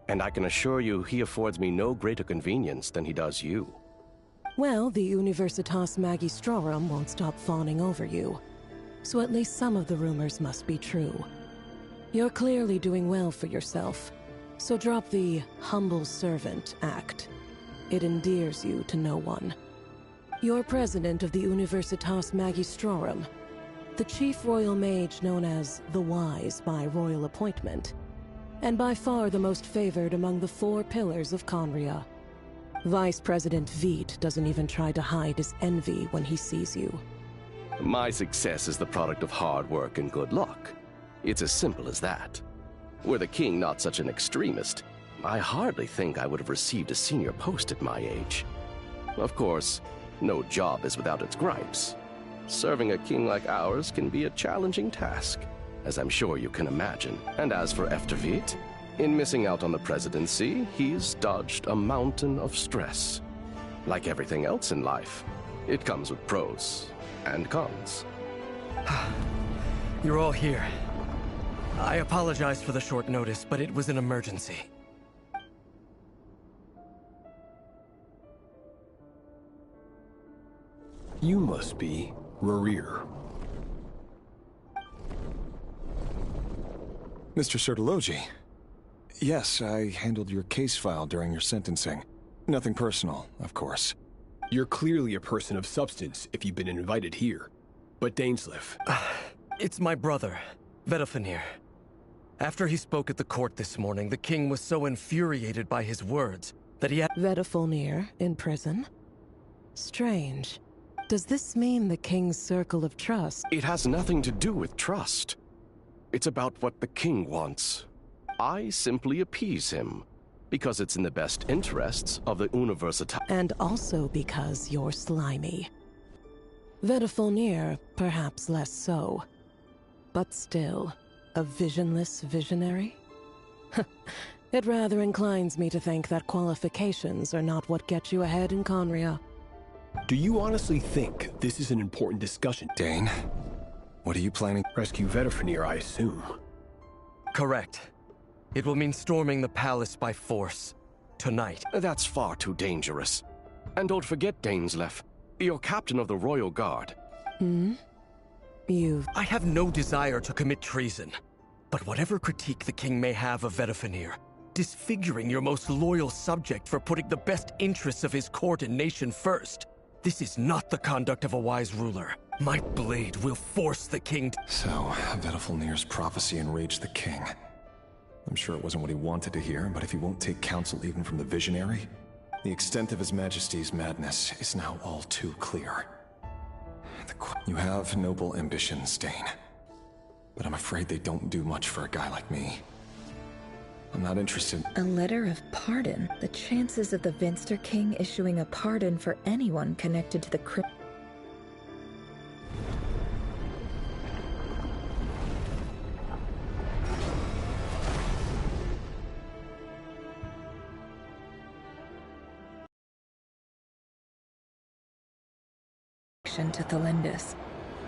and I can assure you he affords me no greater convenience than he does you. Well, the Universitas Magistrorum won't stop fawning over you, so at least some of the rumors must be true. You're clearly doing well for yourself, so drop the humble servant act. It endears you to no one. You're president of the Universitas Magistrorum, the chief royal mage known as the Wise by royal appointment, and by far the most favored among the 4 pillars of Khaenri'ah. Vice President Veidt doesn't even try to hide his envy when he sees you. My success is the product of hard work and good luck. It's as simple as that. Were the king not such an extremist, I hardly think I would have received a senior post at my age. Of course, no job is without its gripes. Serving a king like ours can be a challenging task, as I'm sure you can imagine. And as for Veidt, in missing out on the presidency, he's dodged a mountain of stress. Like everything else in life, it comes with pros and cons. You're all here. I apologize for the short notice, but it was an emergency. You must be Rerir. Mr. Surtology. Yes, I handled your case file during your sentencing. Nothing personal, of course. You're clearly a person of substance if you've been invited here. But Dainsleif... It's my brother, Vedalfenir. After he spoke at the court this morning, the king was so infuriated by his words that he had... Vedalfenir in prison? Strange. Does this mean the king's circle of trust? It has nothing to do with trust. It's about what the king wants. I simply appease him, because it's in the best interests of the Universitas. And also because you're slimy. Vedalfenir, perhaps less so. But still, a visionless visionary? It rather inclines me to think that qualifications are not what get you ahead in Khaenri'ah. Do you honestly think this is an important discussion? Dane, what are you planning? Rescue Vedalfenir, I assume. Correct. It will mean storming the palace by force. Tonight. That's far too dangerous. And don't forget, Dainsleif, you're captain of the Royal Guard. I have no desire to commit treason. But whatever critique the king may have of Vedalfenir, disfiguring your most loyal subject for putting the best interests of his court and nation first, this is not the conduct of a wise ruler. My blade will force the king to... So, Vedalfenir's prophecy enraged the king. I'm sure it wasn't what he wanted to hear, but if he won't take counsel even from the visionary, the extent of His Majesty's madness is now all too clear. You have noble ambitions, Dane. But I'm afraid they don't do much for a guy like me. I'm not interested. A letter of pardon? The chances of the Vinster King issuing a pardon for anyone connected to the crypt... to Thelindis.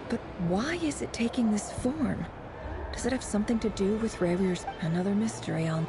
But why is it taking this form? Does it have something to do with Revir's another mystery on...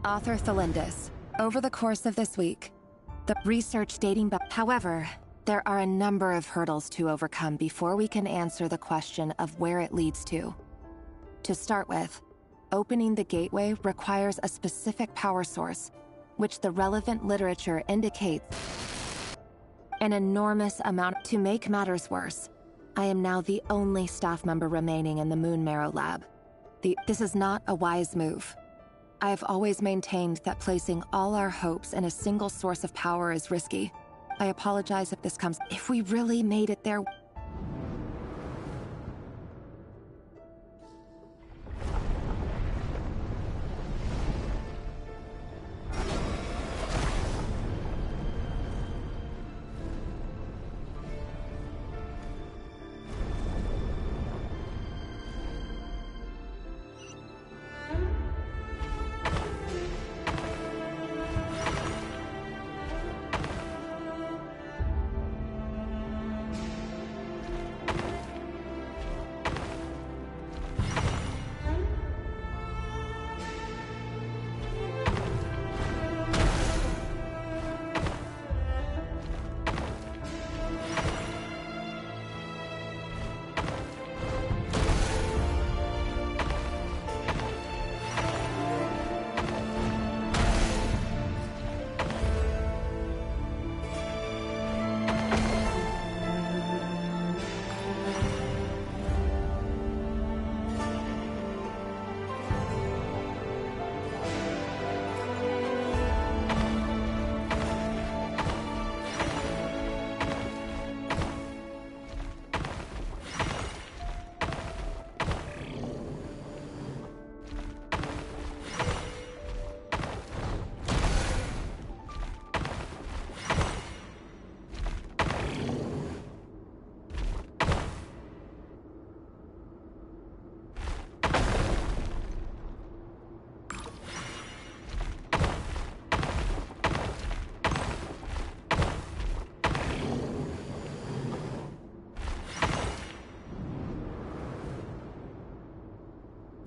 Author Thelindis. Over the course of this week, the research dating back... However, there are a number of hurdles to overcome before we can answer the question of where it leads to. To start with, opening the gateway requires a specific power source, which the relevant literature indicates an enormous amount. To make matters worse, I am now the only staff member remaining in the Moon Marrow lab. This is not a wise move. I have always maintained that placing all our hopes in a single source of power is risky. I apologize if this comes... If we really made it there...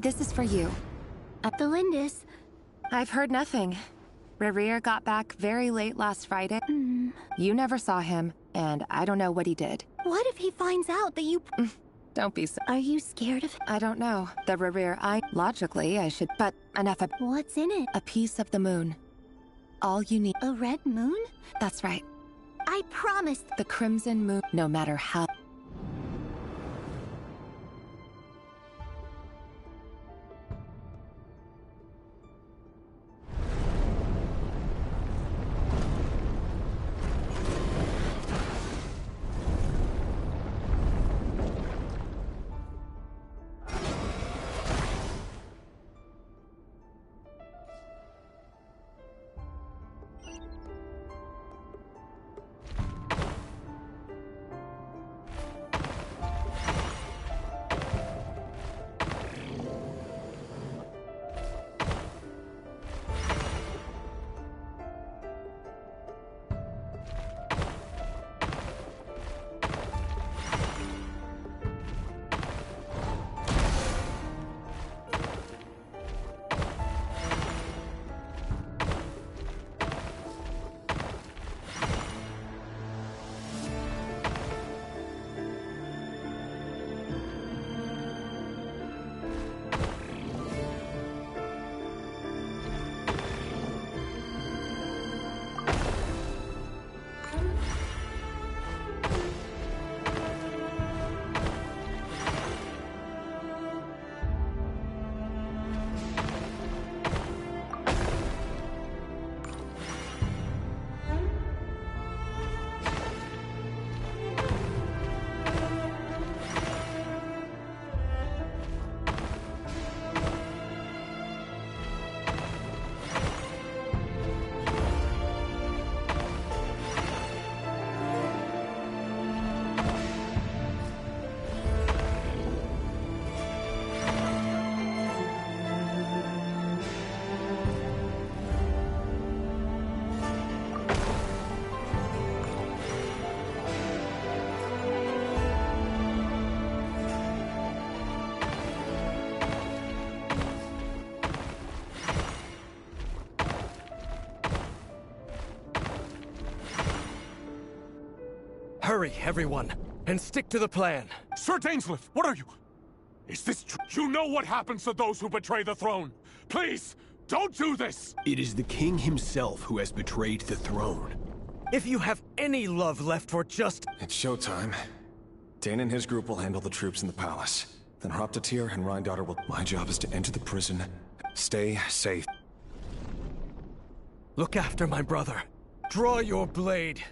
This is for you. Thelindis. I've heard nothing. Rerir got back very late last Friday. You never saw him, and I don't know what he did. What if he finds out that you... Don't be so... Are you scared of... I don't know. The Rerir Logically, I should... But enough of... What's in it? A piece of the moon. All you need... A red moon? That's right. I promise. The Crimson Moon, no matter how... Hurry, everyone, and stick to the plan. Sir Dainsleif, what are you? Is this true? You know what happens to those who betray the throne. Please, don't do this! It is the king himself who has betrayed the throne. If you have any love left for just... It's showtime. Dane and his group will handle the troops in the palace. Then Hraptatyr and Rheindater will... My job is to enter the prison. Stay safe. Look after my brother. Draw your blade.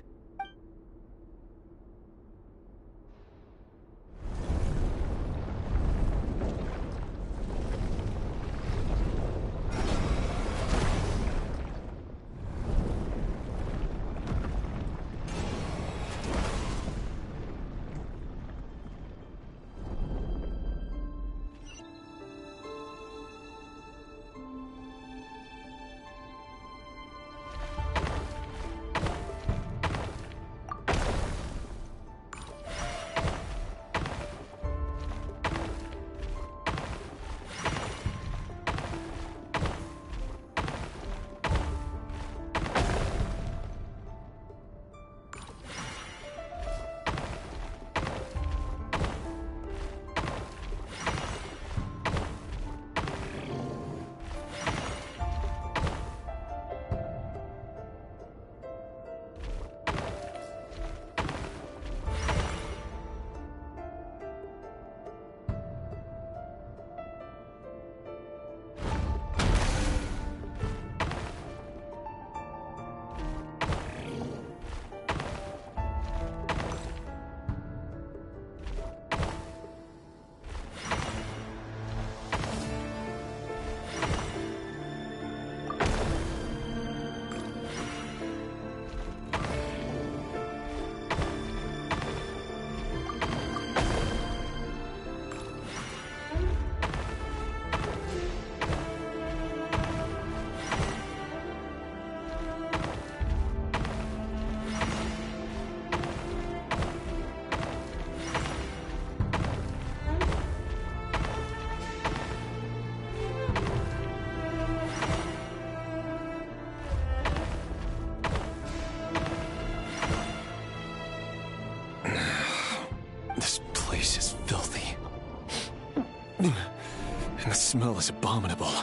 And the smell is abominable.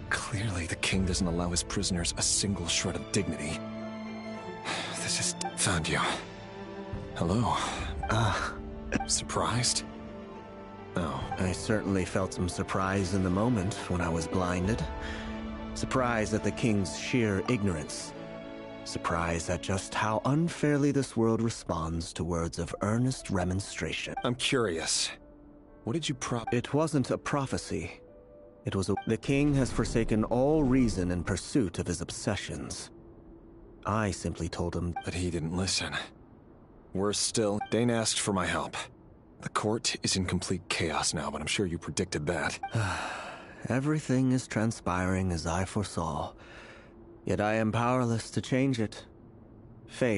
Clearly, the king doesn't allow his prisoners a single shred of dignity. This is... Found you. Hello. Surprised? Oh, I certainly felt some surprise in the moment when I was blinded. Surprise at the king's sheer ignorance. Surprise at just how unfairly this world responds to words of earnest remonstration. I'm curious. What did you It wasn't a prophecy. It was The king has forsaken all reason in pursuit of his obsessions. I simply told him... But he didn't listen. Worse still, Dane asked for my help. The court is in complete chaos now, but I'm sure you predicted that. Everything is transpiring as I foresaw. Yet I am powerless to change it. Fate